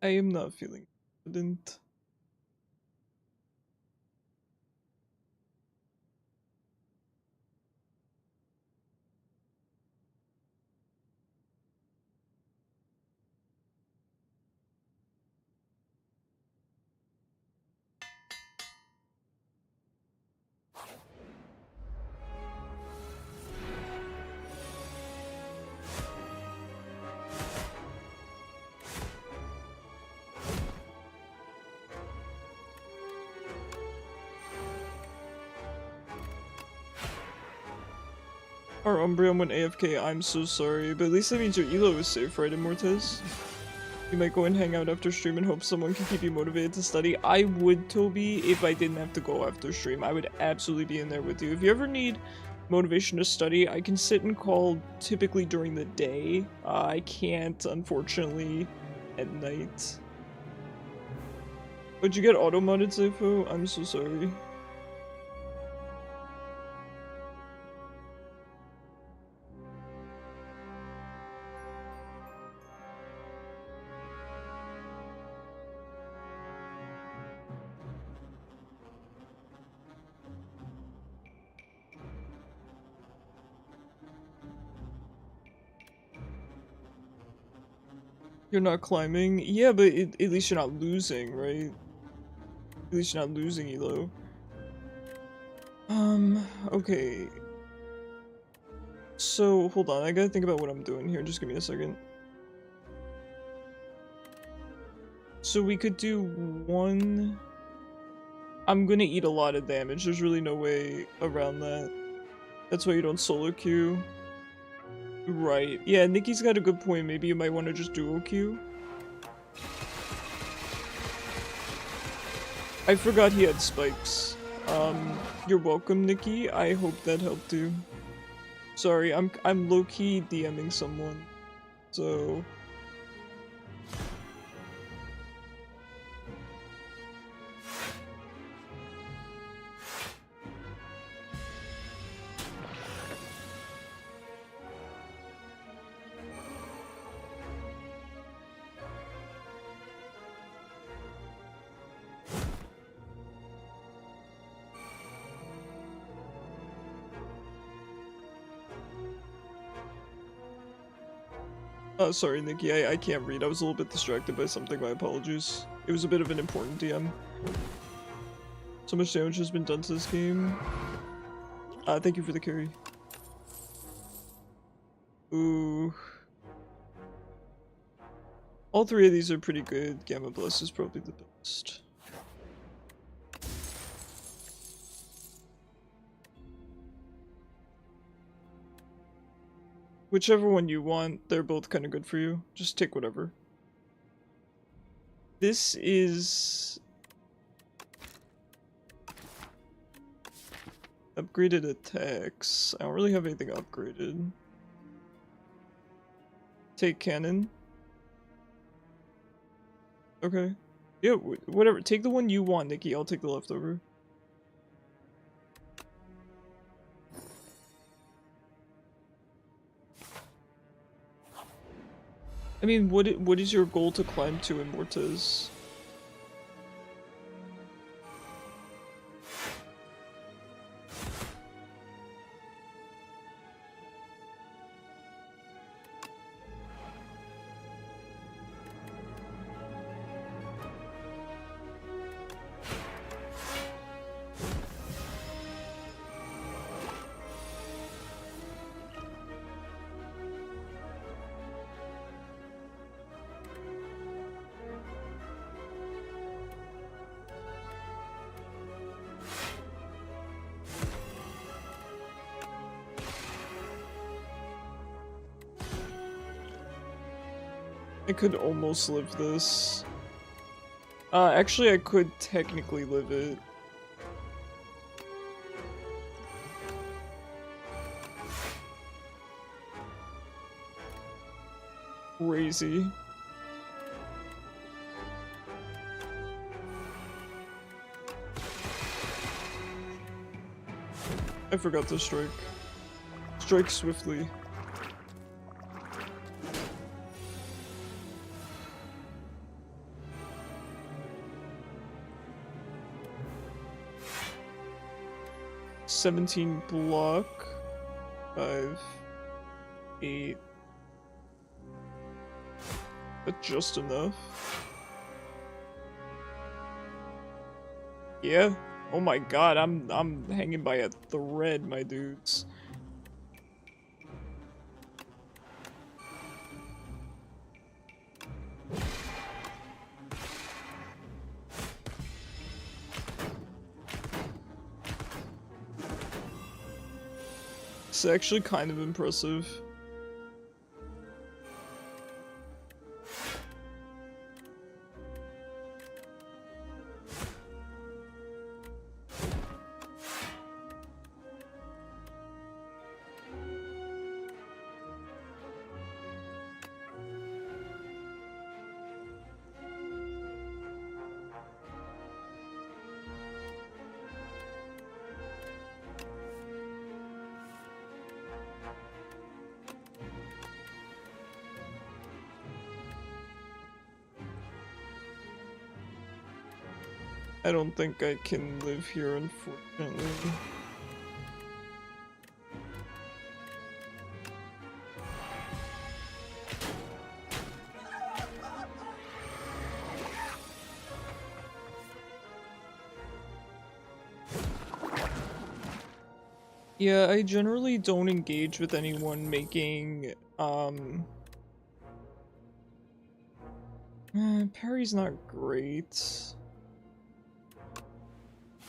I am not feeling confident. Our Umbreon went AFK, I'm so sorry, but at least that means your elo is safe, right, Immortez? You might go and hang out after stream and hope someone can keep you motivated to study. I would, Toby, if I didn't have to go after stream. I would absolutely be in there with you. If you ever need motivation to study, I can sit and call typically during the day. I can't, unfortunately, at night. Would you get auto-modded, Zepho? I'm so sorry. You're not climbing? Yeah, but at least you're not losing, right? At least you're not losing, Elo. Okay. So, hold on, I gotta think about what I'm doing here, just give me a second. So we could do one... I'm gonna eat a lot of damage, there's really no way around that. That's why you don't solo queue. Right. Yeah, Nikki's got a good point, maybe you might want to just duo queue. I forgot he had spikes. You're welcome, Nikki. I hope that helped you. Sorry, I'm low-key DMing someone, so... sorry, Nikki, I can't read. I was a little bit distracted by something, my apologies. It was a bit of an important DM. So much damage has been done to this game. Thank you for the carry. Ooh. All three of these are pretty good. Gamma Bless is probably the best. Whichever one you want, they're both kind of good for you. Just take whatever. This is... upgraded attacks. I don't really have anything upgraded. Take cannon. Okay. Yeah, whatever. Take the one you want, Nikki. I'll take the leftover. I mean, what is your goal to climb to in Mortez? I could almost live this. Actually I could technically live it. Crazy. I forgot to strike. Strike swiftly. $17 block. 5, 8. That's just enough. Yeah. Oh my god, I'm hanging by a thread, my dudes. It's actually kind of impressive. I don't think I can live here, unfortunately. Yeah, I generally don't engage with anyone making, parry's not great.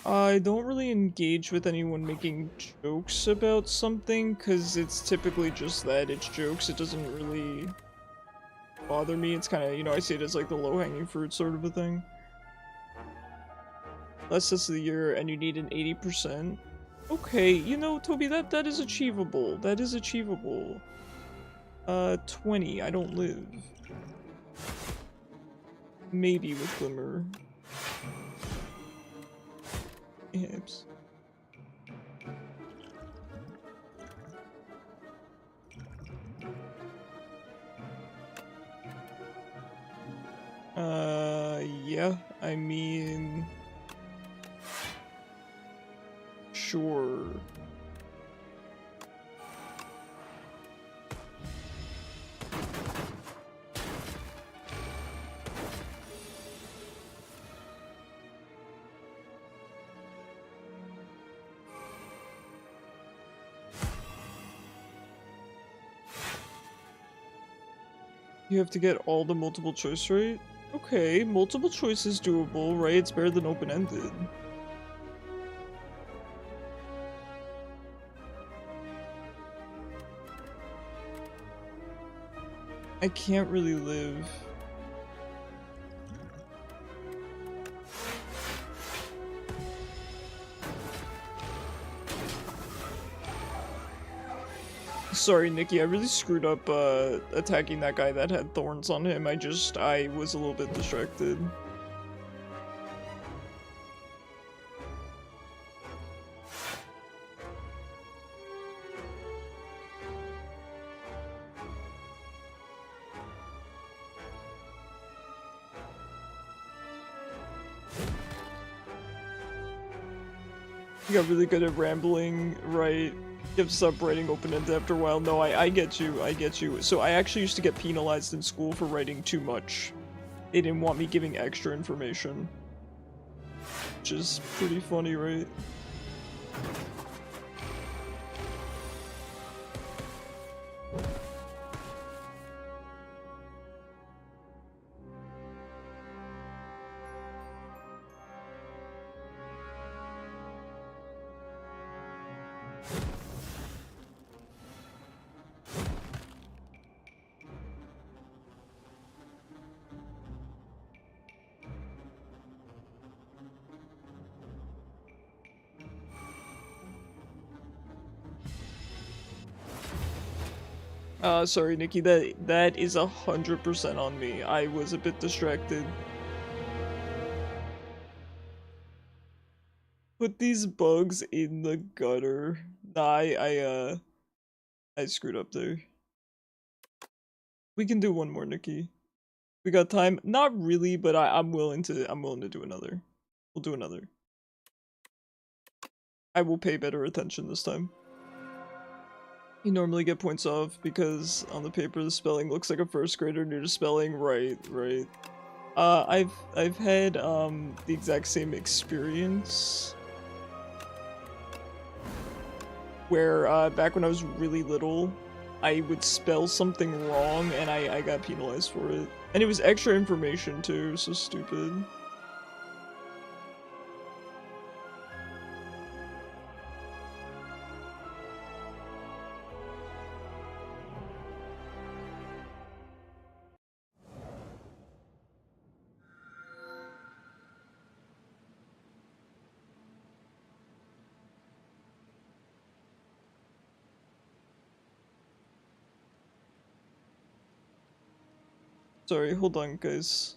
I don't really engage with anyone making jokes about something, because it's typically just that, it's jokes, it doesn't really bother me, it's kind of, you know, I see it as like the low-hanging fruit sort of a thing. Last test of the year, and you need an 80%. Okay, you know, Toby, that is achievable. That is achievable. 20. I don't live. Maybe with Glimmer. Hips. Yeah, I mean... Sure. You have to get all the multiple choice right? Okay, multiple choice is doable, right? It's better than open-ended. I can't really live. Sorry, Nikki, I really screwed up, attacking that guy that had thorns on him. I was a little bit distracted. You got really good at rambling, right? You have to stop writing open-ended after a while. No, I get you, I get you. So I actually used to get penalized in school for writing too much. They didn't want me giving extra information. Which is pretty funny, right? Sorry, Nikki, that is 100% on me. I was a bit distracted. Put these bugs in the gutter. Nah, I screwed up there. We can do one more, Nikki. We got time? Not really, but I'm willing to do another. We'll do another. I will pay better attention this time. You normally get points off because on the paper the spelling looks like a first grader new to spelling. Right, right. I've had the exact same experience where back when I was really little, I would spell something wrong and I got penalized for it. And it was extra information too, so stupid. Sorry, hold on, guys.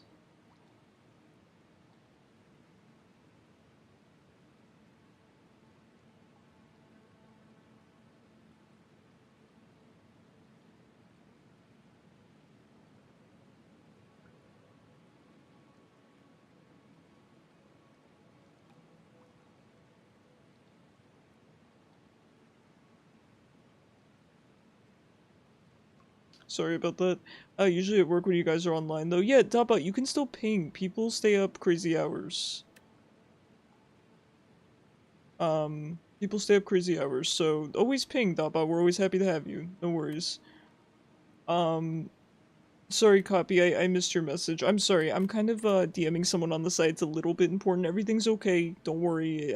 Sorry about that. Usually at work when you guys are online though. Yeah, Daba, you can still ping. People stay up crazy hours. People stay up crazy hours, so always ping, Daba. We're always happy to have you. No worries. Sorry, Copy, I missed your message. I'm sorry, I'm kind of, DMing someone on the site. It's a little bit important. Everything's okay. Don't worry,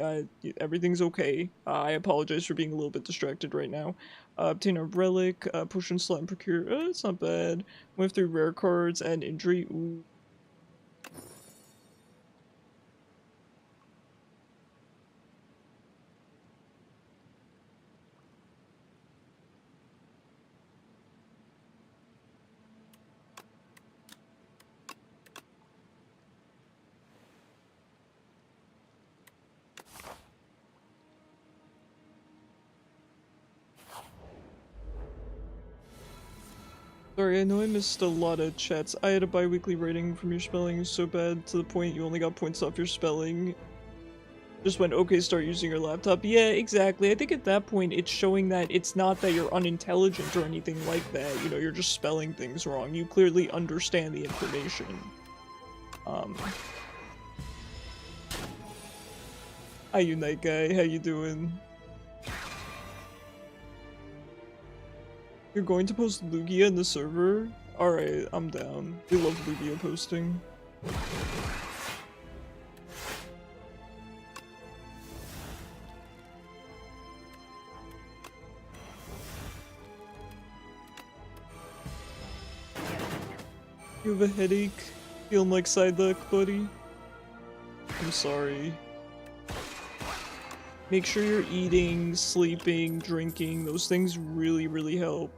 everything's okay. I apologize for being a little bit distracted right now. Obtain a relic, potion slot and procure. It's not bad. Went through rare cards and injury. Ooh. Sorry, I know I missed a lot of chats. I had a bi-weekly rating from your spelling so bad to the point you only got points off your spelling. Just went, okay, start using your laptop. Yeah, exactly. I think at that point it's showing that it's not that you're unintelligent or anything like that. You know, you're just spelling things wrong. You clearly understand the information. Hi, Unite Guy. How you doing? You're going to post Lugia in the server? Alright, I'm down. We love Lugia posting. You have a headache? Feeling like Psyduck, buddy? I'm sorry. Make sure you're eating, sleeping, drinking. Those things really, really help.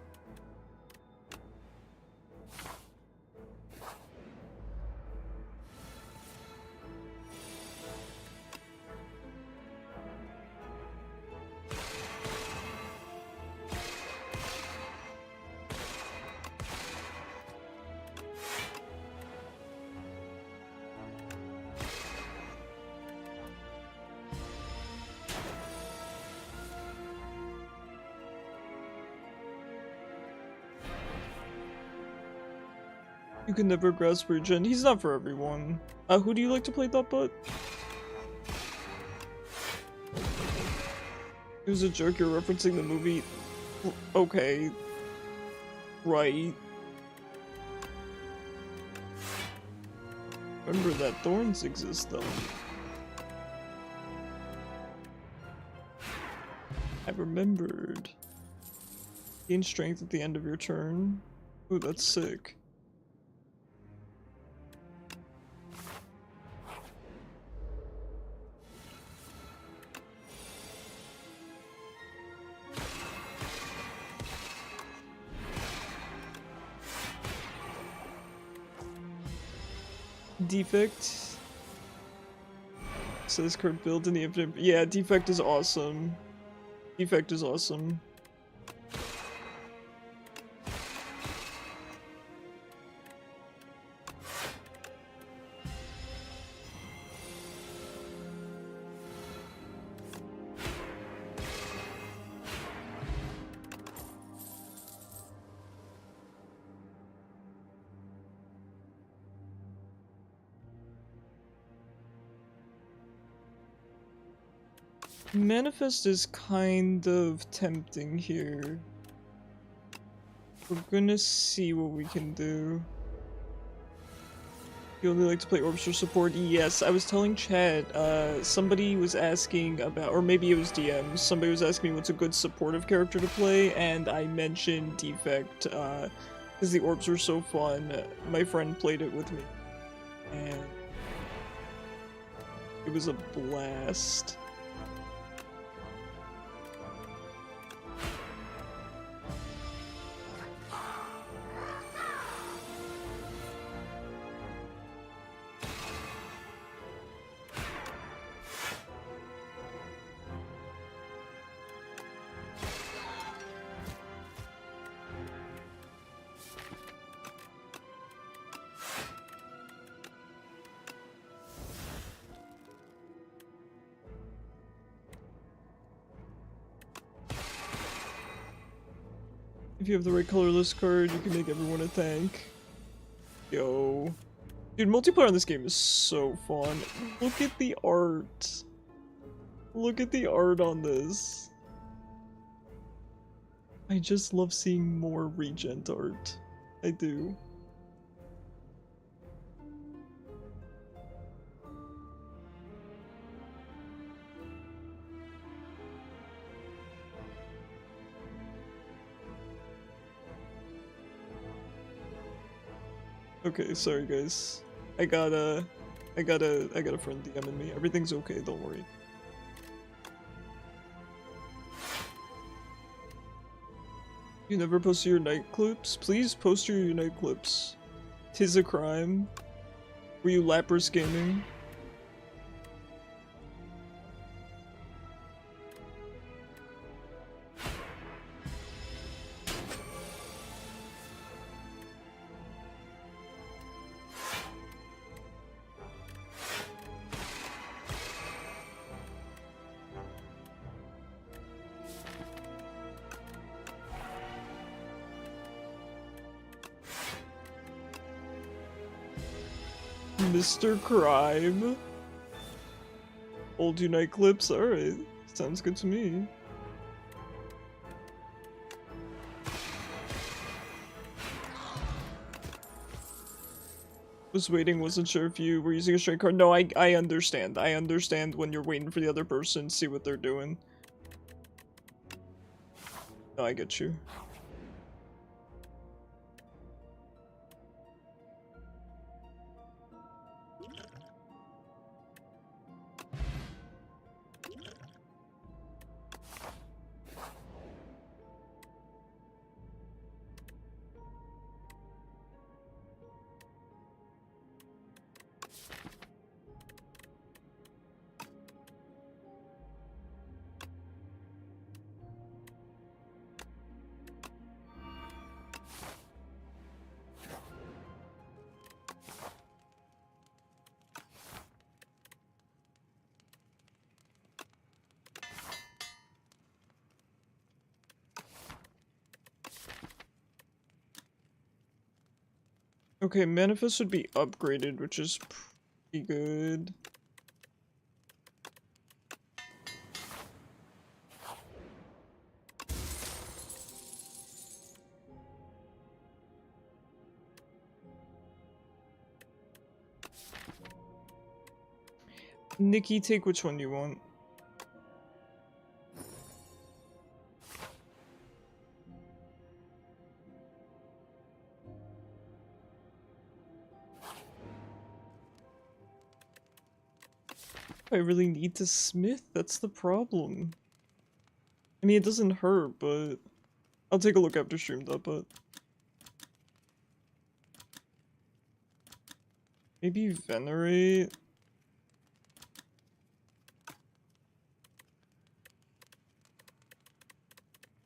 You can never grasp Regen. He's not for everyone. Who do you like to play that butt? It was a joke, you're referencing the movie. Okay. Right. Remember that thorns exist though. I remembered. Gain strength at the end of your turn. Ooh, that's sick. Defect. Says card build in the infinite. Yeah, defect is awesome. Defect is awesome. Manifest is kind of tempting here. We're gonna see what we can do. You only like to play orbs for support? Yes, I was telling Chad, somebody was asking about, or maybe it was DMs, somebody was asking me what's a good supportive character to play, and I mentioned Defect, because the orbs were so fun. My friend played it with me, and it was a blast. If you have the right colorless card, you can make everyone a tank. Yo. Dude, multiplayer on this game is so fun. Look at the art. Look at the art on this. I just love seeing more Regent art. I do. Okay, sorry guys. I got a friend DMing me. Everything's okay, don't worry. You never post your night clips? Please post your night clips. 'Tis a crime. Were you Lapras gaming? Mr. Crime. Old Unite clips? Alright. Sounds good to me. Was waiting, wasn't sure if you were using a straight card. No, I understand. I understand when you're waiting for the other person, see what they're doing. No, I get you. Okay, Manifest should be upgraded, which is pretty good. Nikki, take which one you want. I really need to smith, that's the problem. I mean, it doesn't hurt, but I'll take a look after stream though, but maybe Venerate?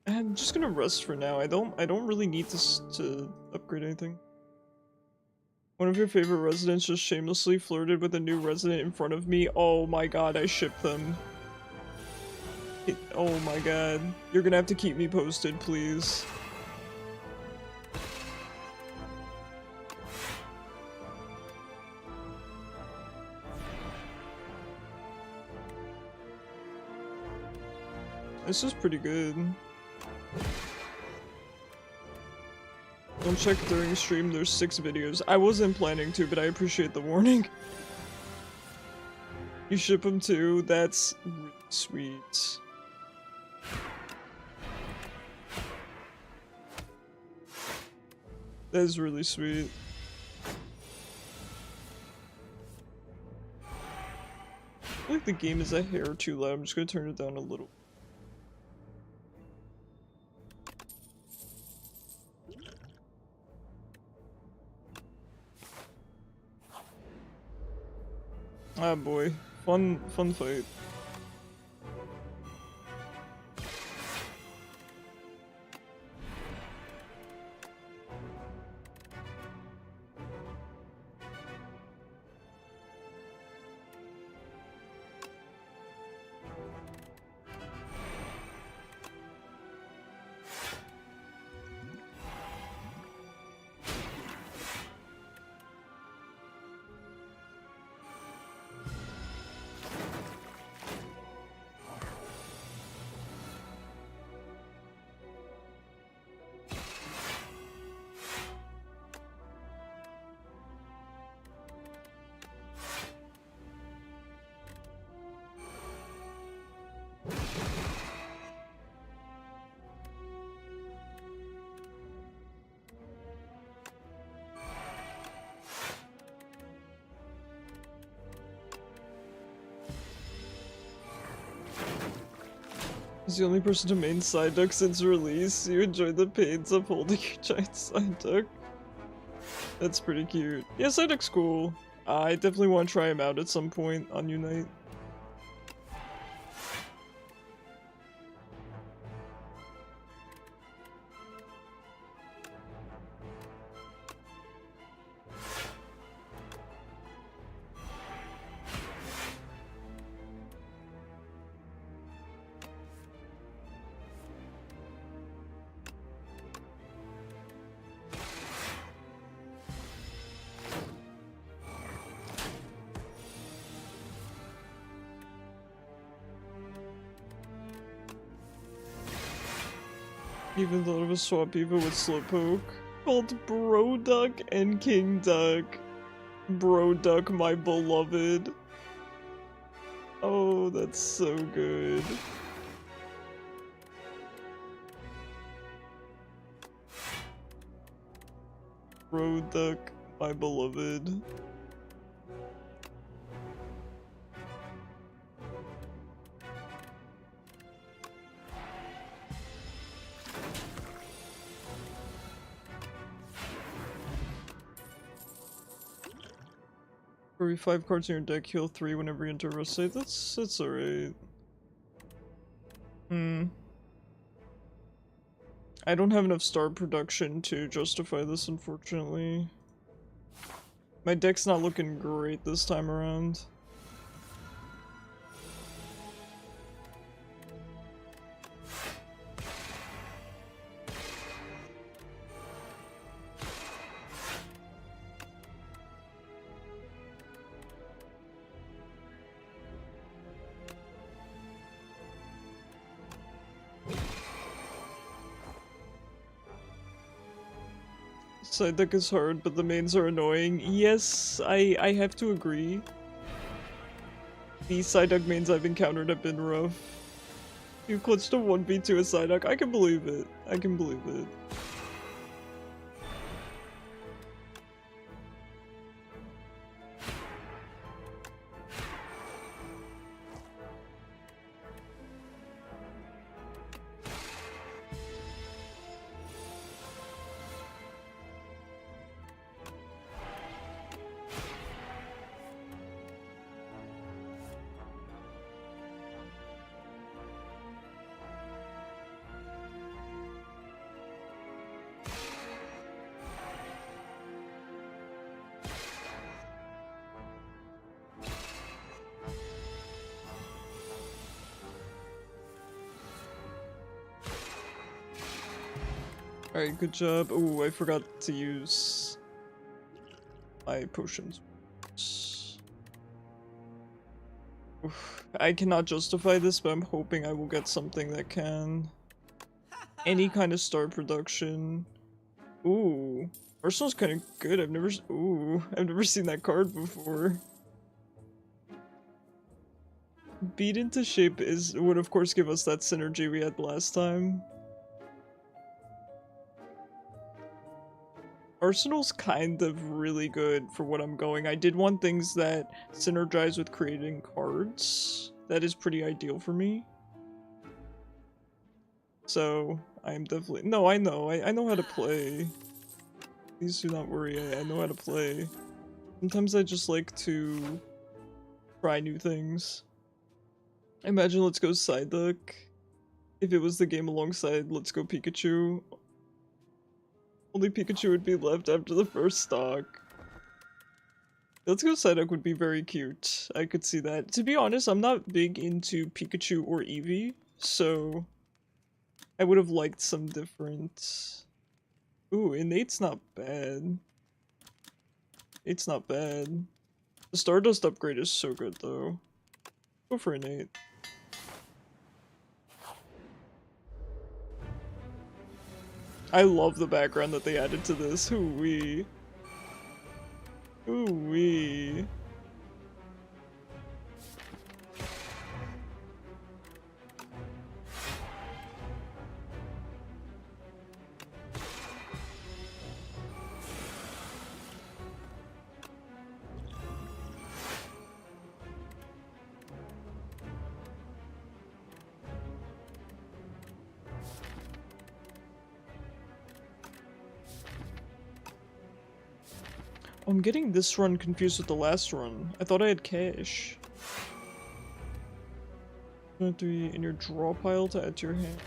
I'm just gonna rest for now. I don't really need to upgrade anything. One of your favorite residents just shamelessly flirted with a new resident in front of me. Oh my god, I ship them. Oh my god. You're gonna have to keep me posted, please. This is pretty good. Don't check during stream, there's 6 videos. I wasn't planning to, but I appreciate the warning. You ship them too? That's really sweet. That is really sweet. I feel like the game is a hair too loud. I'm just gonna turn it down a little. Ah boy, fun fight. As the only person to main Psyduck since release, you enjoy the pains of holding your giant Psyduck. That's pretty cute. Yeah, Psyduck's cool. I definitely want to try him out at some point on Unite. Even thought of a swap Evo with Slowpoke. Called Bro Duck and King Duck. Bro Duck, my beloved. Oh, that's so good. Bro Duck, my beloved. For 5 cards in your deck, heal 3 whenever you enter a rust state. That's alright. I don't have enough star production to justify this, unfortunately. My deck's not looking great this time around. Side deck is hard, but the mains are annoying. Yes, I have to agree. The side deck mains I've encountered have been rough. You clutched a 1v2 a side deck. I can believe it. I can believe it. Alright, good job. Oh, I forgot to use my potions. Oof. I cannot justify this, but I'm hoping I will get something that can. Any kind of star production. Ooh. Arsenal's kind of good. I've never seen that card before. Beat into shape would of course give us that synergy we had last time. Arsenal's kind of really good for what I'm going. I did want things that synergize with creating cards. That is pretty ideal for me. So, I'm definitely... No, I know. I know how to play. Please do not worry. I know how to play. Sometimes I just like to try new things. Imagine Let's Go Psyduck. If it was the game alongside Let's Go Pikachu. Only Pikachu would be left after the first stock. Let's Go Psyduck would be very cute. I could see that. To be honest, I'm not big into Pikachu or Eevee, so I would have liked some different... Ooh, Innate's not bad. It's not bad. The Stardust upgrade is so good, though. Go for Innate. I love the background that they added to this. Hoo-wee. Hoo-wee. I'm getting this run confused with the last run. I thought I had cash. 3 in your draw pile to add to your hand.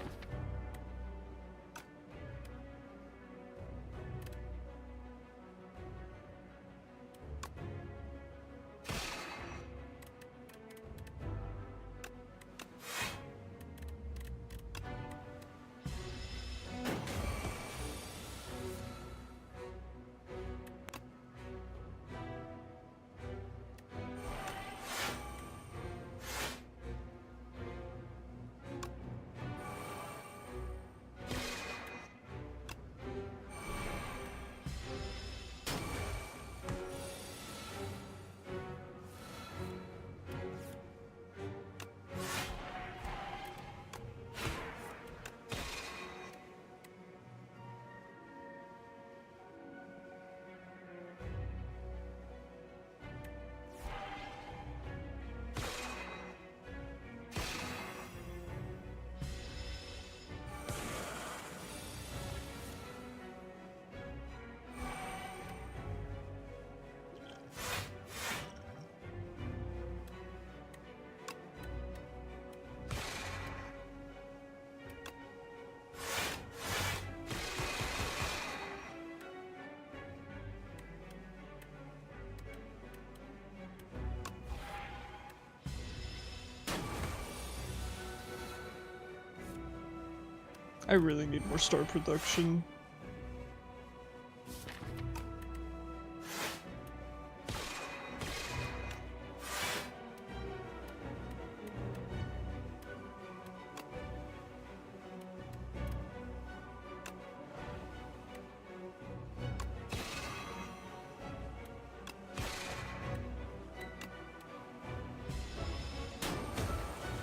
I really need more star production.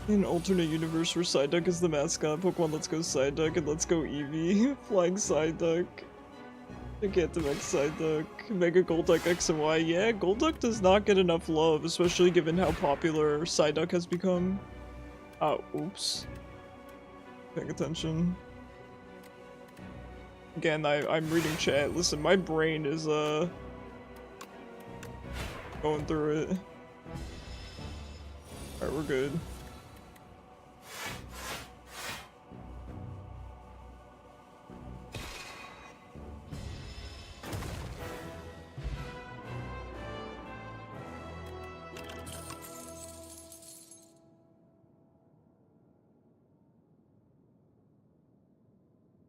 In alternate universe where Psyduck is the mascot, Pokemon Let's Go Psyduck and Let's Go Eevee, Flying Psyduck, Gigantamax Psyduck, Mega Golduck X and Y. Yeah, Golduck does not get enough love, especially given how popular Psyduck has become. Oops. Paying attention. Again, I'm reading chat. Listen, my brain is, going through it. Alright, we're good.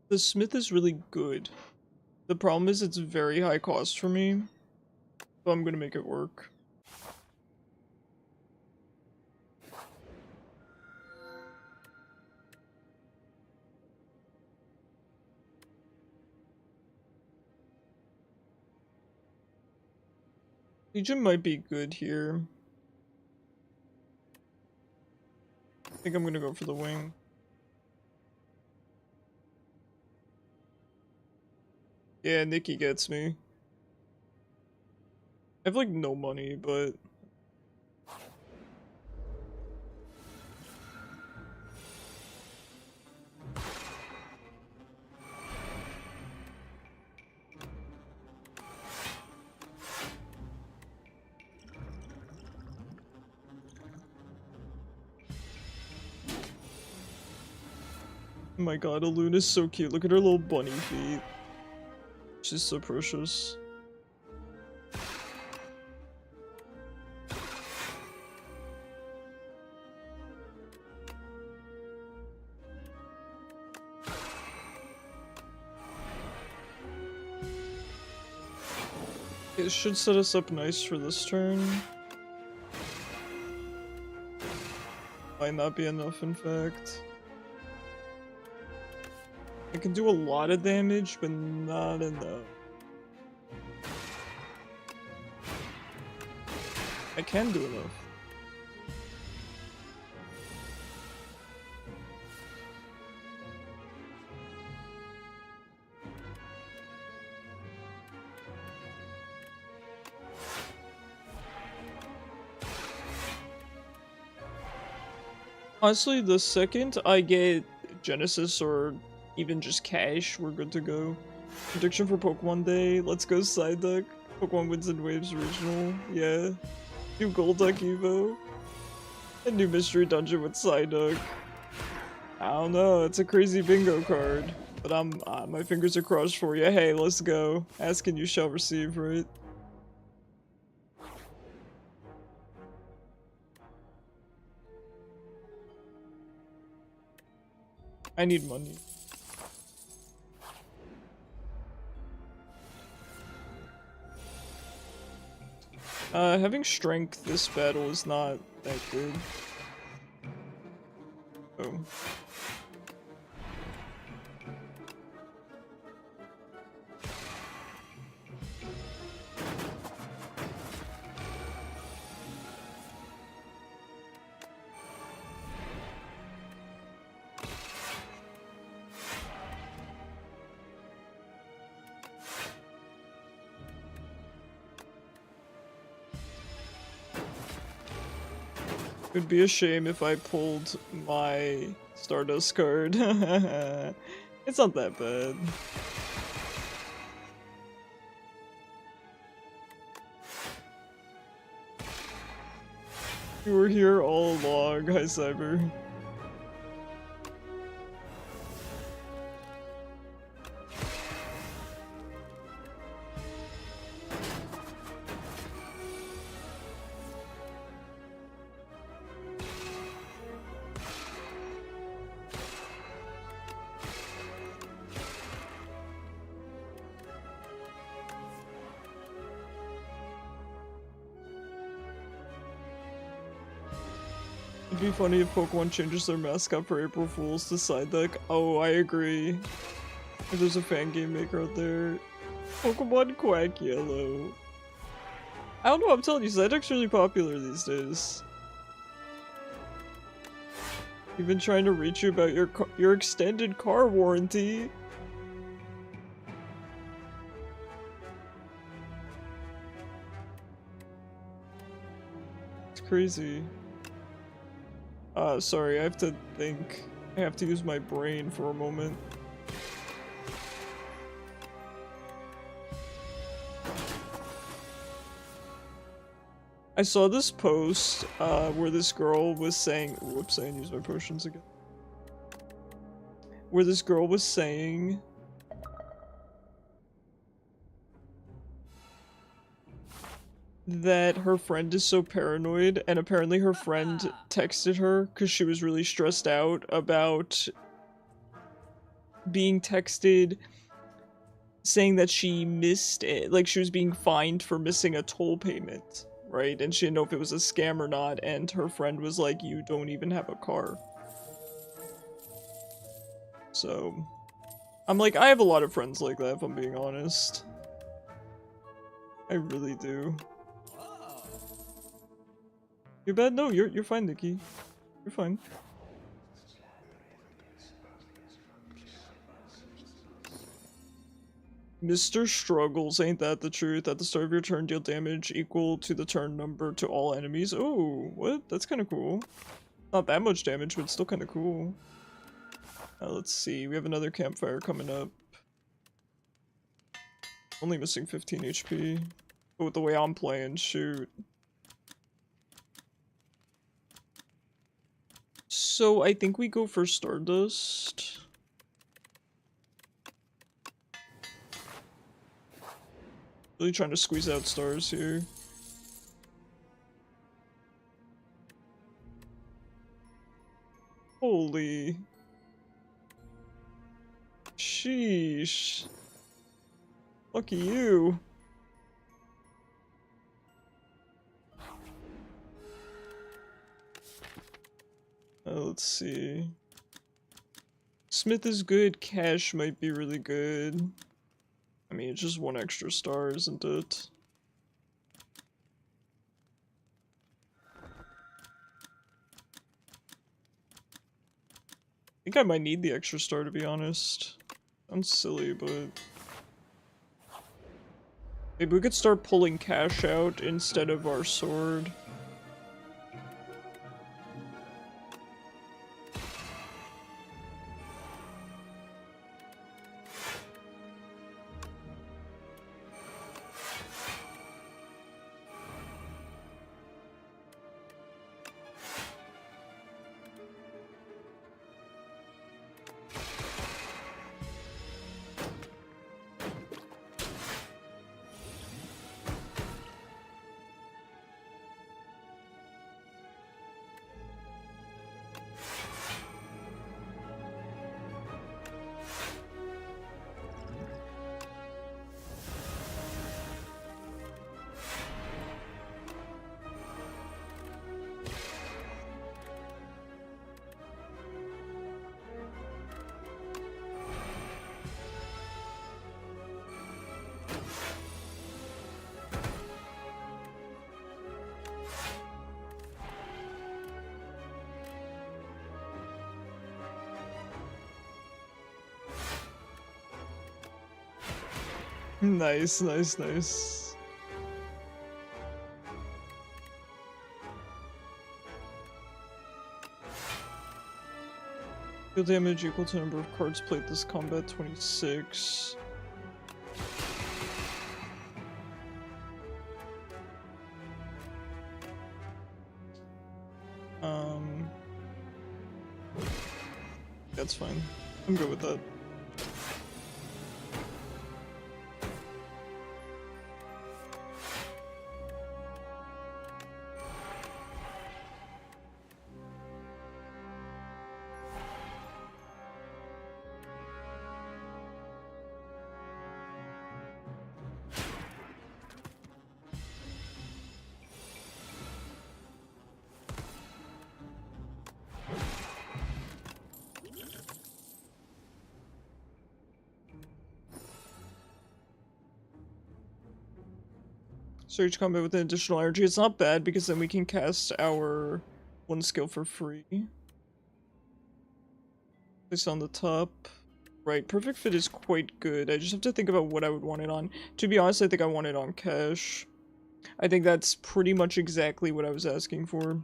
The Smith is really good. The problem is it's very high cost for me, so I'm gonna make it work. Legion might be good here. I think I'm gonna go for the wing. Yeah, Nikki gets me. I have like no money, but oh my god, Aluna's so cute. Look at her little bunny feet. She's so precious. It should set us up nice for this turn. Might not be enough, in fact. I can do a lot of damage, but not enough. I can do enough. Honestly, the second I get Genesis or even just cash, we're good to go. Prediction for Pokemon Day, let's go Psyduck. Pokemon Winds and Waves Regional, yeah. New Golduck Evo. A new Mystery Dungeon with Psyduck. I don't know, it's a crazy bingo card. But my fingers are crossed for you. Hey, let's go. Ask and you shall receive, right? I need money. Having strength this battle is not that good. Oh. It would be a shame if I pulled my Stardust card. It's not that bad. You were here all along, hi Cyber. It'd be funny if Pokemon changes their mascot for April Fools to Psyduck. Oh, I agree. If there's a fan game maker out there. Pokemon Quack Yellow. I don't know, I'm telling you, Psyduck's really popular these days. You've been trying to reach you about your extended car warranty. It's crazy. Sorry, I have to think. I have to use my brain for a moment. I saw this post, where this girl was saying- whoops, I didn't use my potions again. Where this girl was saying that her friend is so paranoid, and apparently her friend texted her because she was really stressed out about being texted saying that she missed it, like she was being fined for missing a toll payment, right? And she didn't know if it was a scam or not, and her friend was like, you don't even have a car. So, I'm like, I have a lot of friends like that, if I'm being honest. I really do. You're bad? No, you're fine, Nikki. You're fine. Mr. Struggles, ain't that the truth? At the start of your turn, deal damage equal to the turn number to all enemies. Oh, what? That's kind of cool. Not that much damage, but still kind of cool. Let's see. We have another campfire coming up. Only missing 15 HP. But with the way I'm playing, shoot. So I think we go for Stardust. Really trying to squeeze out stars here. Holy. Sheesh. Lucky you. Let's see. Smith is good, Cash might be really good. I mean, it's just one extra star, isn't it? I think I might need the extra star, to be honest. Sounds silly, but... maybe we could start pulling Cash out instead of our sword. Nice, nice, nice. Deal damage equal to number of cards played this combat, 26. That's fine. I'm good with that. Surge combat with an additional energy. It's not bad because then we can cast our one skill for free. Place on the top. Right, Perfect Fit is quite good. I just have to think about what I would want it on. To be honest, I think I want it on Cash. I think that's pretty much exactly what I was asking for.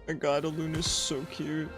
My god, Aluna is so cute.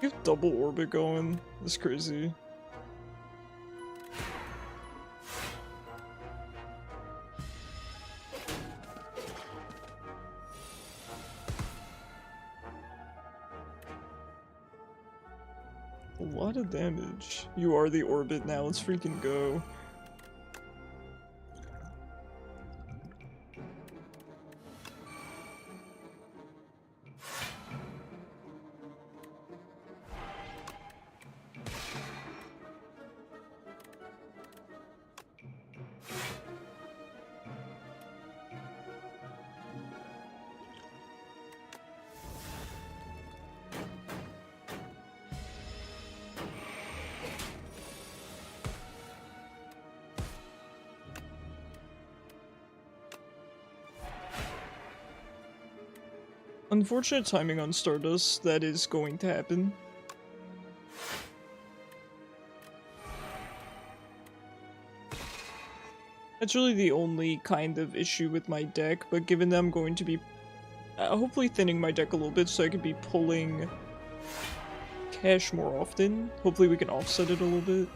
You have double orbit going. That's crazy. A lot of damage. You are the orbit now. Let's freaking go. Unfortunate timing on Stardust, that is going to happen. That's really the only kind of issue with my deck, but given that I'm going to be hopefully thinning my deck a little bit so I can be pulling Cash more often, hopefully we can offset it a little bit.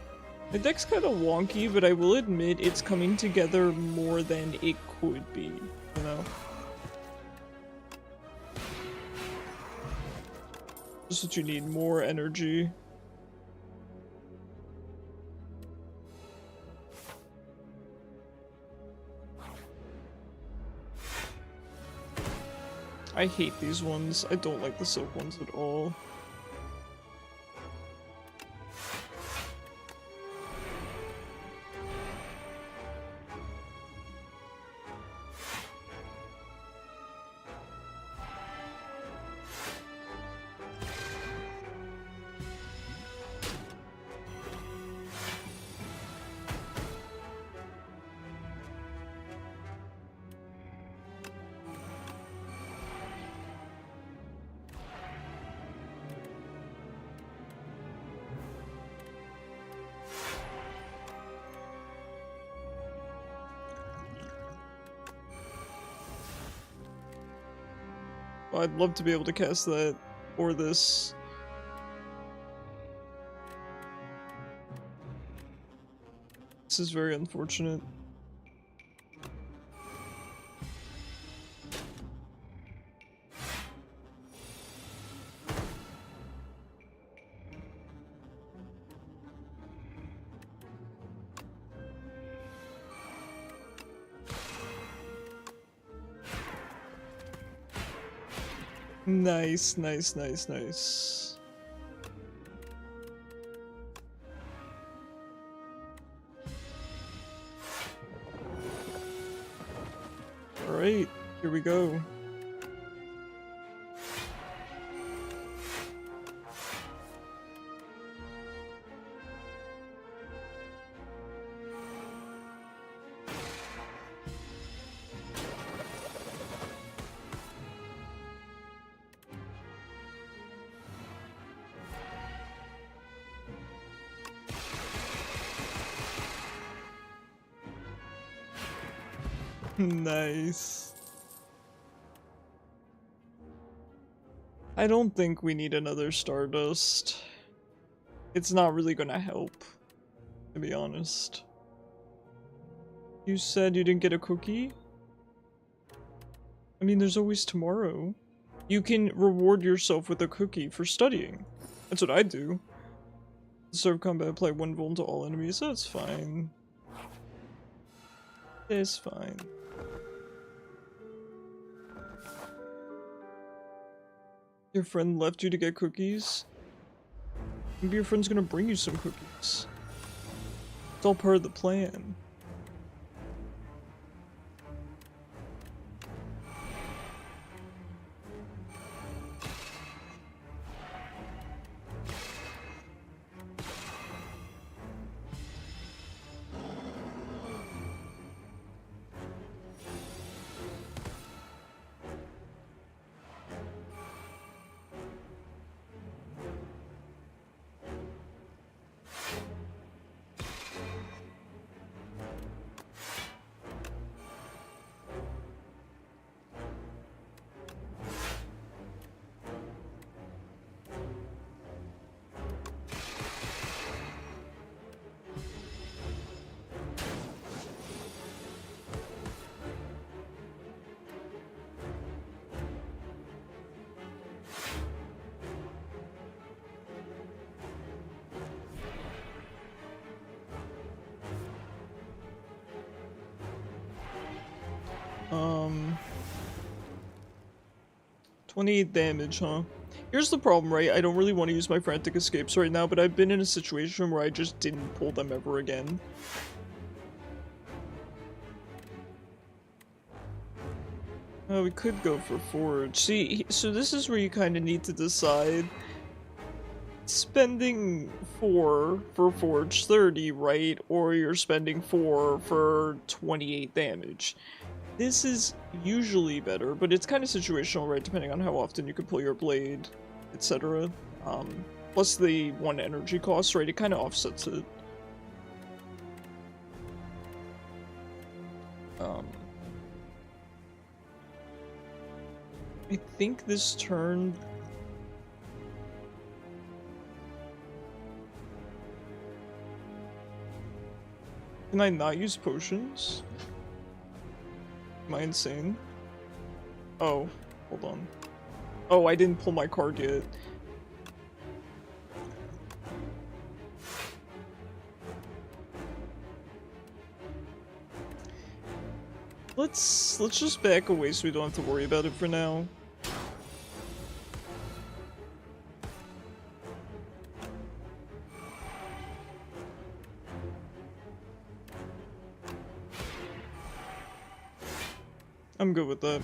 My deck's kind of wonky, but I will admit it's coming together more than it could be, you know? Just what you need, more energy. I hate these ones. I don't like the silk ones at all. I'd love to be able to cast that, or this. This is very unfortunate. Nice, nice, nice, nice. Alright, here we go. Nice. I don't think we need another Stardust. It's not really gonna help, to be honest. You said you didn't get a cookie? I mean, there's always tomorrow. You can reward yourself with a cookie for studying. That's what I do. Serve combat, apply 1 vuln to all enemies. That's fine. It's fine. Your friend left you to get cookies? Maybe your friend's gonna bring you some cookies. It's all part of the plan. Um, 28 damage, huh? Here's the problem, right? I don't really want to use my frantic escapes right now, but I've been in a situation where I just didn't pull them ever again. We could go for Forge. See, so this is where you kind of need to decide. Spending 4 for Forge 30, right? Or you're spending 4 for 28 damage. This is usually better, but it's kind of situational, right? Depending on how often you can pull your blade, etc. Plus the 1 energy cost, right? It kind of offsets it. I think this turn... Can I not use potions? Am I insane? Oh, hold on. Oh, I didn't pull my card yet. Let's just back away so we don't have to worry about it for now. I'm good with that.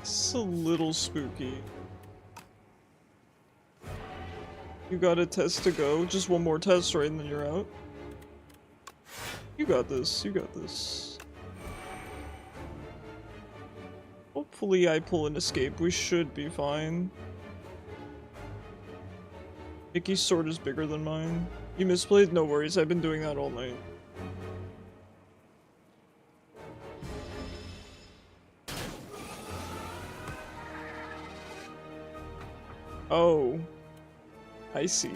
It's a little spooky. You got a test to go. Just one more test, right, and then you're out. You got this. You got this. Hopefully I pull an escape. We should be fine. Mickey's sword is bigger than mine. You misplayed? No worries, I've been doing that all night. Oh. I see.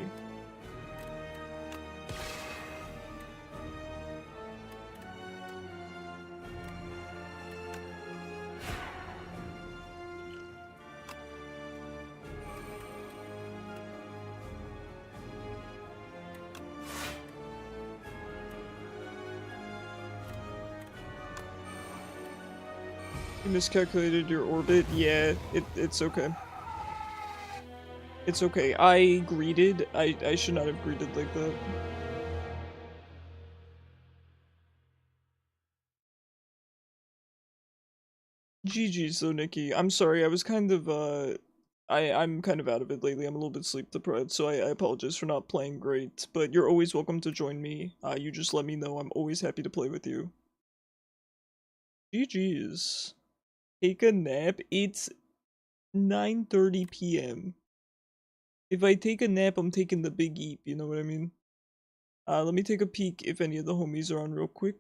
You miscalculated your orbit? Yeah, it's okay. It's okay. I greeted. I should not have greeted like that. GG's though, Nikki. I'm sorry, I was kind of I'm kind of out of it lately. I'm a little bit sleep deprived, so I apologize for not playing great. But you're always welcome to join me. You just let me know. I'm always happy to play with you. GG's. Take a nap. It's 9:30 p.m. If I take a nap, I'm taking the big eep, you know what I mean? Let me take a peek if any of the homies are on real quick.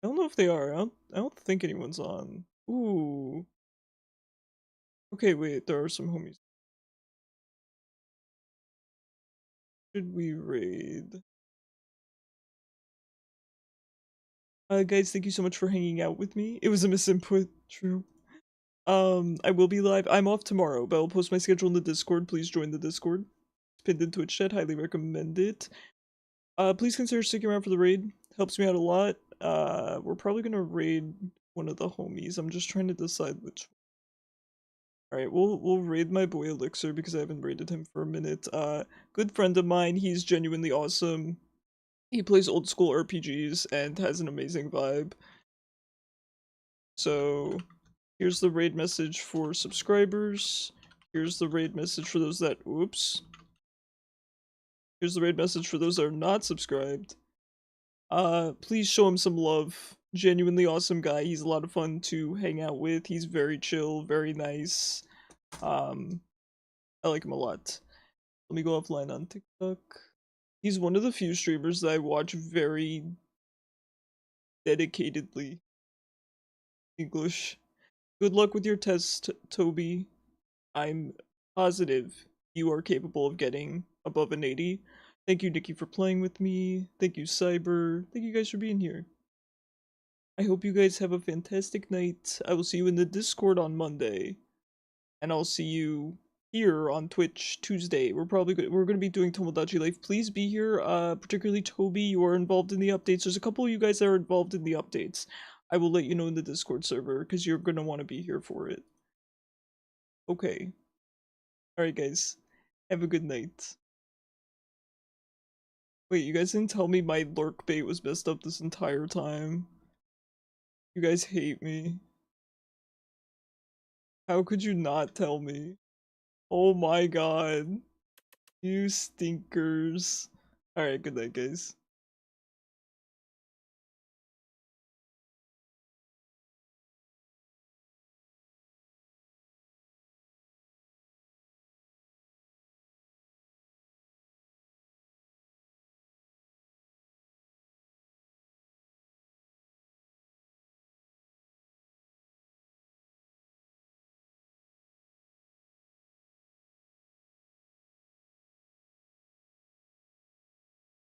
I don't know if they are. I don't think anyone's on. Ooh. Okay, wait, there are some homies. Should we raid? Guys, thank you so much for hanging out with me. It was a misinput, true. I will be live. I'm off tomorrow, but I'll post my schedule in the Discord. Please join the Discord. It's pinned in Twitch chat. Highly recommend it. Please consider sticking around for the raid. Helps me out a lot. We're probably gonna raid one of the homies. I'm just trying to decide which. Alright, we'll raid my boy Elixir because I haven't raided him for a minute. Good friend of mine. He's genuinely awesome. He plays old school RPGs and has an amazing vibe. So, here's the raid message for subscribers. Here's the raid message for those that, oops. Here's the raid message for those that are not subscribed. Please show him some love. Genuinely awesome guy. He's a lot of fun to hang out with. He's very chill, very nice. I like him a lot. Let me go offline on TikTok. He's one of the few streamers that I watch very dedicatedly. English. Good luck with your test, Toby. I'm positive you are capable of getting above an 80. Thank you, Nikki, for playing with me. Thank you, Cyber. Thank you guys for being here. I hope you guys have a fantastic night. I will see you in the Discord on Monday. And I'll see you here on Twitch Tuesday. We're gonna be doing Tomodachi Life. Please be here. Particularly Toby, you are involved in the updates. There's a couple of you guys that are involved in the updates. I will let you know in the Discord server because you're gonna want to be here for it. Okay. Alright guys. Have a good night. Wait, you guys didn't tell me my lurk bait was messed up this entire time. You guys hate me. How could you not tell me? Oh my god. You stinkers. Alright, good night guys.